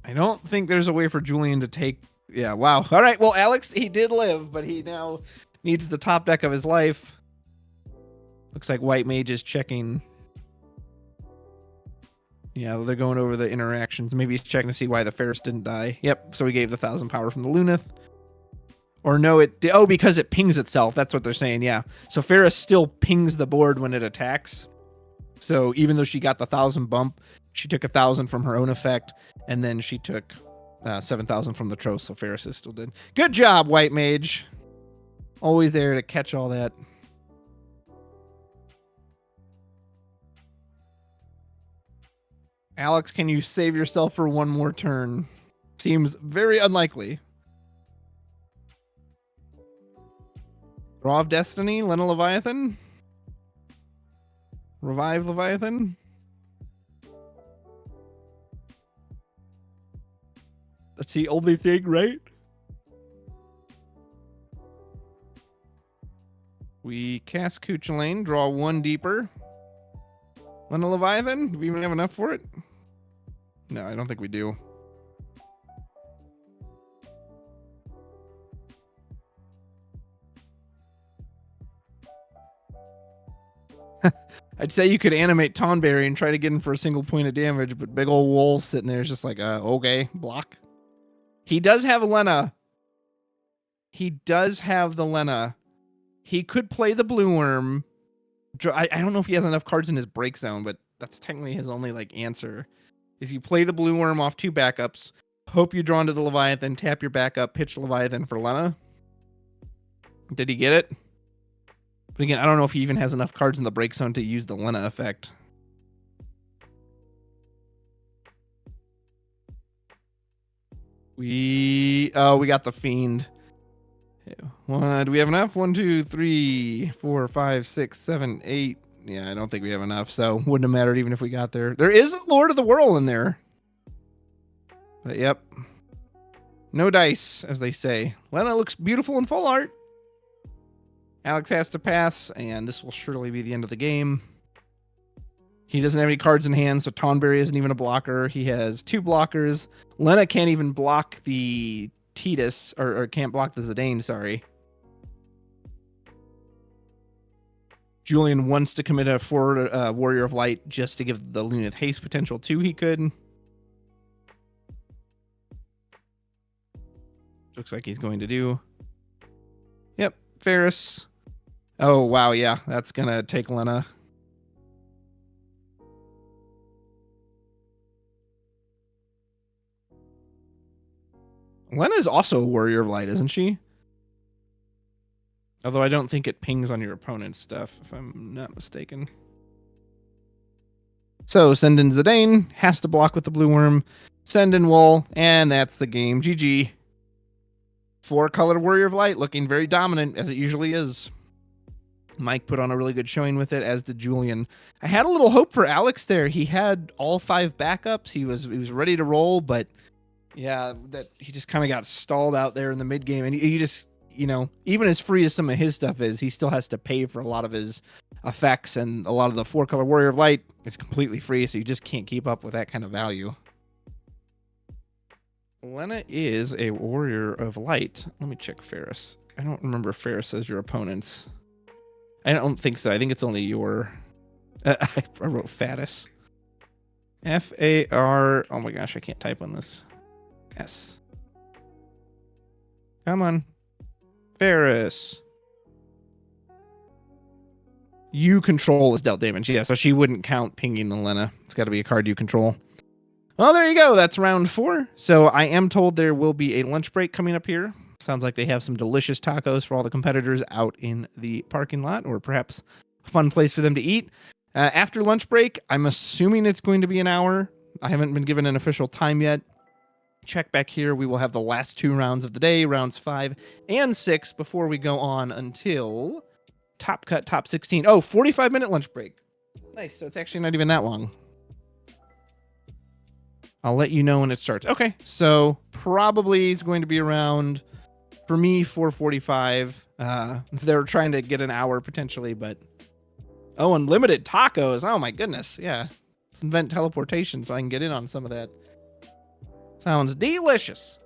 I don't think there's a way for Julian to take... Yeah, wow. All right, well, Alex, he did live, but he now needs the top deck of his life. Looks like White Mage is checking. Yeah, they're going over the interactions. Maybe he's checking to see why the Ferris didn't die. Yep, so we gave the 1,000 power from the Lunith. Or no, oh, because it pings itself. That's what they're saying, yeah. So Ferris still pings the board when it attacks. So even though she got the 1,000 bump, she took 1,000 from her own effect, and then she took 7,000 from the Trost, so Ferris still did. Good job, White Mage. Always there to catch all that. Alex, can you save yourself for one more turn? Seems very unlikely. Draw of Destiny, Lena Leviathan. Revive Leviathan. That's the only thing, right? We cast Cuchulain, draw one deeper. Lena Leviathan, do we even have enough for it? No, I don't think we do. I'd say you could animate Tonberry and try to get him for a single point of damage, but big old Wool sitting there is just like, okay, block. He does have Lena. He does have the Lena. He could play the Blue Worm. I don't know if he has enough cards in his break zone, but that's technically his only like answer. Is you play the Blue Worm off 2 backups, hope you draw into the Leviathan, tap your backup, pitch Leviathan for Lena. Did he get it? But again, I don't know if he even has enough cards in the break zone to use the Lena effect. We got the Fiend. Do we have enough? 1, 2, 3, 4, 5, 6, 7, 8. Yeah, I don't think we have enough, so wouldn't have mattered even if we got there. There is a Lord of the Whirl in there. But yep. No dice, as they say. Lena looks beautiful in full art. Alex has to pass, and this will surely be the end of the game. He doesn't have any cards in hand, so Tonberry isn't even a blocker. He has 2 blockers. Lena can't even block the Tidus, or can't block the Zidane, sorry. Julian wants to commit a forward Warrior of Light just to give the Lunith haste potential too. He could. Looks like he's going to do. Yep, Ferris. Oh, wow, yeah, that's going to take Lena. Lena's also a Warrior of Light, isn't she? Although I don't think it pings on your opponent's stuff, if I'm not mistaken. So, send in Zidane, has to block with the Blue Worm, send in Wool, and that's the game. GG. 4-color Warrior of Light, looking very dominant, as it usually is. Mike put on a really good showing with it, as did Julian. I had a little hope for Alex there. He had all 5 backups. He was ready to roll, but yeah, that he just kind of got stalled out there in the mid game, and he just, you know, even as free as some of his stuff is, he still has to pay for a lot of his effects, and a lot of the 4-color Warrior of Light is completely free, so you just can't keep up with that kind of value. Lena is a Warrior of Light. Let me check Ferris. I don't remember Ferris as your opponent's. I don't think so. I think it's only your... I wrote Fatus. F-A-R... Oh my gosh, I can't type on this. S. Come on. Ferris. You control is dealt damage. Yeah, so she wouldn't count pinging the Lena. It's got to be a card you control. Well, there you go. That's round 4. So I am told there will be a lunch break coming up here. Sounds like they have some delicious tacos for all the competitors out in the parking lot, or perhaps a fun place for them to eat. After lunch break, I'm assuming it's going to be an hour. I haven't been given an official time yet. Check back here. We will have the last 2 rounds of the day, rounds 5 and 6, before we go on until Top Cut Top 16. Oh, 45-minute lunch break. Nice. So it's actually not even that long. I'll let you know when it starts. Okay, so probably it's going to be around, for me, 4:45. They're trying to get an hour potentially, but Oh, unlimited tacos. Oh my goodness. Yeah. Let's invent teleportation so I can get in on some of that. Sounds delicious.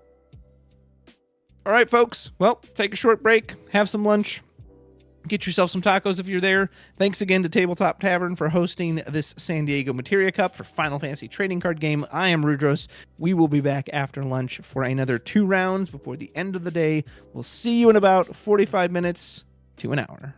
All right, folks. Well, take a short break, have some lunch, get yourself some tacos if you're there. Thanks again to Tabletop Tavern for hosting this San Diego Materia Cup for Final Fantasy trading card game. I am Rudros. We will be back after lunch for another 2 rounds before the end of the day. We'll see you in about 45 minutes to an hour.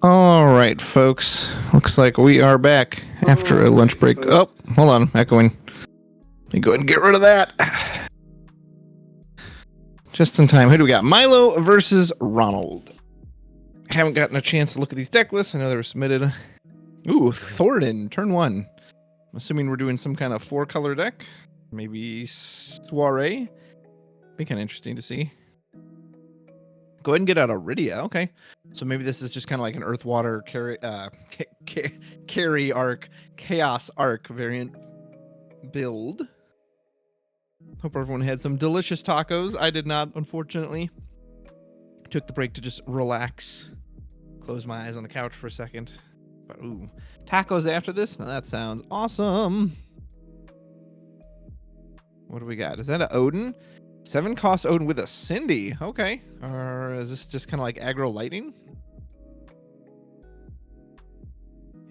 All right, folks. Looks like we are back after a lunch break. Oh, hold on, echoing. Let me go ahead and get rid of that. Just in time. Who do we got? Milo versus Ronald. Haven't gotten a chance to look at these deck lists. I know they were submitted. Ooh, Thornton, turn 1. I'm assuming we're doing some kind of 4-color deck. Maybe Soiree. Be kind of interesting to see. Go ahead and get out Iridia. Okay. So maybe this is just kind of like an Earth Water carry arc, Chaos Arc variant build. Hope everyone had some delicious tacos. I did not, unfortunately. Took the break to just relax. Close my eyes on the couch for a second. But ooh, tacos after this? Now that sounds awesome. What do we got? Is that an Odin? 7 cost Odin with a Cindy. Okay. Or is this just kind of like aggro lightning?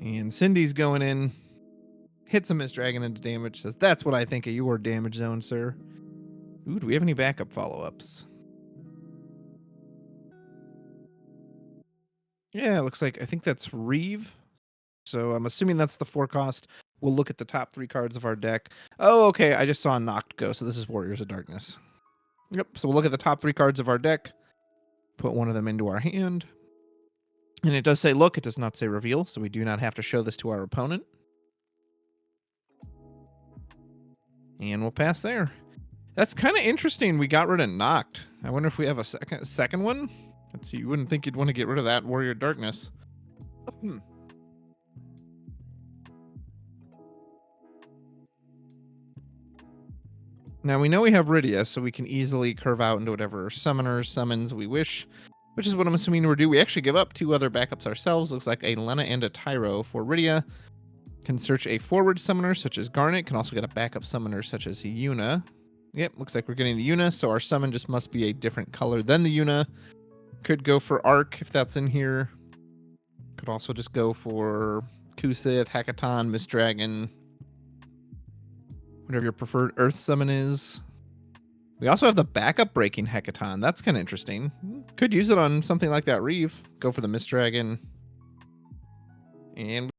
And Cindy's going in. Hits a Miss Dragon into damage. Says, that's what I think of your damage zone, sir. Ooh, do we have any backup follow-ups? Yeah, it looks like, I think that's Reeve. So I'm assuming that's the 4 cost. We'll look at the top 3 cards of our deck. Oh, okay. I just saw Noct go. So this is Warriors of Darkness. Yep. So we'll look at the top 3 cards of our deck. Put one of them into our hand. And it does say look. It does not say reveal. So we do not have to show this to our opponent. And we'll pass there. That's kind of interesting. We got rid of Noct. I wonder if we have a second one. Let's see. You wouldn't think you'd want to get rid of that Warrior of Darkness. Now we know we have Rydia, so we can easily curve out into whatever summoners, summons we wish, which is what I'm assuming we're do. We actually give up 2 other backups ourselves. Looks like a Lena and a Tyro for Rydia. Can search a forward summoner such as Garnet. Can also get a backup summoner such as Yuna. Yep, looks like we're getting the Yuna, so our summon just must be a different color than the Yuna. Could go for Arc if that's in here. Could also just go for Kusith, Hackathon, Miss Dragon. Whatever your preferred Earth summon is. We also have the backup Breaking Hackathon. That's kind of interesting. Could use it on something like that Reeve. Go for the Miss Dragon. And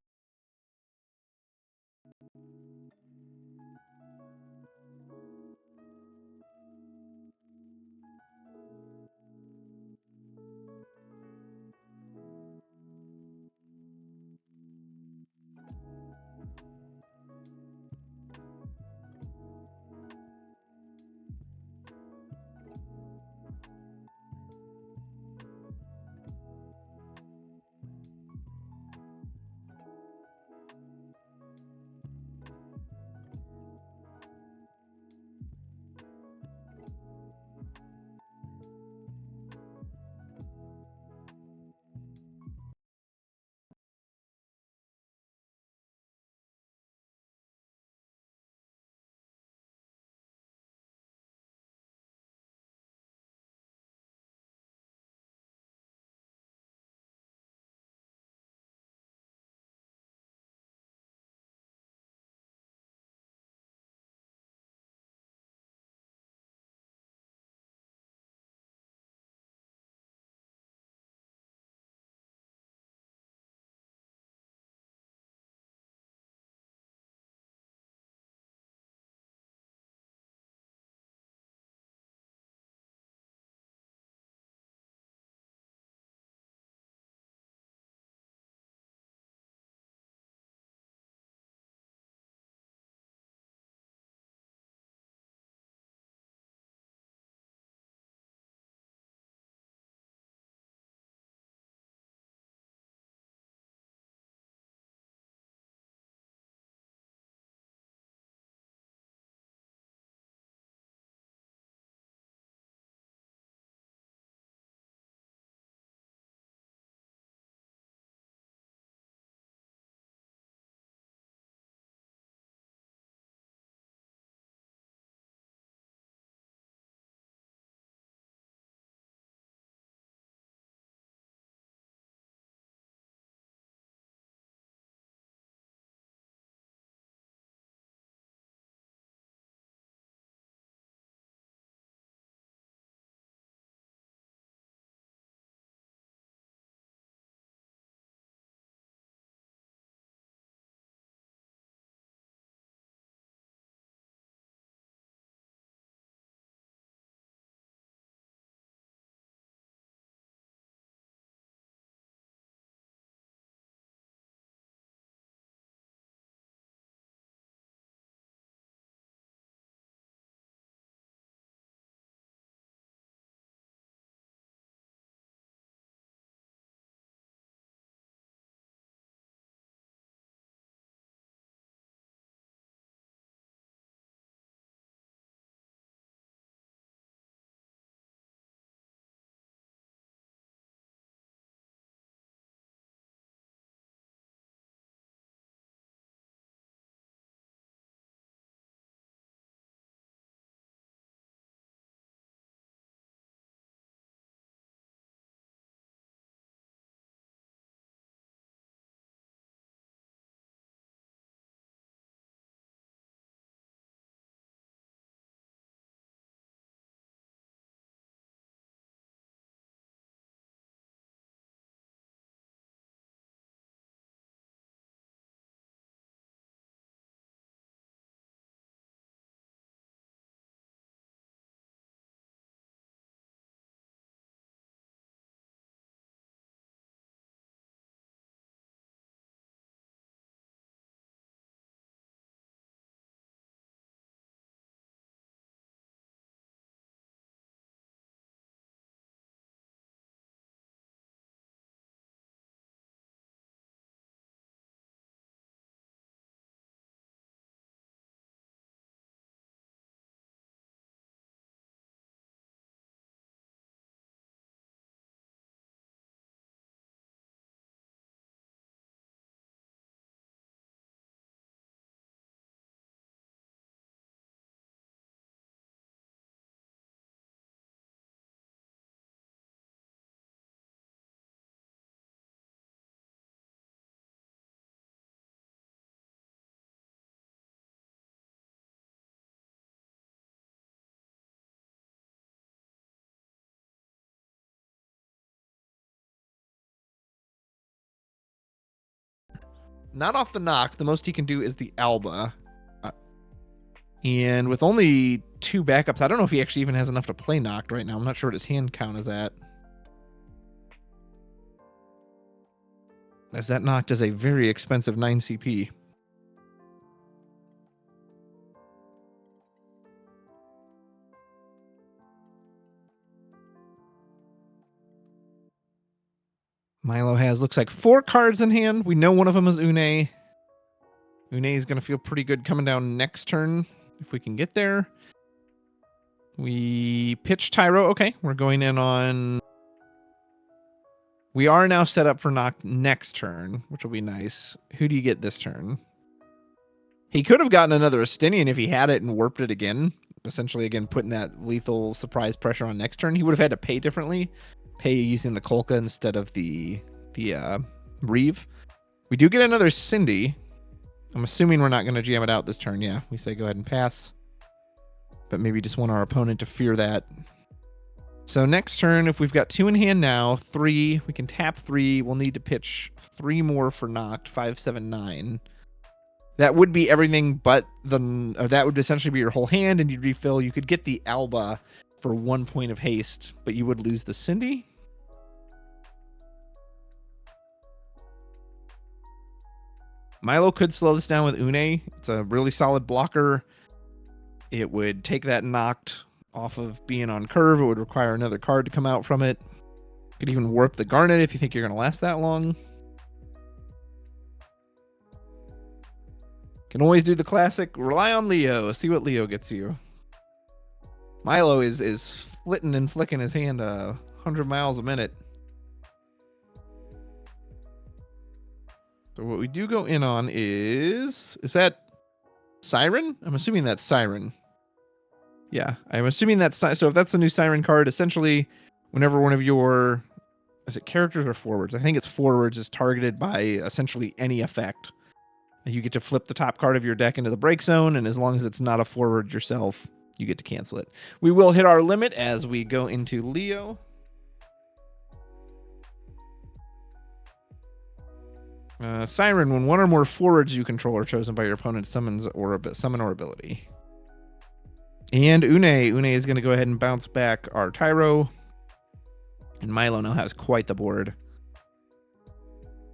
Not off the knock. The most he can do is the Alba. And with only 2 backups, I don't know if he actually even has enough to play knocked right now. I'm not sure what his hand count is at. As that knocked is a very expensive 9 CP. Milo has, looks like 4 cards in hand. We know one of them is Une. Une is going to feel pretty good coming down next turn if we can get there. We pitch Tyro. Okay, we're going in on... We are now set up for knock next turn, which will be nice. Who do you get this turn? He could have gotten another Estinian if he had it and warped it again. Essentially, again, putting that lethal surprise pressure on next turn. He would have had to pay differently. Pay using the Kolka instead of the Reeve. We do get another Cindy. I'm assuming we're not going to jam it out this turn. Yeah, we say go ahead and pass. But maybe just want our opponent to fear that. So next turn, if we've got 2 in hand now, 3, we can tap 3. We'll need to pitch 3 more for knocked, 5, 7, 9. That would be everything but that would essentially be your whole hand, and you'd refill. You could get the Alba for 1 point of haste, but you would lose the Cindy. Milo could slow this down with Une. It's a really solid blocker. It would take that knocked off of being on curve. It would require another card to come out from it. Could even warp the Garnet if you think you're going to last that long. Can always do the classic, rely on Leo, see what Leo gets you. Milo is flitting and flicking his hand 100 miles a minute. So what we do go in on is that Siren? I'm assuming that's Siren. Yeah, I'm assuming that's... So if that's a new Siren card, essentially, whenever one of your... Is it characters or forwards? I think it's forwards is targeted by essentially any effect. You get to flip the top card of your deck into the break zone, and as long as it's not a forward yourself, you get to cancel it. We will hit our limit as we go into Leo. Siren, when 1 or more forwards you control are chosen by your opponent, summon or ability. And Une is going to go ahead and bounce back our Tyro. And Milo now has quite the board.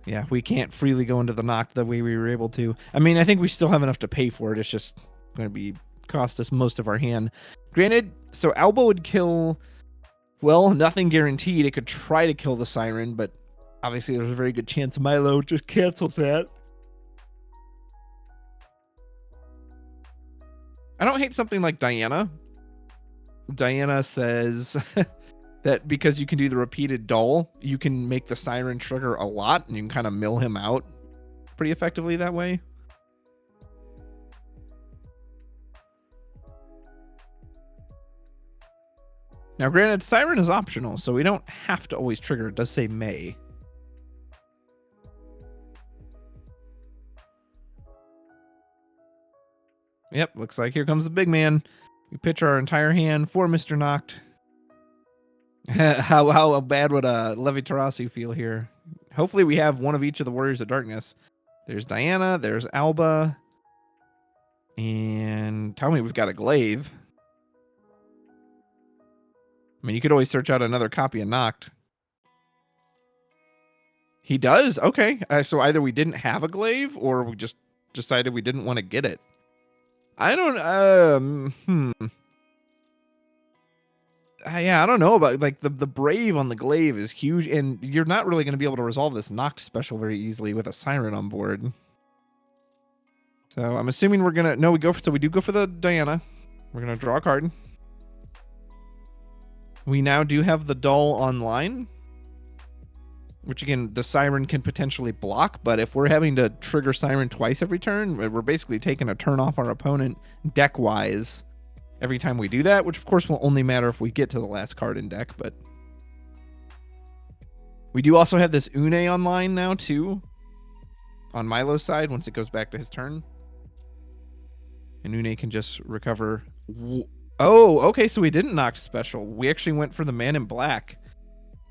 Yeah, we can't freely go into the knock the way we were able to. I mean, I think we still have enough to pay for it. It's just going to cost us most of our hand. Granted, so Alba would kill... Well, nothing guaranteed. It could try to kill the Siren, but obviously there's a very good chance Milo just cancels that. I don't hate something like Diana. Diana says that because you can do the repeated dull, you can make the Siren trigger a lot, and you can kind of mill him out pretty effectively that way. Now, granted, Siren is optional, so we don't have to always trigger. It does say may. Yep, looks like here comes the big man. We pitch our entire hand for Mr. Knocked. How bad would Levi Tarasi feel here? Hopefully we have one of each of the Warriors of Darkness. There's Diana, there's Alba, and tell me we've got a Glaive. I mean, you could always search out another copy of Knocked. He does? Okay. So either we didn't have a Glaive, or we just decided we didn't want to get it. I don't... Yeah, I don't know about, like, the Brave on the Glaive is huge, and you're not really going to be able to resolve this Knocked special very easily with a Siren on board. So I'm assuming we're going to... No, we do go for the Diana. We're going to draw a card. We now do have the Dull online, which, again, the Siren can potentially block, but if we're having to trigger Siren twice every turn, we're basically taking a turn off our opponent deck-wise every time we do that, which, of course, will only matter if we get to the last card in deck, but... We do also have this Une online now, too, on Milo's side, once it goes back to his turn. And Une can just recover... Oh, okay, so we didn't knock special. We actually went for the Man in Black.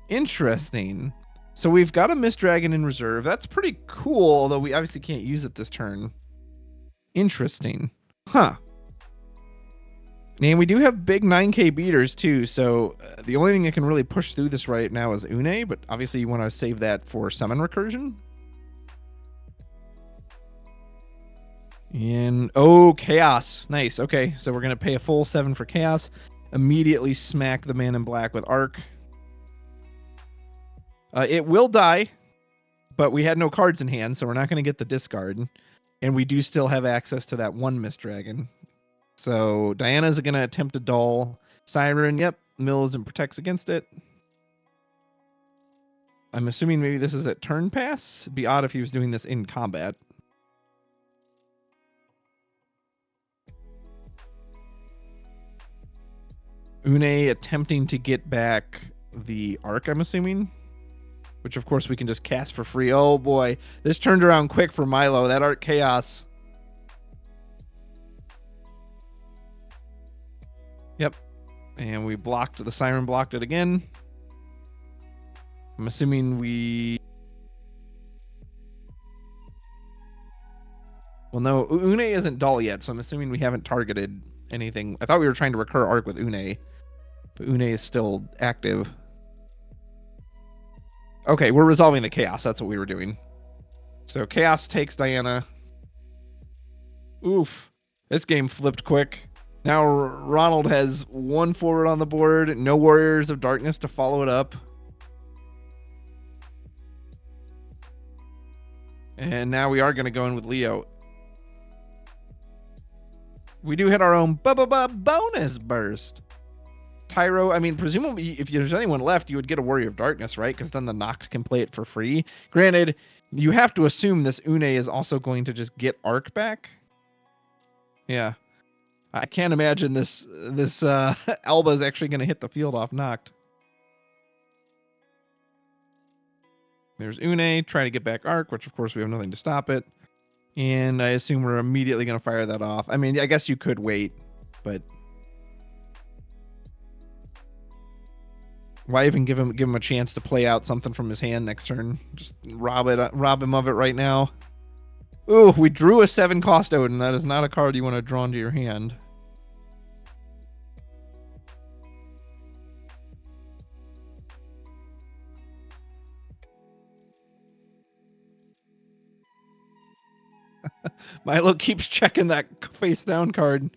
Interesting. So we've got a Mist Dragon in reserve. That's pretty cool, although we obviously can't use it this turn. Interesting. Huh. And we do have big 9k beaters too, so the only thing that can really push through this right now is Une, but obviously you want to save that for summon recursion. And oh, chaos. Nice. Okay, so we're gonna pay a full 7 for chaos. Immediately smack the man in black with arc. It will die, but we had no cards in hand, so we're not gonna get the discard. And we do still have access to that one Mist Dragon. So Diana's gonna attempt to dull. Siren, yep, mills and protects against it. I'm assuming maybe this is at turn pass. It'd be odd if he was doing this in combat. Une attempting to get back the arc, I'm assuming. Which, of course, we can just cast for free. Oh, boy. This turned around quick for Milo. That Arc Chaos. Yep. And we blocked. The Siren blocked it again. I'm assuming we... Well, no. Une isn't dull yet, so I'm assuming we haven't targeted anything. I thought we were trying to recur Arc with Une. But Une is still active. Okay, we're resolving the Chaos. That's what we were doing. So Chaos takes Diana. Oof. This game flipped quick. Now Ronald has 1 forward on the board. No Warriors of Darkness to follow it up. And now we are going to go in with Leo. We do hit our own bonus burst. Tyro, I mean, presumably, if there's anyone left, you would get a Warrior of Darkness, right? Because then the Noct can play it for free. Granted, you have to assume this Une is also going to just get Arc back. Yeah. I can't imagine this Alba is actually going to hit the field off Noct. There's Une, trying to get back Arc, which of course we have nothing to stop it. And I assume we're immediately going to fire that off. I mean, I guess you could wait, but... Why even give him a chance to play out something from his hand next turn? Just rob him of it right now. Ooh, we drew a 7-cost Odin. That is not a card you want to draw into your hand. Milo keeps checking that face down card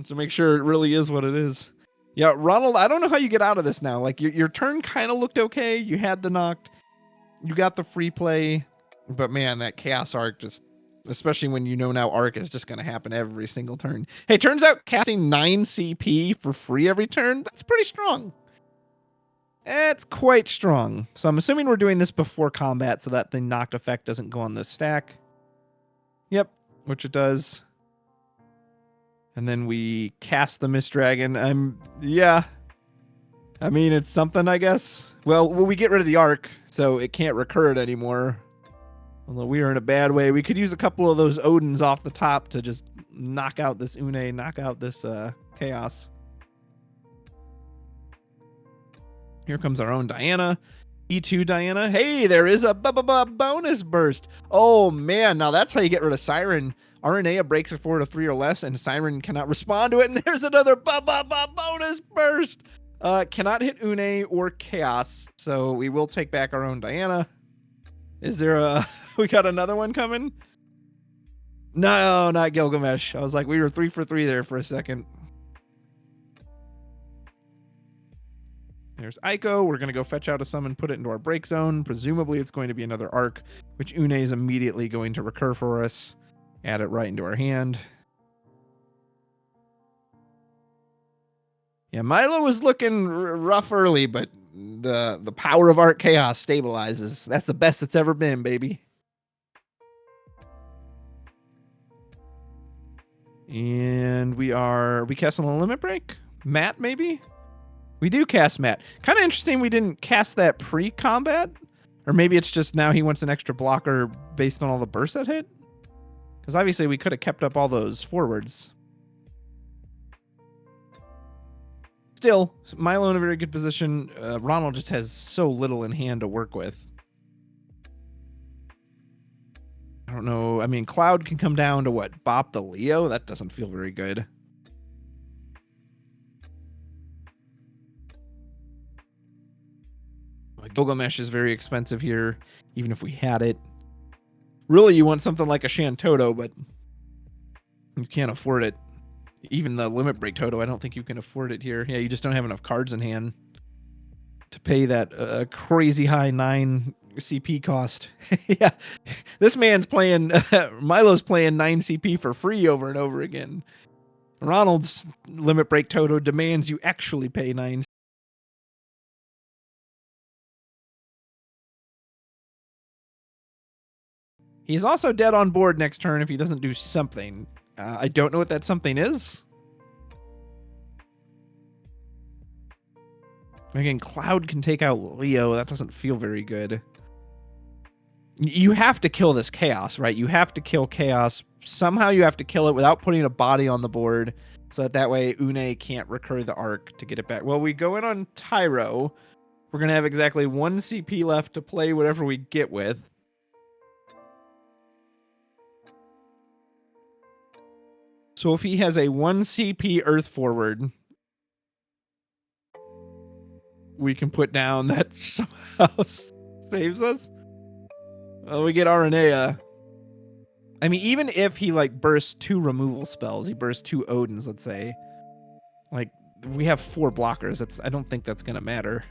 to make sure it really is what it is. Yeah, Ronald, I don't know how you get out of this now. Like, your turn kind of looked okay. You had the Noct. You got the free play. But, man, that Chaos Arc just... Especially when you know now Arc is just going to happen every single turn. Hey, turns out casting 9 CP for free every turn, that's pretty strong. That's quite strong. So I'm assuming we're doing this before combat so that the Noct effect doesn't go on the stack. Yep, which it does. And then we cast the Mist Dragon. Yeah. I mean, it's something, I guess. Well, we get rid of the Arc, so it can't recur it anymore. Although we are in a bad way. We could use a couple of those Odins off the top to just knock out this Une, knock out this Chaos. Here comes our own Diana. E2 Diana. Hey, there is a bonus burst. Oh, man. Now that's how you get rid of Siren. Aranea breaks it 4 to 3 or less, and Siren cannot respond to it. And there's another bonus burst. Cannot hit Une or Chaos, so we will take back our own Diana. Is there a... we got another one coming? No, not Gilgamesh. I was like, we were 3 for 3 there for a second. There's Ico. We're going to go fetch out a summon, put it into our break zone. Presumably it's going to be another Arc, which Une is immediately going to recur for us. Add it right into our hand. Yeah, Milo was looking rough early, but the power of Arc Chaos stabilizes. That's the best it's ever been, baby. And we casting a limit break? Matt, maybe? We do cast Matt. Kind of interesting we didn't cast that pre-combat. Or maybe it's just now he wants an extra blocker based on all the bursts that hit. Because obviously we could have kept up all those forwards. Still, Milo in a very good position. Ronald just has so little in hand to work with. I don't know. I mean, Cloud can come down to what? Bop the Leo? That doesn't feel very good. Gilgamesh is very expensive here, even if we had it. Really, you want something like a Shantoto, but you can't afford it. Even the Limit Break Toto, I don't think you can afford it here. Yeah, you just don't have enough cards in hand to pay that crazy high 9 CP cost. Yeah, this man's playing, Milo's playing 9 CP for free over and over again. Ronald's Limit Break Toto demands you actually pay 9. He's also dead on board next turn if he doesn't do something. I don't know what that something is. Again, Cloud can take out Leo. That doesn't feel very good. You have to kill this Chaos, right? You have to kill Chaos. Somehow you have to kill it without putting a body on the board, so that way Une can't recur the arc to get it back. Well, we go in on Tyro. We're going to have exactly 1 CP left to play whatever we get with. So if he has a 1 CP Earth Forward, we can put down that somehow saves us. Well, we get Aranea. I mean, even if he like bursts 2 removal spells, he bursts 2 Odins, let's say. Like, we have 4 blockers. I don't think that's gonna matter.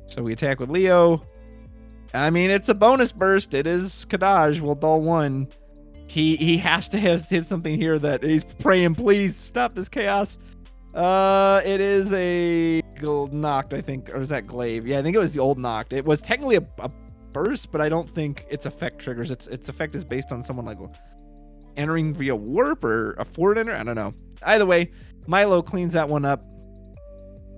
So we attack with Leo. I mean, it's a bonus burst. It is Kadaj. We'll dull 1. He has to have hit something here that he's praying, please stop this chaos. It is a gold knocked, I think, or is that glaive? Yeah, I think it was the old knocked. It was technically a burst, but I don't think its effect triggers. Its effect is based on someone like entering via warp or a forward enter. I don't know. Either way, Milo cleans that one up.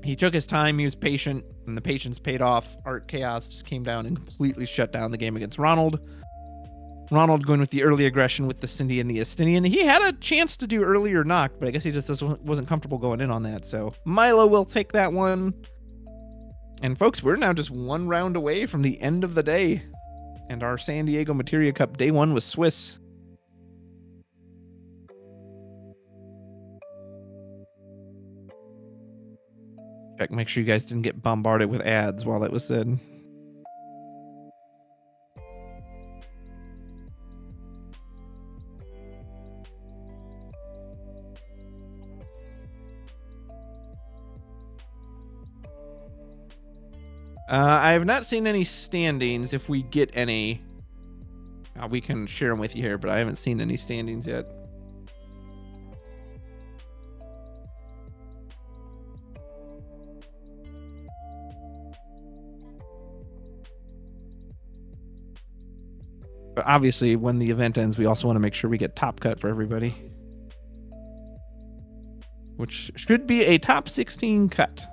He took his time. He was patient, and the patience paid off. Art Chaos just came down and completely shut down the game against Ronald. Ronald going with the early aggression with the Cindy and the Estinian. He had a chance to do earlier knock, but I guess he just wasn't comfortable going in on that. So Milo will take that one. And folks, we're now just 1 round away from the end of the day. And our San Diego Materia Cup day 1 was Swiss. Check, make sure you guys didn't get bombarded with ads while that was said. I have not seen any standings. If we get any, we can share them with you here, but I haven't seen any standings yet. But obviously, when the event ends, we also want to make sure we get top cut for everybody, which should be a top 16 cut.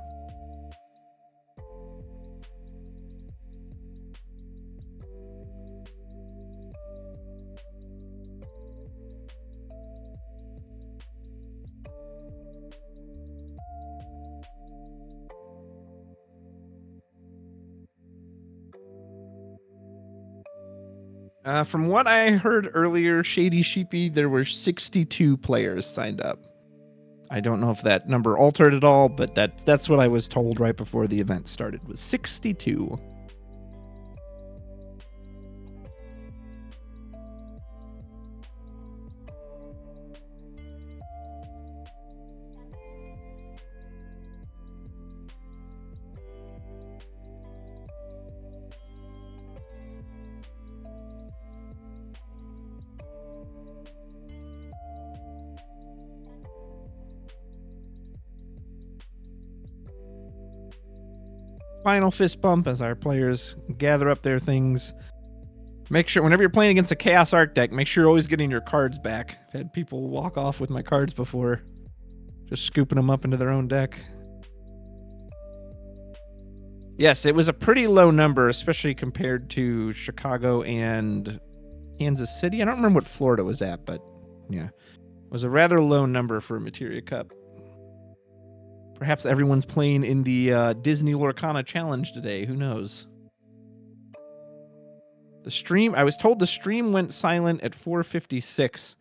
From what I heard earlier, Shady Sheepy, there were 62 players signed up. I don't know if that number altered at all, but that's what I was told right before the event started, was 62. Final fist bump as our players gather up their things. Make sure, whenever you're playing against a Chaos Arc deck, make sure you're always getting your cards back. I've had people walk off with my cards before, just scooping them up into their own deck. Yes, it was a pretty low number, especially compared to Chicago and Kansas City. I don't remember what Florida was at, but yeah, it was a rather low number for a Materia Cup. Perhaps everyone's playing in the Disney Lorcana Challenge today. Who knows? The stream, I was told the stream went silent at 4:56.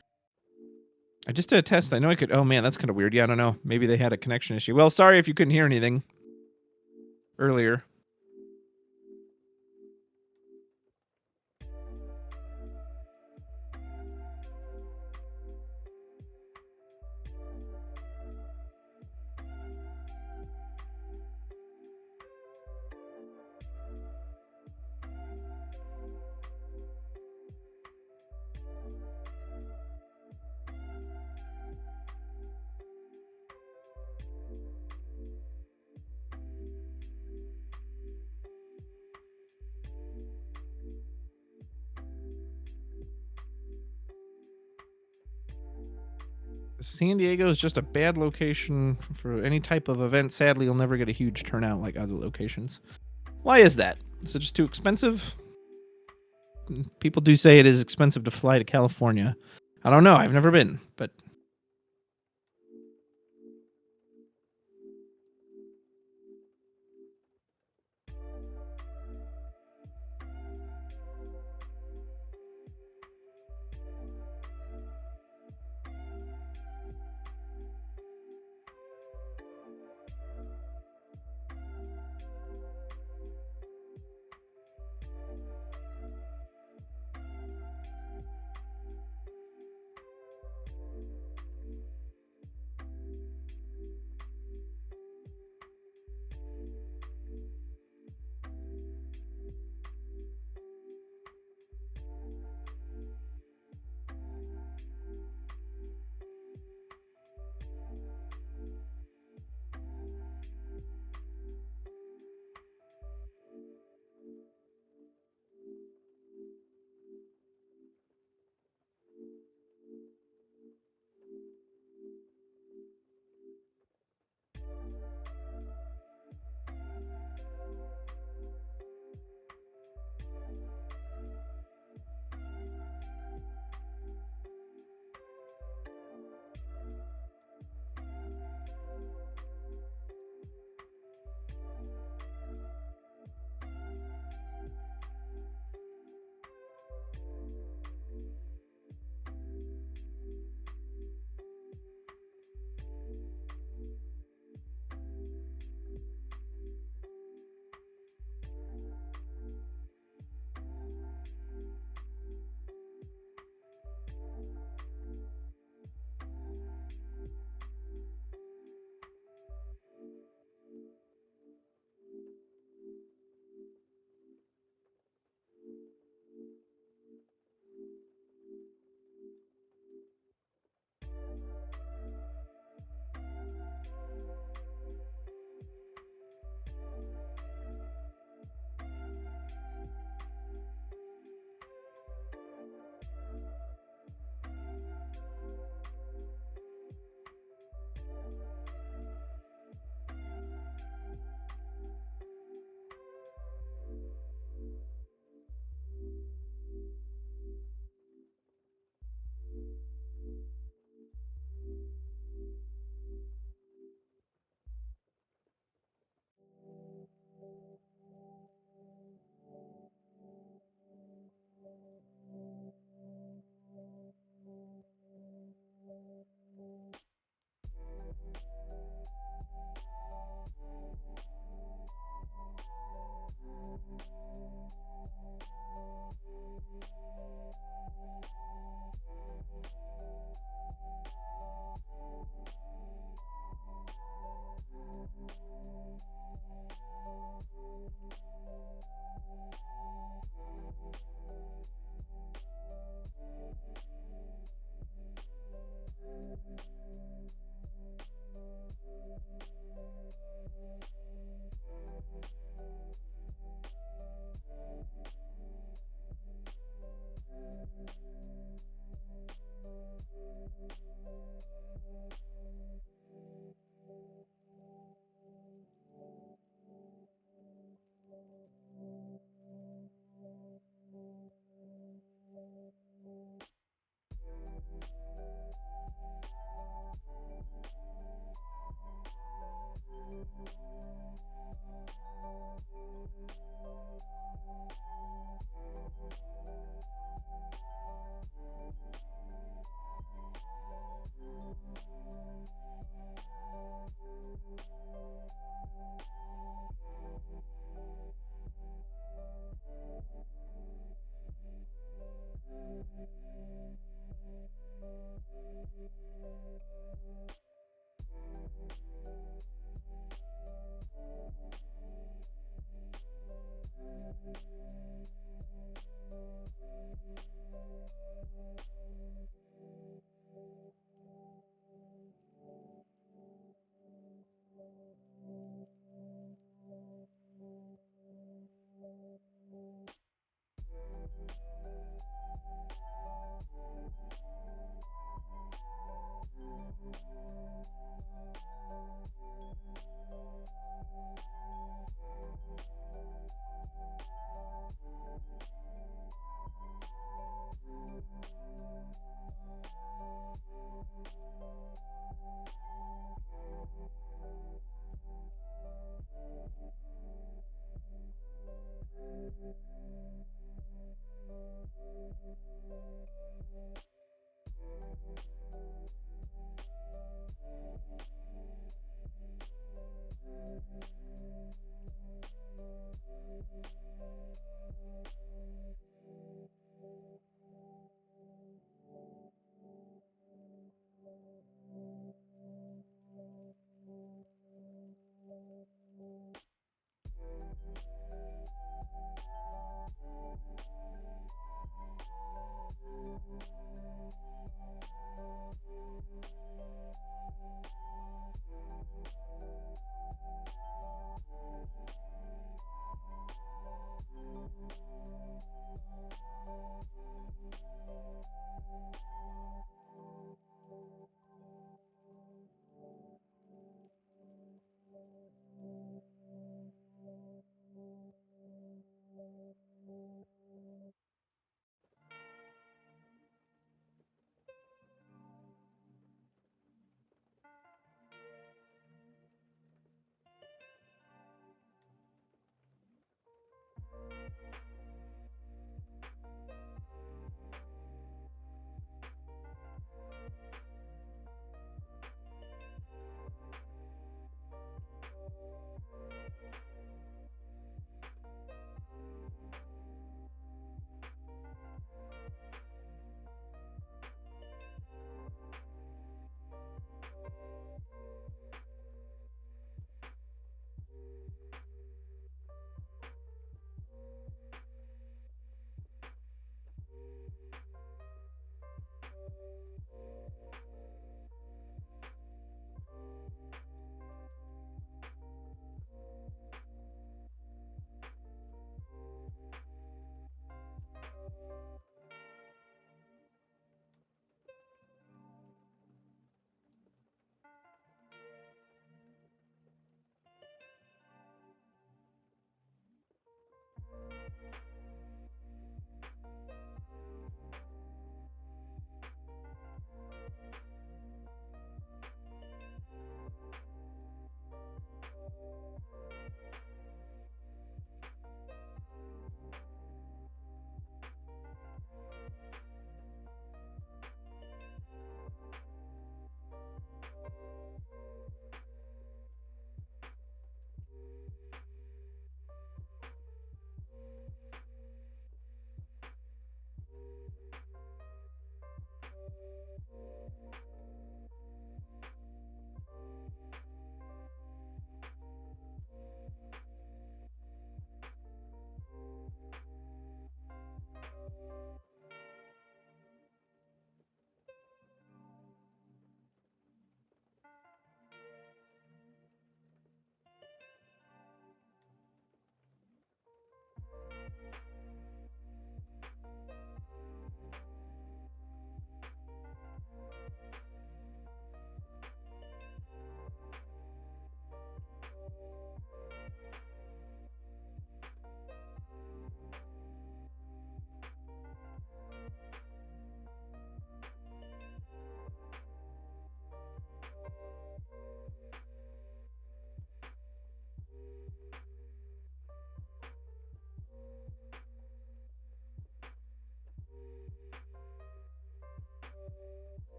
I just did a test. I know I could. Oh man, that's kind of weird. Yeah, I don't know. Maybe they had a connection issue. Well, sorry if you couldn't hear anything earlier. San Diego is just a bad location for any type of event. Sadly, you'll never get a huge turnout like other locations. Why is that? Is it just too expensive? People do say it is expensive to fly to California. I don't know. I've never been, but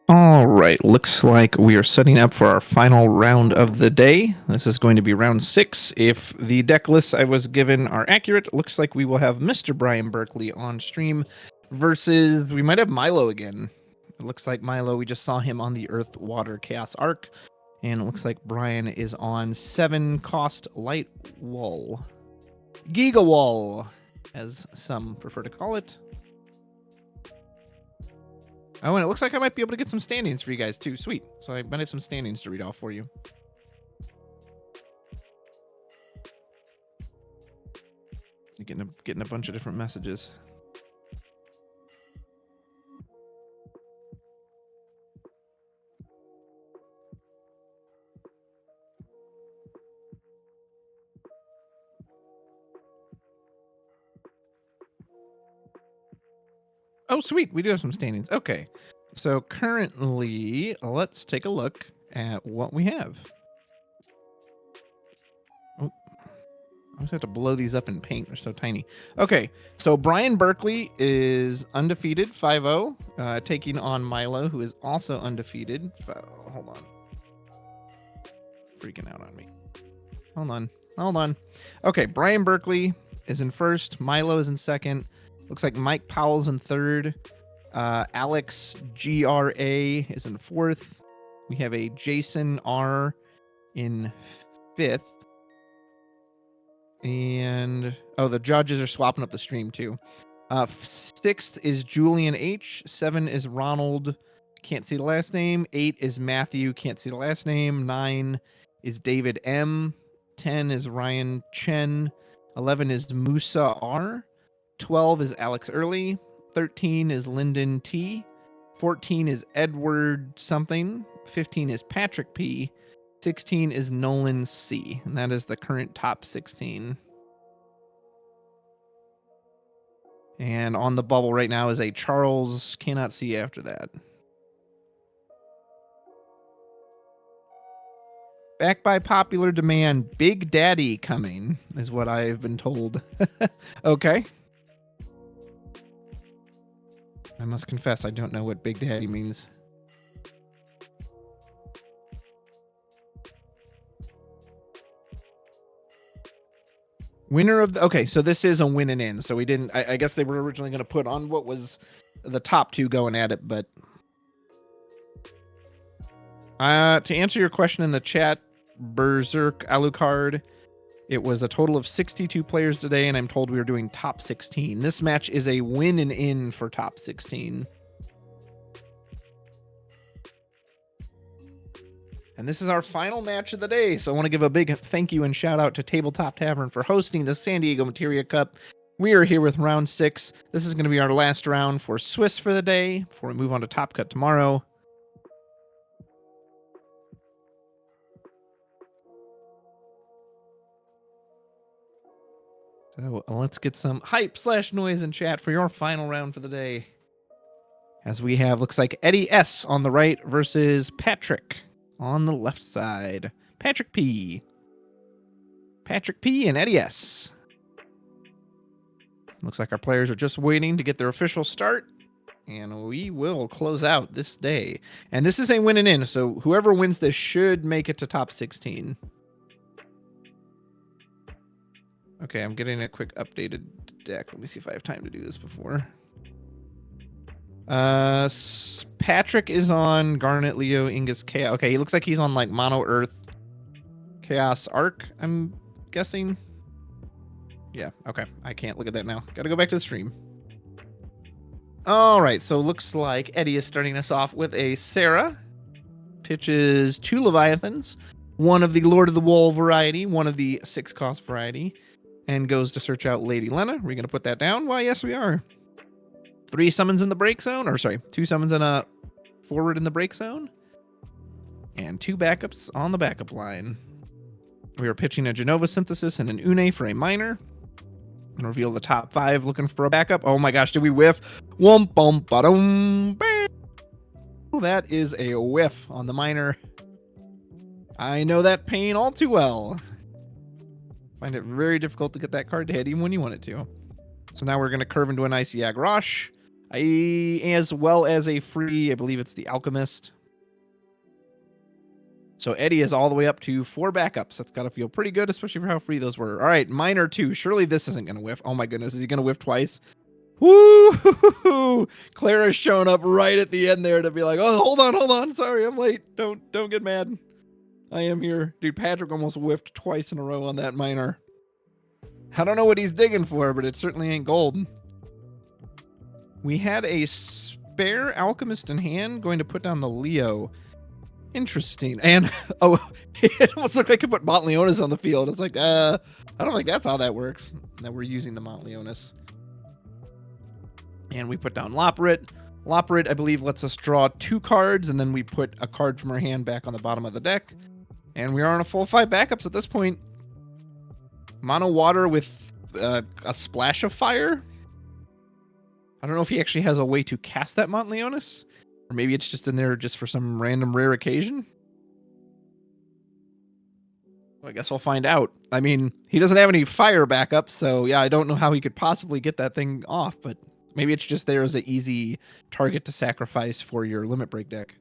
All right, looks like we are setting up for our final round of the day. This is going to be round 6. If the deck lists I was given are accurate, it looks like we will have Mr. Brian Berkeley on stream versus, we might have Milo again. It looks like Milo, we just saw him on the Earth Water Chaos Arc, and it looks like Brian is on 7 cost Light Wall. Giga Wall, as some prefer to call it. Oh, and it looks like I might be able to get some standings for you guys too. Sweet. So I might have some standings to read off for you. Getting a bunch of different messages. Oh, sweet. We do have some standings. Okay. So currently, let's take a look at what we have. Oh, I just have to blow these up in paint. They're so tiny. Okay. So Brian Berkeley is undefeated, 5-0, taking on Milo, who is also undefeated. Hold on. Freaking out on me. Hold on. Okay. Brian Berkeley is in first. Milo is in second. Looks like Mike Powell's in third. Alex GRA is in fourth. We have a Jason R in fifth. And the judges are swapping up the stream too. Sixth is Julian H. 7 is Ronald. Can't see the last name. 8 is Matthew. Can't see the last name. 9 is David M. 10 is Ryan Chen. 11 is Musa R. 12 is Alex Early. 13 is Lyndon T. 14 is Edward something. 15 is Patrick P. 16 is Nolan C. And that is the current top 16. And on the bubble right now is a Charles. Cannot see after that. Back by popular demand, Big Daddy coming is what I've been told. Okay. I must confess, I don't know what Big Daddy means. Winner of the... Okay, so this is a win and in. So we didn't... I guess they were originally going to put on what was the top 2 going at it, but... to answer your question in the chat, Berserk Alucard, it was a total of 62 players today, and I'm told we were doing top 16. This match is a win and in for top 16. And this is our final match of the day, so I want to give a big thank you and shout out to Tabletop Tavern for hosting the San Diego Materia Cup. We are here with round 6. This is going to be our last round for Swiss for the day before we move on to Top Cut tomorrow. So let's get some hype/noise in chat for your final round for the day. As we have, looks like Eddie S on the right versus Patrick on the left side. Patrick P. And Eddie S. Looks like our players are just waiting to get their official start. And we will close out this day. And this is a win and in, so whoever wins this should make it to top 16. Okay, I'm getting a quick updated deck. Let me see if I have time to do this before. Patrick is on Garnet, Leo, Ingus, Chaos. Okay, he looks like he's on like Mono Earth Chaos Arc, I'm guessing. Yeah, okay. I can't look at that now. Gotta go back to the stream. All right, so looks like Eddie is starting us off with a Sarah. Pitches 2 Leviathans, one of the Lord of the Wall variety, one of the 6-cost variety, and goes to search out Lady Lena. Are we going to put that down? Why, yes, we are. 3 summons in the break zone, or sorry, 2 summons in a forward in the break zone, and 2 backups on the backup line. We are pitching a Genova Synthesis and an Une for a minor. And reveal the top 5 looking for a backup. Oh my gosh, did we whiff? Womp bum ba-dum, bam. That is a whiff on the minor. I know that pain all too well. Find it very difficult to get that card to hit even when you want it to. So now we're going to curve into an Icy Agrosh. As well as a free, I believe it's the Alchemist. So Eddie is all the way up to 4 backups. That's got to feel pretty good, especially for how free those were. All right, Miner 2. Surely this isn't going to whiff. Oh my goodness, is he going to whiff twice? Woo! Clara's showing up right at the end there to be like, oh, hold on. Sorry, I'm late. Don't get mad. I am here. Dude, Patrick almost whiffed twice in a row on that Miner. I don't know what he's digging for, but it certainly ain't gold. We had a spare Alchemist in hand, going to put down the Leo. Interesting. And, oh, it almost looked like I put Montleonis on the field. It's like, I don't think that's how that works, that we're using the Montleonis. And we put down Loporit. Loporit, I believe, lets us draw 2 cards, and then we put a card from our hand back on the bottom of the deck. And we are on a full 5 backups at this point. Mono water with a splash of fire. I don't know if he actually has a way to cast that Montleonis, or maybe it's just in there just for some random rare occasion. Well, I guess we'll find out. I mean, he doesn't have any fire backups, so yeah, I don't know how he could possibly get that thing off, but maybe it's just there as an easy target to sacrifice for your limit break deck.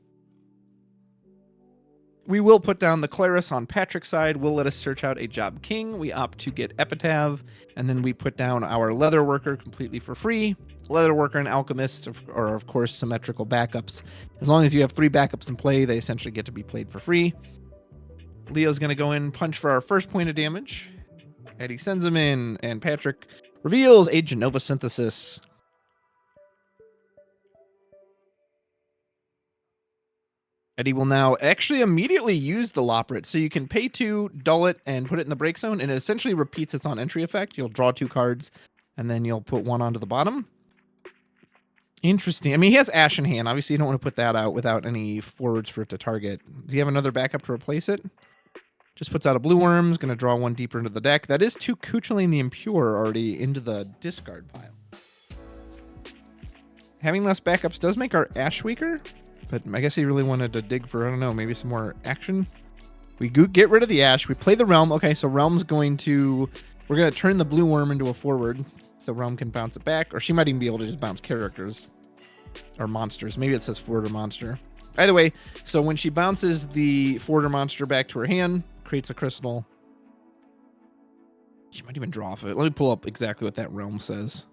We will put down the Claris on Patrick's side. We'll let us search out a Job King. We opt to get Epitaph, and then we put down our Leather Worker completely for free. Leather Worker and Alchemist are, of course, symmetrical backups. As long as you have 3 backups in play, they essentially get to be played for free. Leo's going to go in, punch for our first point of damage. Eddie sends him in, and Patrick reveals a Genova Synthesis. Eddie will now actually immediately use the Loporit. So you can pay 2, dull it, and put it in the break zone, and it essentially repeats its on entry effect. You'll draw 2 cards, and then you'll put 1 onto the bottom. Interesting. I mean, he has Ash in hand. Obviously, you don't want to put that out without any forwards for it to target. Does he have another backup to replace it? Just puts out a Blue Worm. Is going to draw 1 deeper into the deck. That is 2 Kuchulain the Impure already into the discard pile. Having less backups does make our Ash weaker, but I guess he really wanted to dig for, I don't know, maybe some more action. We get rid of the Ash. We play the Realm. Okay, so Realm's going to... We're going to turn the Blue Worm into a forward, so Realm can bounce it back. Or she might even be able to just bounce characters. Or monsters. Maybe it says forward or monster. Either way, so when she bounces the forward or monster back to her hand, creates a crystal. She might even draw off of it. Let me pull up exactly what that Realm says.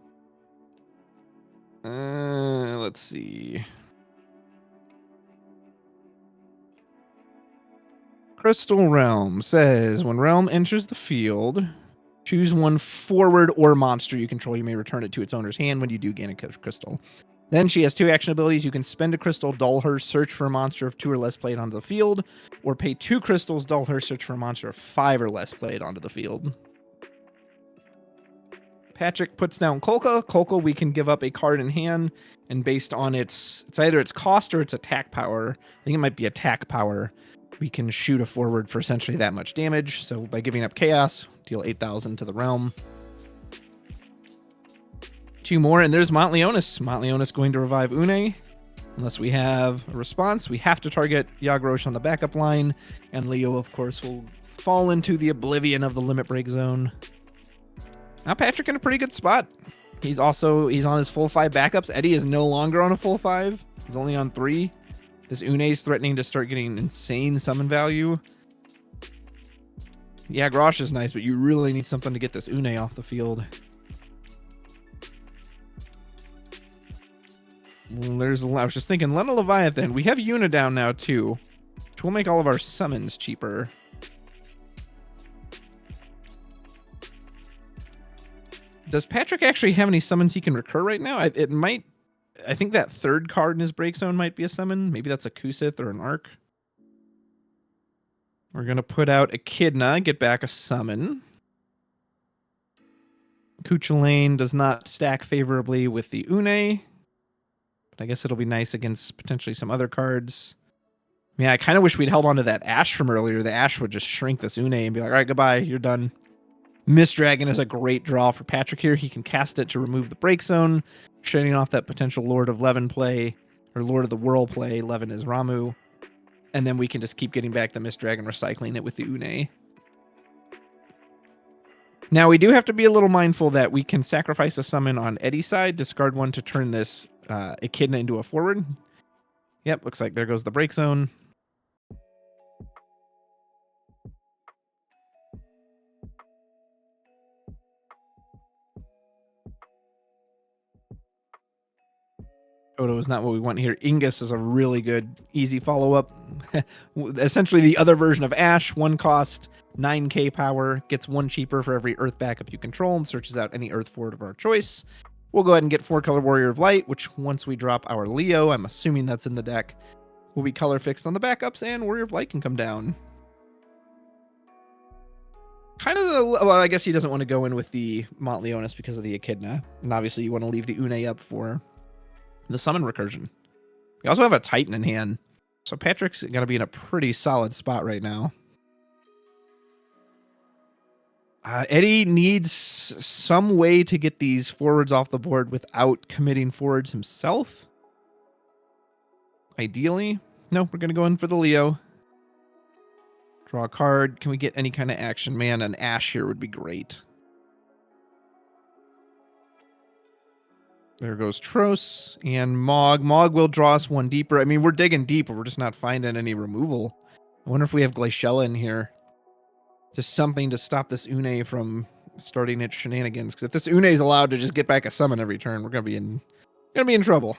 Let's see. Crystal Realm says, when Realm enters the field, choose 1 forward or monster you control. You may return it to its owner's hand when you do gain a crystal. Then she has 2 action abilities. You can spend a crystal, dull her, search for a monster of 2 or less played onto the field, or pay 2 crystals, dull her, search for a monster of 5 or less played onto the field. Patrick puts down Kolka. Kolka, we can give up a card in hand, and based on it's either its cost or its attack power. I think it might be attack power. We can shoot a forward for essentially that much damage. So by giving up Chaos, deal 8,000 to the Realm. 2 more, and there's Montleonis. Montleonis going to revive Une. Unless we have a response, we have to target Yagrosh on the backup line, and Leo, of course, will fall into the oblivion of the limit break zone. Now Patrick in a pretty good spot. He's on his full 5 backups. Eddie is no longer on a full 5. He's only on 3. This Une's threatening to start getting insane summon value. Yeah, Grosh is nice, but you really need something to get this Une off the field. I was just thinking, Lena Leviathan. We have Una down now, too, which will make all of our summons cheaper. Does Patrick actually have any summons he can recur right now? It might. I think that 3rd card in his break zone might be a summon. Maybe that's a Kusith or an Arc. We're going to put out Echidna, get back a summon. Kuchulain does not stack favorably with the Une. But I guess it'll be nice against potentially some other cards. Yeah, I kind of wish we'd held on to that Ash from earlier. The Ash would just shrink this Une and be like, all right, goodbye, you're done. Mist Dragon is a great draw for Patrick here. He can cast it to remove the break zone, shutting off that potential Lord of Levin play, or Lord of the Whirl play. Levin is Ramu. And then we can just keep getting back the Mist Dragon, recycling it with the Une. Now, we do have to be a little mindful that we can sacrifice a summon on Eddie's side, discard 1 to turn this Echidna into a forward. Yep, looks like there goes the break zone. Odo is not what we want here. Ingus is a really good, easy follow-up. Essentially the other version of Ash, 1 cost, 9k power, gets 1 cheaper for every Earth backup you control, and searches out any Earth forward of our choice. We'll go ahead and get 4-color Warrior of Light, which once we drop our Leo, I'm assuming that's in the deck, will be color fixed on the backups, and Warrior of Light can come down. Kind of well, I guess he doesn't want to go in with the Mont Leonis because of the Echidna, and obviously you want to leave the Une up for the summon recursion. We also have a Titan in hand, so Patrick's going to be in a pretty solid spot right now. Eddie needs some way to get these forwards off the board without committing forwards himself. Ideally. No, we're going to go in for the Leo. Draw a card. Can we get any kind of action? Man, an Ash here would be great. There goes Tros and Mog. Mog will draw us 1 deeper. I mean, we're digging deep, but we're just not finding any removal. I wonder if we have Glaciella in here. Just something to stop this Une from starting its shenanigans. Because if this Une is allowed to just get back a summon every turn, we're gonna be in trouble.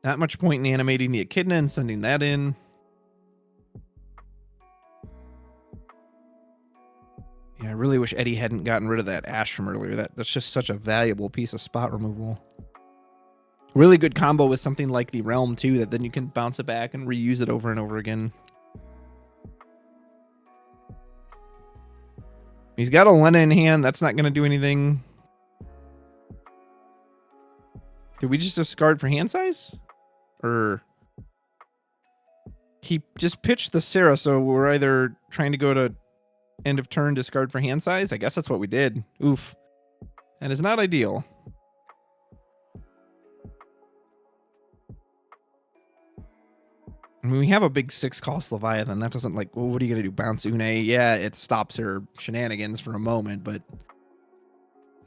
Not much point in animating the Echidna and sending that in. Yeah, I really wish Eddie hadn't gotten rid of that Ash from earlier. That's just such a valuable piece of spot removal. Really good combo with something like the Realm, too, that then you can bounce it back and reuse it over and over again. He's got a Lena in hand. That's not going to do anything. Did we just discard for hand size? Or... He just pitched the Sarah, so we're either trying to go to end of turn, discard for hand size? I guess that's what we did. Oof. That is not ideal. I mean, we have a big 6-cost Leviathan. That doesn't, like, well, what are you going to do? Bounce Une? Yeah, it stops her shenanigans for a moment, but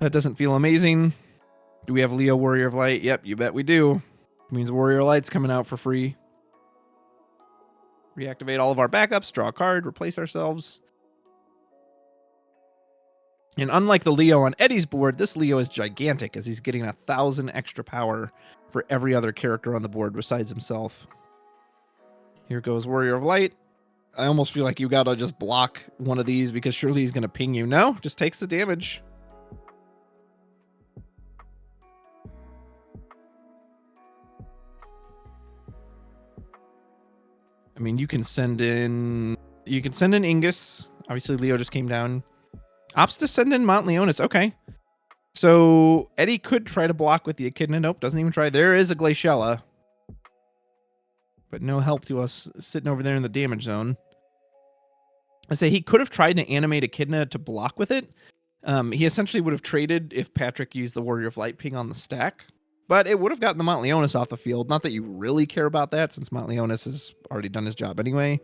that doesn't feel amazing. Do we have Leo Warrior of Light? Yep, you bet we do. It means Warrior of Light's coming out for free. Reactivate all of our backups, draw a card, replace ourselves. And unlike the Leo on Eddie's board, this Leo is gigantic as he's getting 1,000 extra power for every other character on the board besides himself. Here goes Warrior of Light. I almost feel like you gotta just block one of these because surely he's gonna ping you. No, just takes the damage. I mean, you can send in Ingus. Obviously, Leo just came down. Opts to send in Mont Leonis. Okay. So Eddie could try to block with the Echidna. Nope, doesn't even try. There is a Glaciella. But no help to us sitting over there in the damage zone. I say he could have tried to animate Echidna to block with it. He essentially would have traded if Patrick used the Warrior of Light ping on the stack. But it would have gotten the Mont Leonis off the field. Not that you really care about that, since Mont Leonis has already done his job anyway.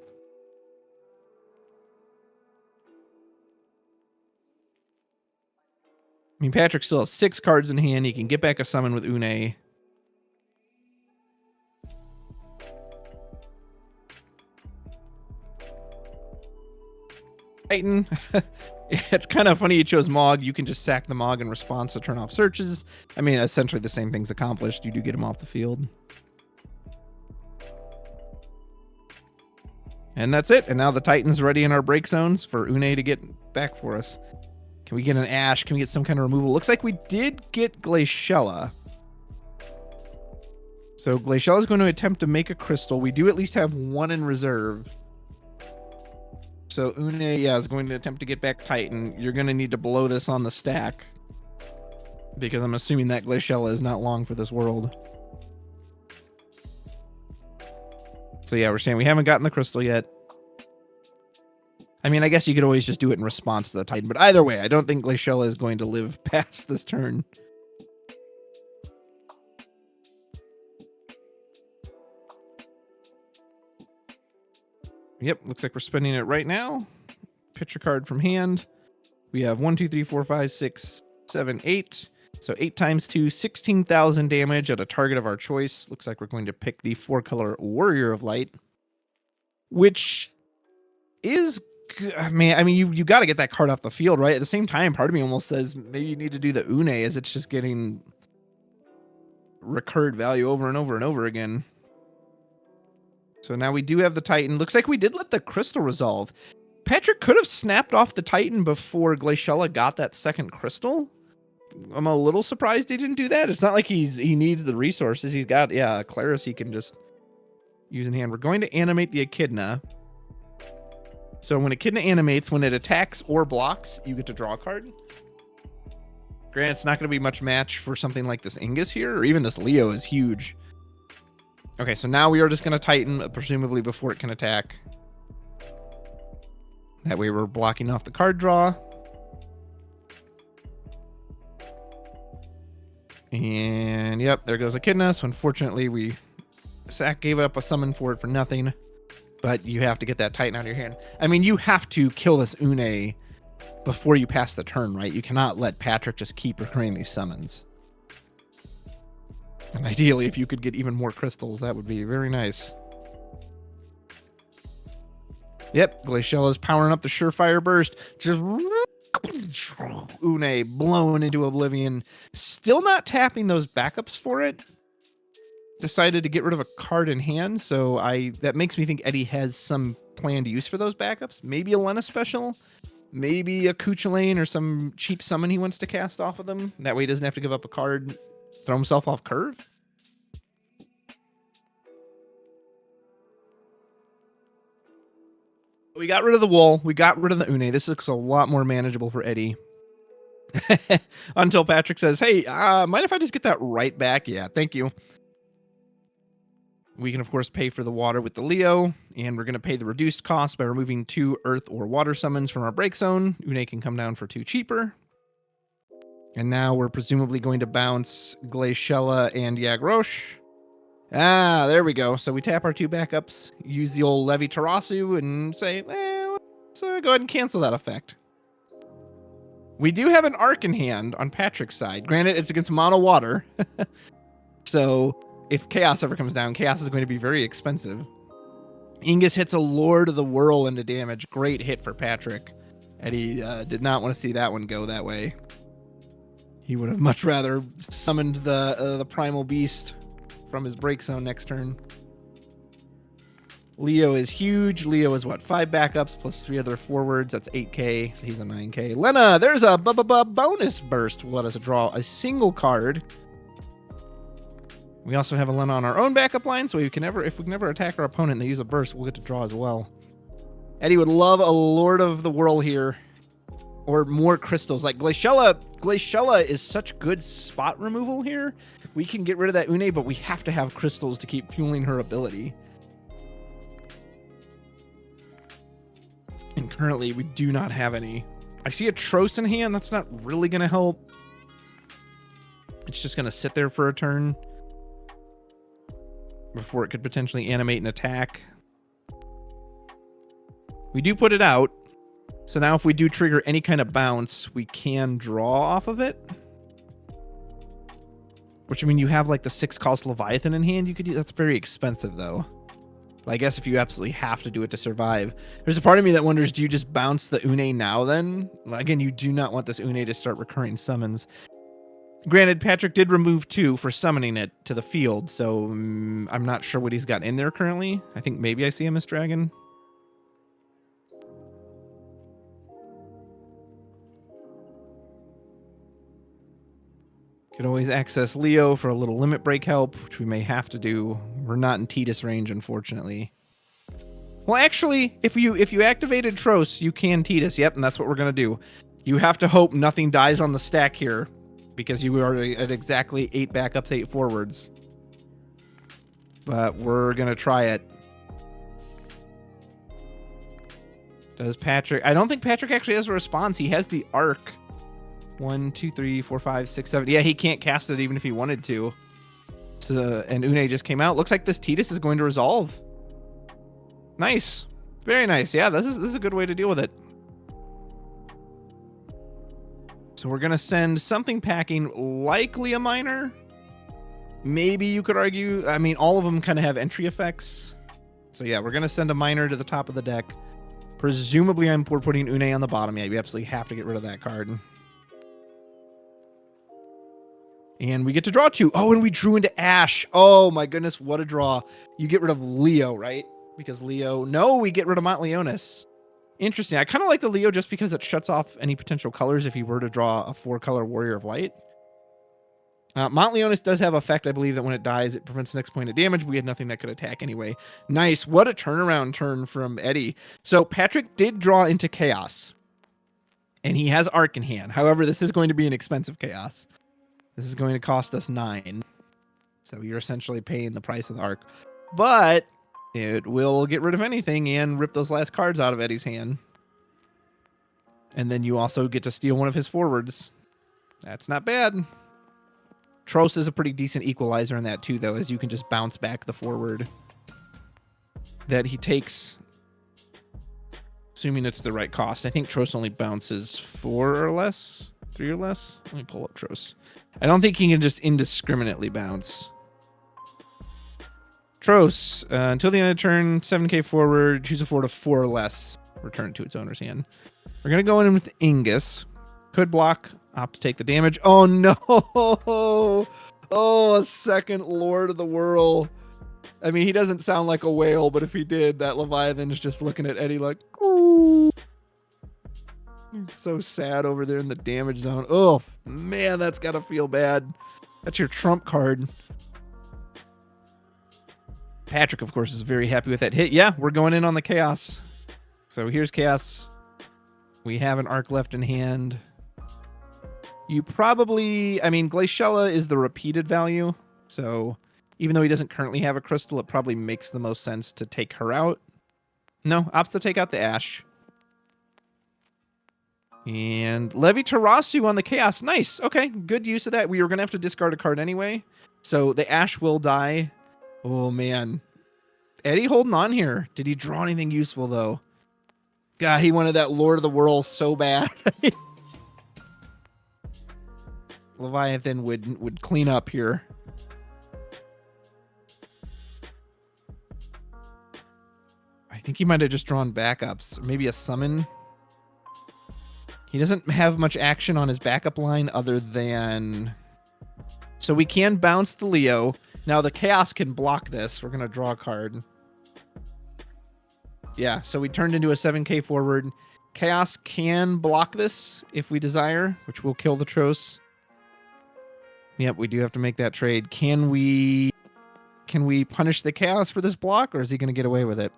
I mean, Patrick still has 6 cards in hand. He can get back a summon with Une. Titan. It's kind of funny you chose Mog. You can just sack the Mog in response to turn off searches. I mean, essentially the same thing's accomplished. You do get him off the field. And that's it. And now the Titan's ready in our break zones for Une to get back for us. Can we get an Ash? Can we get some kind of removal? Looks like we did get Glaciella. So Glaciella is going to attempt to make a crystal. We do at least have 1 in reserve. So Une, yeah, is going to attempt to get back Titan. You're going to need to blow this on the stack. Because I'm assuming that Glaciella is not long for this world. So yeah, we're saying we haven't gotten the crystal yet. I mean, I guess you could always just do it in response to the Titan. But either way, I don't think Glaciella is going to live past this turn. Yep, looks like we're spending it right now. picture card from hand. We have 1, 2, 3, 4, 5, 6, 7, 8. So 8 times 2, 16,000 damage at a target of our choice. Looks like we're going to pick the 4-color Warrior of Light, which is, man, I mean, you got to get that card off the field, right? At the same time, part of me almost says maybe you need to do the Une, as it's just getting recurred value over and over and over again. So now we do have the Titan. Looks like we did let the Crystal resolve. Patrick could have snapped off the Titan before Glaciella got that second Crystal. I'm a little surprised he didn't do that. It's not like he needs the resources. He's got, yeah, Claris he can just use in hand. We're going to animate the Echidna. So when Echidna animates, when it attacks or blocks, you get to draw a card. Granted, it's not going to be much match for something like this Ingus here, or even this Leo is huge. Okay, so now we are just going to Titan, presumably before it can attack. That way we're blocking off the card draw. And yep, there goes Echidna. So unfortunately, Sack gave up a summon for it for nothing. But you have to get that Titan out of your hand. I mean, you have to kill this Une before you pass the turn, right? You cannot let Patrick just keep recurring these summons. And ideally, if you could get even more crystals, that would be very nice. Yep, Glaciella's powering up the Surefire Burst. Just Une blown into oblivion. Still not tapping those backups for it. Decided to get rid of a card in hand, so that makes me think Eddie has some planned use for those backups. Maybe a Lena special, maybe a Cuchulainn or some cheap summon he wants to cast off of them. That way he doesn't have to give up a card, throw himself off curve. We got rid of the wall. We got rid of the Une. This looks a lot more manageable for Eddie. Until Patrick says, hey, mind if I just get that right back? Yeah, thank you. We can, of course, pay for the water with the Leo, and we're going to pay the reduced cost by removing 2 earth or water summons from our break zone. Une can come down for 2 cheaper. And now we're presumably going to bounce Glaciella and Yagrosh. Ah, there we go. So we tap our 2 backups, use the old Levi Tarasu, and say, well, let's go ahead and cancel that effect. We do have an Arc in hand on Patrick's side. Granted, it's against mono water. So if Chaos ever comes down, Chaos is going to be very expensive. Ingus hits a Lord of the Whirl into damage. Great hit for Patrick. Eddie did not want to see that one go that way. He would have much rather summoned the Primal Beast from his break zone next turn. Leo is huge. Leo is what? 5 backups plus 3 other forwards. That's 8k, so he's a 9k. Lena, there's a bonus burst. Will let us draw a single card. We also have a Lena on our own backup line, so if we can never attack our opponent and they use a burst, we'll get to draw as well. Eddie would love a Lord of the Whirl here. Or more crystals. Like Glaciella is such good spot removal here. We can get rid of that Une, but we have to have crystals to keep fueling her ability. And currently, we do not have any. I see a Tros in hand. That's not really going to help. It's just going to sit there for a turn before it could potentially animate an attack. We do put it out. So now if we do trigger any kind of bounce, we can draw off of it. Which, I mean, you have like the 6-cost Leviathan in hand. You could do, that's very expensive though. But I guess if you absolutely have to do it to survive. There's a part of me that wonders, do you just bounce the Une now then? Again, you do not want this Une to start recurring summons. Granted, Patrick did remove 2 for summoning it to the field, so I'm not sure what he's got in there currently. I think maybe I see a Mist Dragon. Could always access Leo for a little limit break help, which we may have to do. We're not in Tidus range, unfortunately. Well, actually, if you activated Tros, you can Tidus. Yep, and that's what we're going to do. You have to hope nothing dies on the stack here, because you are at exactly 8 backups, 8 forwards. But we're going to try it. Does Patrick... I don't think Patrick actually has a response. He has the Arc. 1, 2, 3, 4, 5, 6, 7. Yeah, he can't cast it even if he wanted to. So, and Une just came out. Looks like this Tidus is going to resolve. Nice. Very nice. Yeah, this is a good way to deal with it. So we're going to send something packing, likely a miner. Maybe you could argue, I mean, all of them kind of have entry effects. So yeah, we're going to send a miner to the top of the deck. Presumably we're putting Une on the bottom. Yeah, we absolutely have to get rid of that card. And we get to draw 2. Oh, and we drew into Ash. Oh my goodness, what a draw. You get rid of Leo, right? Because Leo, no, we get rid of Montleonis. Interesting. I kind of like the Leo just because it shuts off any potential colors if he were to draw a 4-color Warrior of Light. Montleonis does have effect, I believe, that when it dies, it prevents the next point of damage. We had nothing that could attack anyway. Nice. What a turnaround turn from Eddie. So Patrick did draw into Chaos. And he has Arc in hand. However, this is going to be an expensive Chaos. This is going to cost us 9. So you're essentially paying the price of the Arc. But it will get rid of anything and rip those last cards out of Eddie's hand. And then you also get to steal one of his forwards. That's not bad. Tros is a pretty decent equalizer in that too, though, as you can just bounce back the forward that he takes, assuming it's the right cost. I think Tros only bounces 4 or less, 3 or less. Let me pull up Tros. I don't think he can just indiscriminately bounce. Tros, until the end of the turn, 7k forward, choose a forward of 4 or less, return it to its owner's hand. We're going to go in with Ingus. Could block, opt to take the damage. Oh no! Oh, a second Lord of the Whirl. I mean, he doesn't sound like a whale, but if he did, that Leviathan is just looking at Eddie like, ooh. He's so sad over there in the damage zone. Oh, man, that's got to feel bad. That's your trump card. Patrick, of course, is very happy with that hit. Yeah, we're going in on the Chaos. So here's Chaos. We have an Arc left in hand. You probably, I mean, Glaciella is the repeated value. So even though he doesn't currently have a crystal, it probably makes the most sense to take her out. No, opts to take out the Ash. And Levi Tarasu on the Chaos. Nice. Okay, good use of that. We were going to have to discard a card anyway. So the Ash will die. Oh, man. Eddie holding on here. Did he draw anything useful, though? God, he wanted that Lord of the Whirl so bad. Leviathan would clean up here. I think he might have just drawn backups. Maybe a summon. He doesn't have much action on his backup line other than... So we can bounce the Leo. Now the Chaos can block this. We're going to draw a card. Yeah, so we turned into a 7k forward. Chaos can block this if we desire, which will kill the Tros. Yep, we do have to make that trade. Can we punish the Chaos for this block, or is he going to get away with it?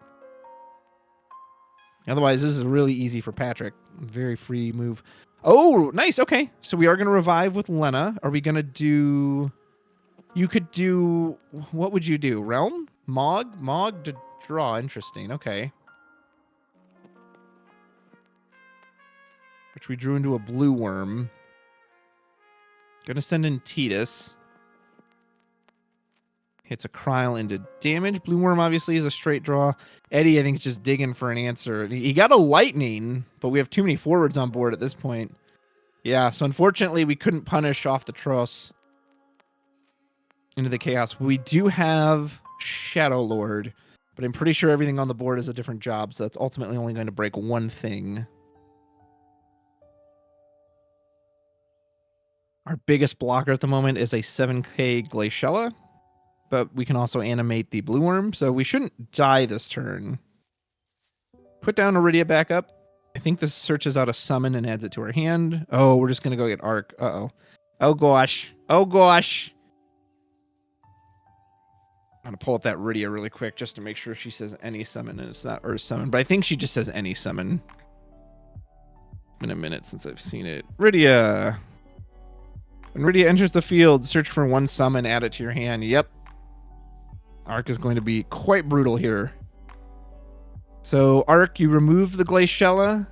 Otherwise, this is really easy for Patrick. Very free move. Oh, nice. Okay, so we are going to revive with Lena. Are we going to do... You could do... What would you do? Realm? Mog? Mog to draw. Interesting. Okay. Which we drew into a blue worm. Gonna send in Titus. Hits a Kryl into damage. Blue worm obviously is a straight draw. Eddie, I think, is just digging for an answer. He got a lightning, but we have too many forwards on board at this point. Yeah, so unfortunately we couldn't punish off the Tros into the Chaos. We do have Shadow Lord, but I'm pretty sure everything on the board is a different job, so that's ultimately only going to break one thing. Our biggest blocker at the moment is a 7k Glaciella, but we can also animate the blue worm, so we shouldn't die this turn. Put down Iridia back up. I think this searches out a summon and adds it to our hand. Oh, we're just going to go get Arc. Uh-oh. Oh, gosh. Oh, gosh. I'm going to pull up that Iridia really quick just to make sure she says any summon and it's not Earth summon, but I think she just says any summon. Been a minute since I've seen it. Iridia. When Iridia enters the field, search for one summon, add it to your hand. Yep. Arc is going to be quite brutal here. So, Arc, you remove the Glaciella.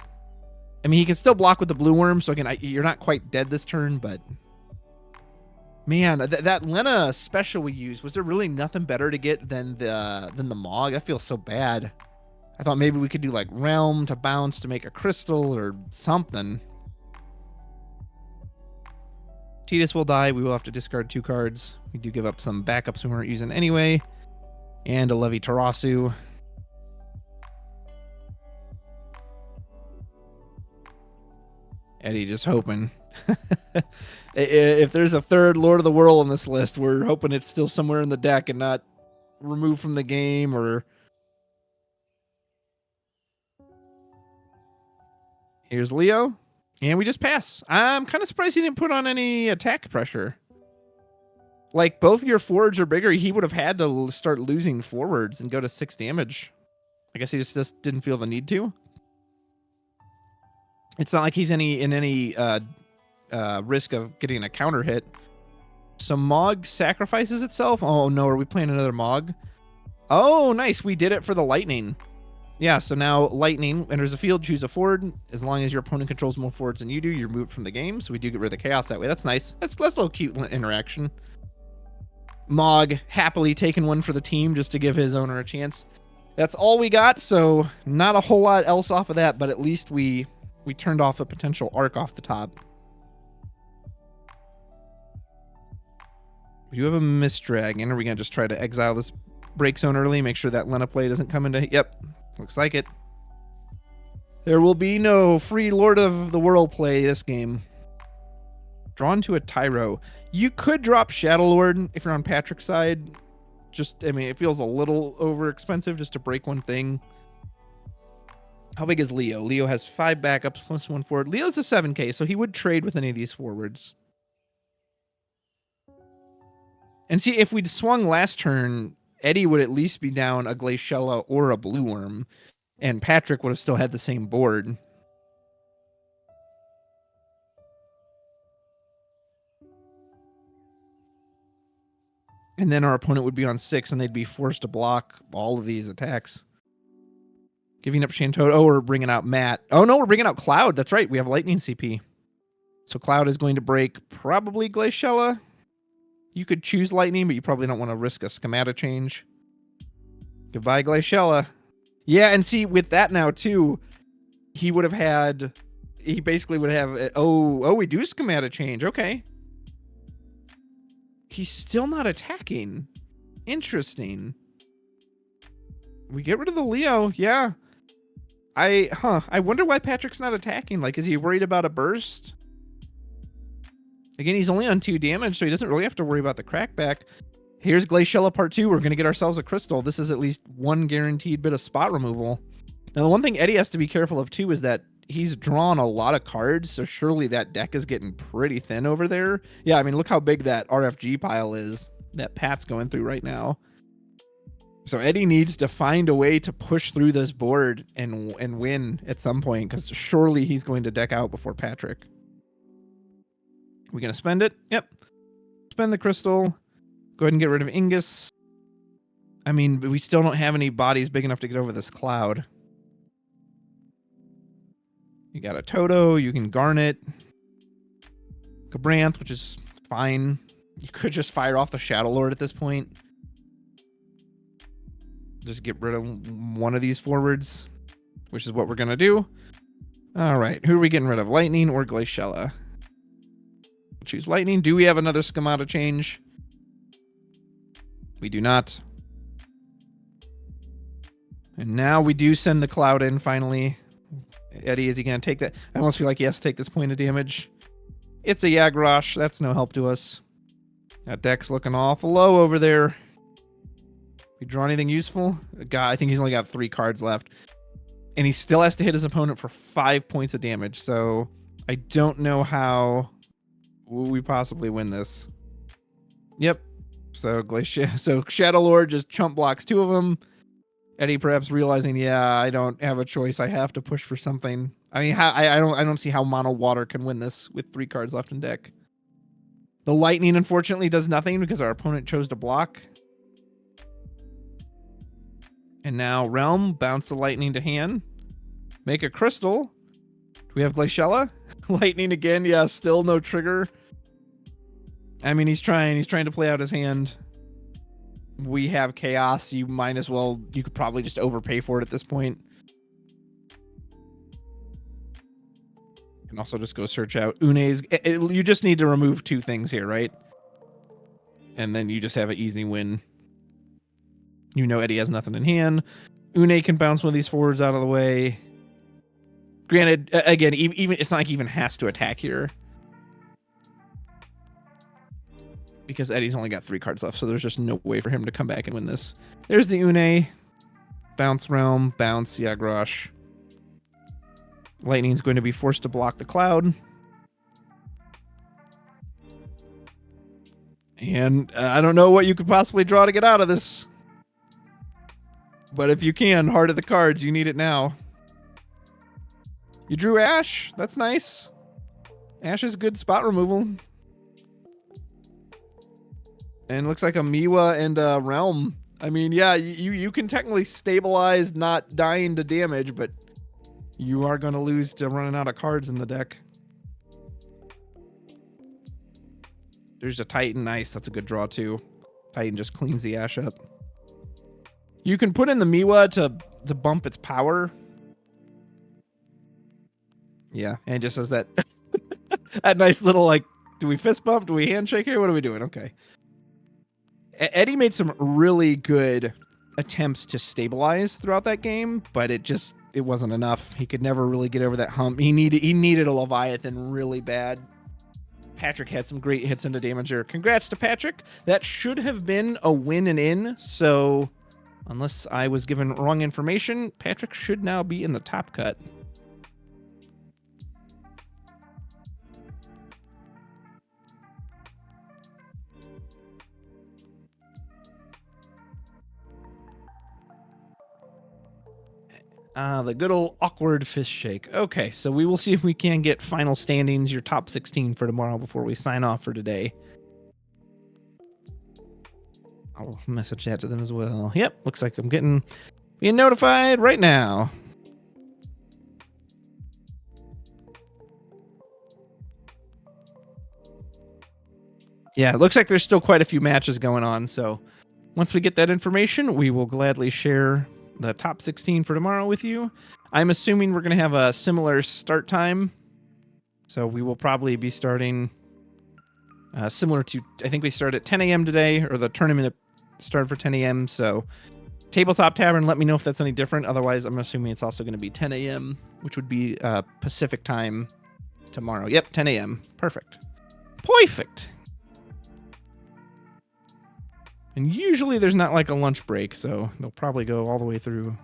I mean, he can still block with the blue worm, so again, you're not quite dead this turn, but... Man, that Lena special we used, was there really nothing better to get than the Mog? That feels so bad. I thought maybe we could do, like, Realm to bounce to make a crystal or something. Tidus will die. We will have to discard 2 cards. We do give up some backups we weren't using anyway. And a Levi Tarasu. Eddie just hoping. If there's a third Lord of the World on this list, we're hoping it's still somewhere in the deck and not removed from the game or... Here's Leo. And we just pass. I'm kind of surprised he didn't put on any attack pressure. Like, both your forwards are bigger. He would have had to start losing forwards and go to 6 damage. I guess he just didn't feel the need to. It's not like he's in any risk of getting a counter hit. So Mog sacrifices itself. Oh, no. Are we playing another Mog? Oh, nice. We did it for the Lightning. Yeah, so now Lightning enters the field, choose a forward. As long as your opponent controls more forwards than you do, you're moved from the game. So we do get rid of the chaos that way. That's nice. That's a little cute interaction. Mog happily taking one for the team just to give his owner a chance. That's all we got, so not a whole lot else off of that, but at least we turned off a potential arc off the top. We do have a Mist Dragon. Are we going to just try to exile this break zone early, make sure that Lena play doesn't come into... Yep, looks like it. There will be no free Lord of the World play this game. Drawn to a Tyro. You could drop Shadow Lord if you're on Patrick's side. Just, I mean, it feels a little over expensive just to break one thing. How big is Leo? Leo has 5 backups plus 1 forward. Leo's a 7k, so he would trade with any of these forwards. And see, if we'd swung last turn, Eddie would at least be down a Glaciella or a Blue Worm, and Patrick would have still had the same board. And then our opponent would be on 6, and they'd be forced to block all of these attacks. Giving up Shantoto. Oh, we're bringing out Matt. Oh, no, we're bringing out Cloud. That's right. We have Lightning CP. So Cloud is going to break probably Glaciella. You could choose Lightning, but you probably don't want to risk a schemata change. Goodbye, Glaciella. Yeah, and see, with that now, too, he would have had... He basically would have... Oh, we do schemata change. Okay. He's still not attacking. Interesting. We get rid of the Leo. Yeah. I wonder why Patrick's not attacking. Like, is he worried about a burst? Again, he's only on 2 damage, so he doesn't really have to worry about the crackback. Here's Glaciella Part 2. We're going to get ourselves a crystal. This is at least 1 guaranteed bit of spot removal. Now, the one thing Eddie has to be careful of, too, is that he's drawn a lot of cards, so surely that deck is getting pretty thin over there. Yeah, I mean, look how big that RFG pile is that Pat's going through right now. So Eddie needs to find a way to push through this board and win at some point, because surely he's going to deck out before Patrick. We going to spend it? Yep. Spend the crystal. Go ahead and get rid of Ingus. I mean, we still don't have any bodies big enough to get over this Cloud. You got a Toto. You can Garnet. Cabranth, which is fine. You could just fire off the Shadow Lord at this point. Just get rid of one of these forwards, which is what we're going to do. All right. Who are we getting rid of? Lightning or Glaciella? Choose Lightning. Do we have another schemata change? We do not. And now we do send the Cloud in finally. Eddie, is he going to take that? I almost feel like he has to take this point of damage. It's a Yagrosh. That's no help to us. That deck's looking awful low over there. We draw anything useful? God, I think he's only got 3 cards left. And he still has to hit his opponent for 5 points of damage. So I don't know how will we possibly win this. Yep. So Shadow Lord just chump blocks 2 of them. Eddie perhaps realizing, yeah, I don't have a choice. I have to push for something. I mean, I don't see how Mono Water can win this with 3 cards left in deck. The Lightning, unfortunately, does nothing because our opponent chose to block. And now Realm, bounce the Lightning to hand. Make a Crystal. Do we have Glaciella? Lightning again, yeah, still no trigger. I mean, he's trying to play out his hand. We have Chaos. You might as well, you could probably just overpay for it at this point. can also just go search out Une's. You just need to remove 2 things here, right? And then you just have an easy win. You know Eddie has nothing in hand. Une can bounce one of these forwards out of the way. Granted, again, even it's not like he even has to attack here. Because Eddie's only got 3 cards left, so there's just no way for him to come back and win this. There's the Une. Bounce Realm, bounce Yagrosh. Lightning's going to be forced to block the cloud. And I don't know what you could possibly draw to get out of this. But if you can, Heart of the Cards, you need it now. You drew Ash. That's nice. Ash is good spot removal. And looks like a Miwa and a Realm. I mean, yeah, you can technically stabilize not dying to damage, but you are going to lose to running out of cards in the deck. There's a Titan. Nice. That's a good draw, too. Titan just cleans the Ash up. You can put in the Miwa to bump its power. Yeah, and it just says that that nice little, like, do we fist bump? Do we handshake here? What are we doing? Okay. Eddie made some really good attempts to stabilize throughout that game, but it wasn't enough. He could never really get over that hump. He needed a Leviathan really bad. Patrick had some great hits into damager. Congrats to Patrick. That should have been a win and in. So unless I was given wrong information, Patrick should now be in the top cut. The good old awkward fist shake. Okay, so we will see if we can get final standings, your top 16 for tomorrow before we sign off for today. I'll message that to them as well. Yep, looks like I'm being notified right now. Yeah, it looks like there's still quite a few matches going on, so once we get that information, we will gladly share the top 16 for tomorrow with you. I'm assuming we're going to have a similar start time, so we will probably be starting similar to, I think we start at 10 a.m. today, or the tournament started for 10 a.m., so Tabletop Tavern, let me know if that's any different. Otherwise, I'm assuming it's also going to be 10 a.m., which would be Pacific time tomorrow. Yep, 10 a.m. Perfect. Perfect. And usually there's not like a lunch break, so they'll probably go all the way through.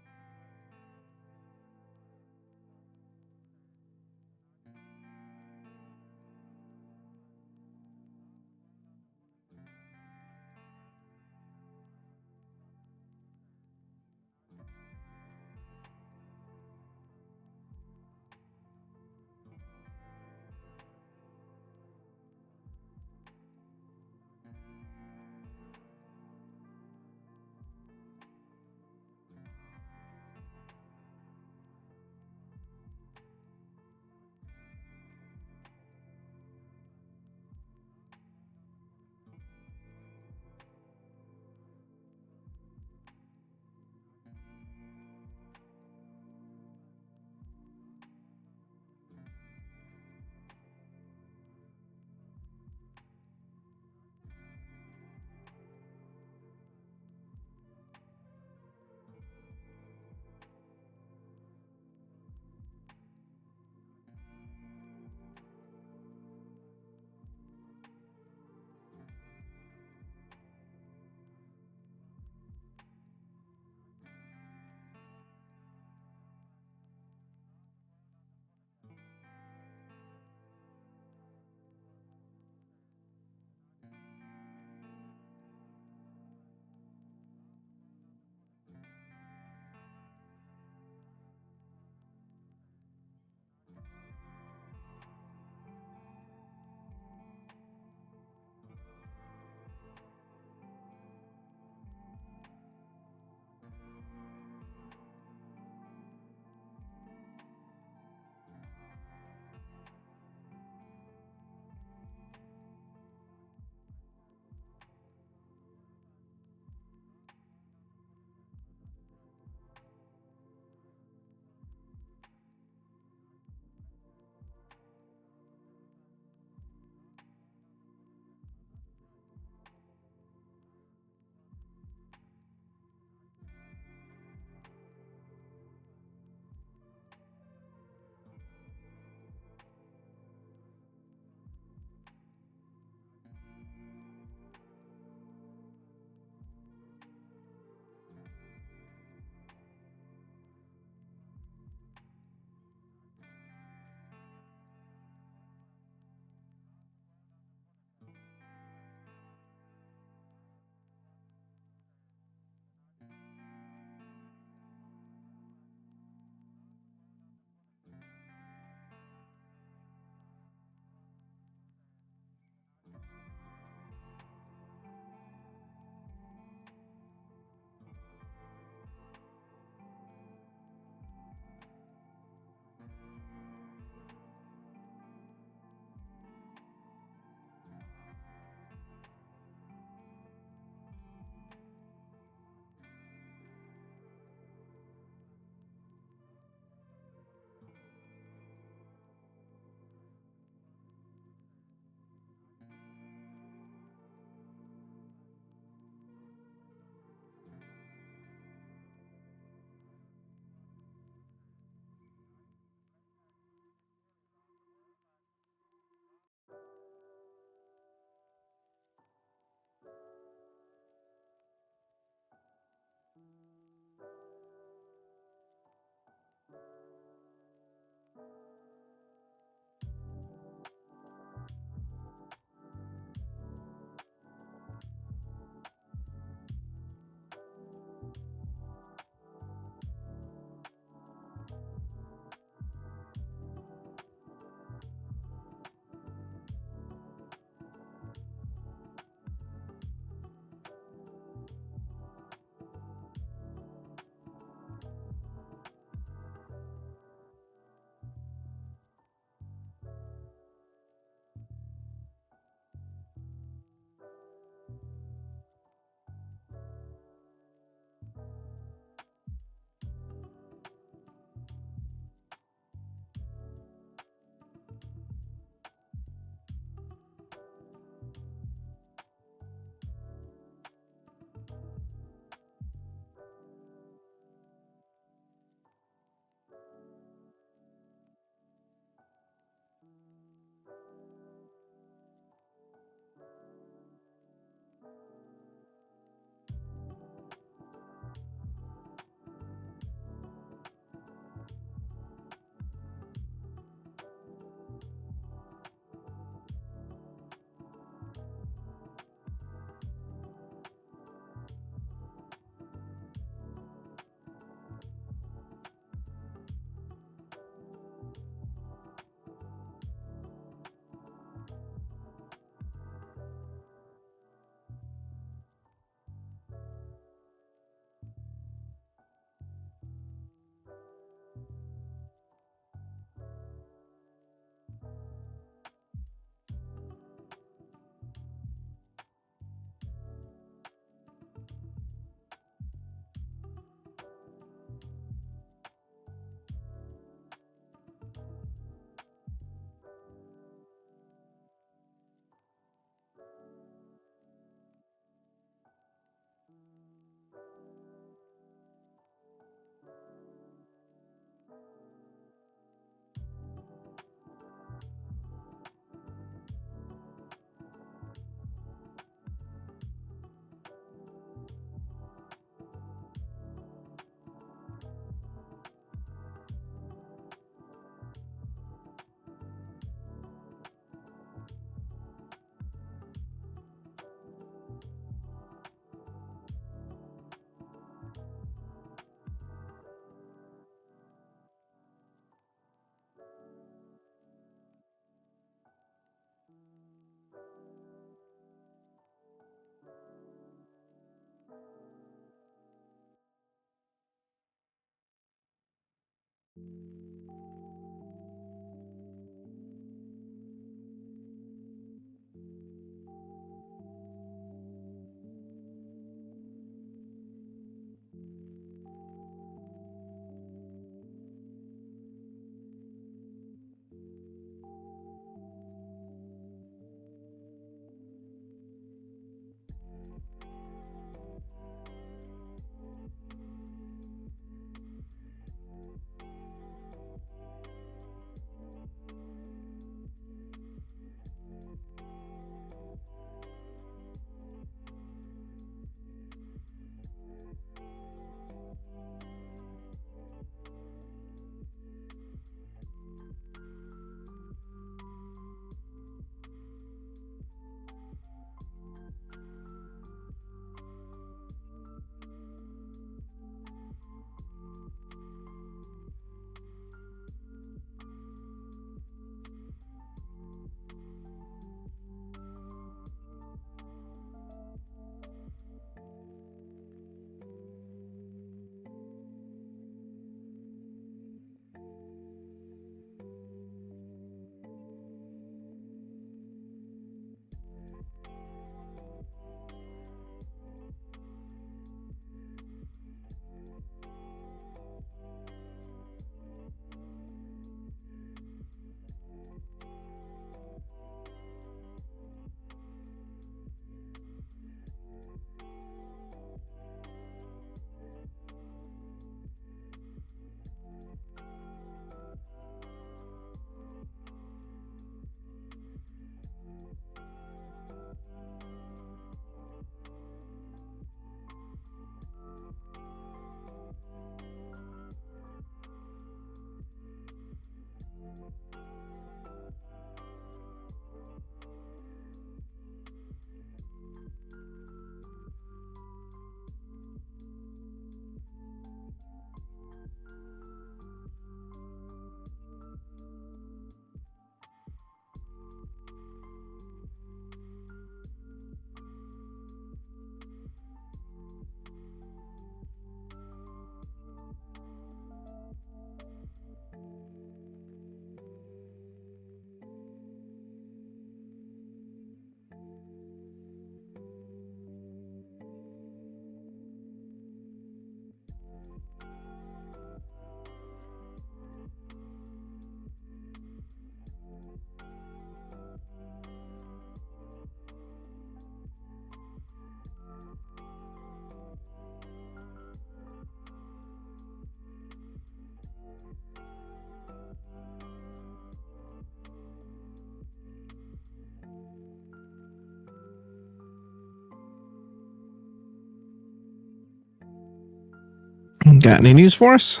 got any news for us?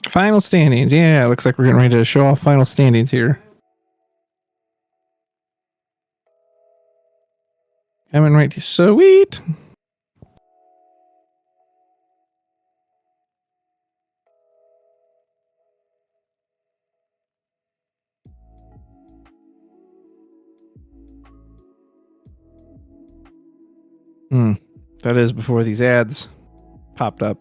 Final standings. Yeah, looks like we're getting ready to show off final standings here. Coming right to sweet. That is before these ads popped up.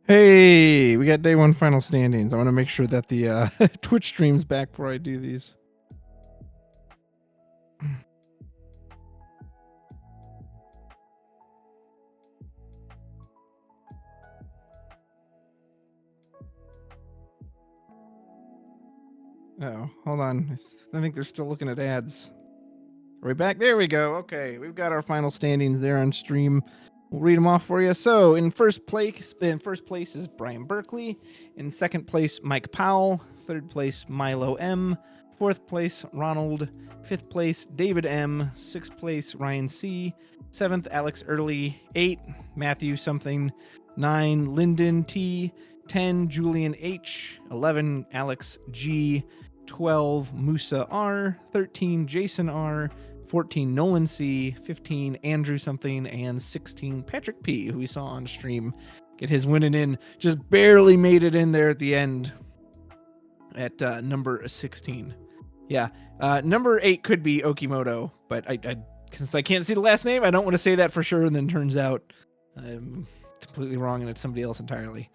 Hey, we got day one final standings. I want to make sure that the Twitch stream's back before I do these. Oh, hold on. I think they're still looking at ads. Are we back? There we go. Okay, we've got our final standings there on stream. We'll read them off for you. So in first place is Brian Berkeley. In second place, Mike Powell. Third place, Milo M. Fourth place, Ronald. Fifth place, David M. Sixth place, Ryan C. Seventh, Alex Early. 8, Matthew something. 9, Lyndon T. 10, Julian H. 11, Alex G. 12, Musa R. 13, Jason R. 14, Nolan C. 15, Andrew something. And 16, Patrick P., who we saw on stream get his winning in. Just barely made it in there at the end at number 16. Yeah. Number 8 could be Okimoto, but since I can't see the last name, I don't want to say that for sure, and then turns out I'm completely wrong and it's somebody else entirely.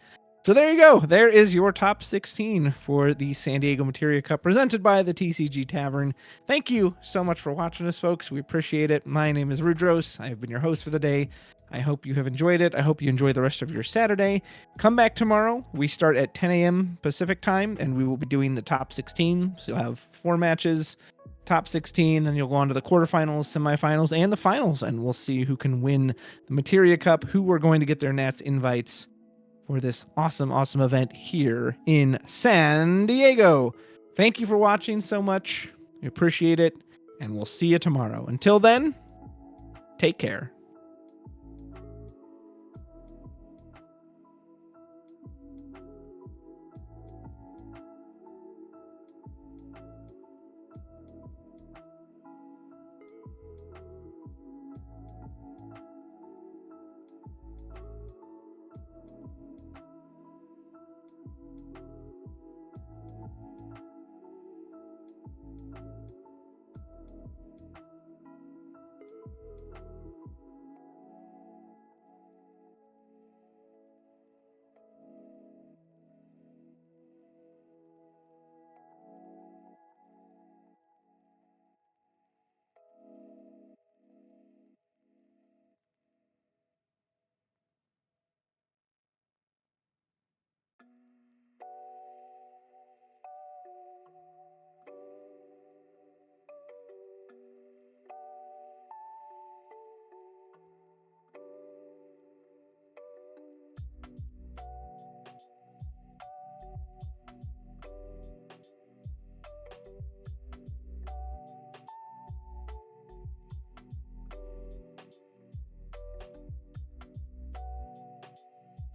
So there you go. There is your top 16 for the San Diego Materia Cup presented by the TCG Tavern. Thank you so much for watching us, folks. We appreciate it. My name is Rudros. I have been your host for the day. I hope you have enjoyed it. I hope you enjoy the rest of your Saturday. Come back tomorrow. We start at 10 a.m. Pacific time, and we will be doing the top 16. So you'll have 4 matches, top 16, then you'll go on to the quarterfinals, semifinals, and the finals, and we'll see who can win the Materia Cup, who are going to get their Nats invites for this awesome, awesome event here in San Diego. Thank you for watching so much. We appreciate it, and we'll see you tomorrow. Until then, take care.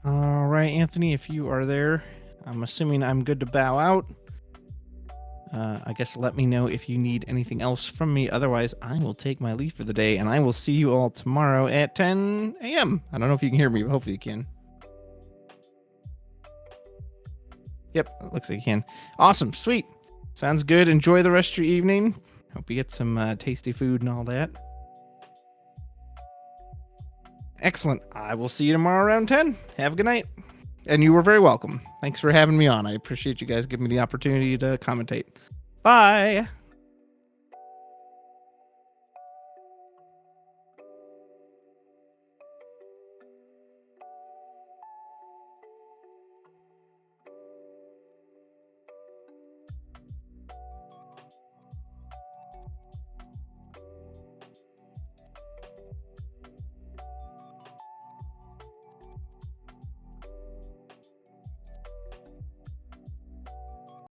All right, Anthony, if you are there, I'm assuming I'm good to bow out. I guess let me know if you need anything else from me. Otherwise, I will take my leave for the day, and I will see you all tomorrow at 10 a.m. I don't know if you can hear me, but hopefully you can. Yep, it looks like you can. Awesome, sweet. Sounds good. Enjoy the rest of your evening. Hope you get some tasty food and all that. Excellent. I will see you tomorrow around 10. Have a good night. And you were very welcome. Thanks for having me on. I appreciate you guys giving me the opportunity to commentate. Bye.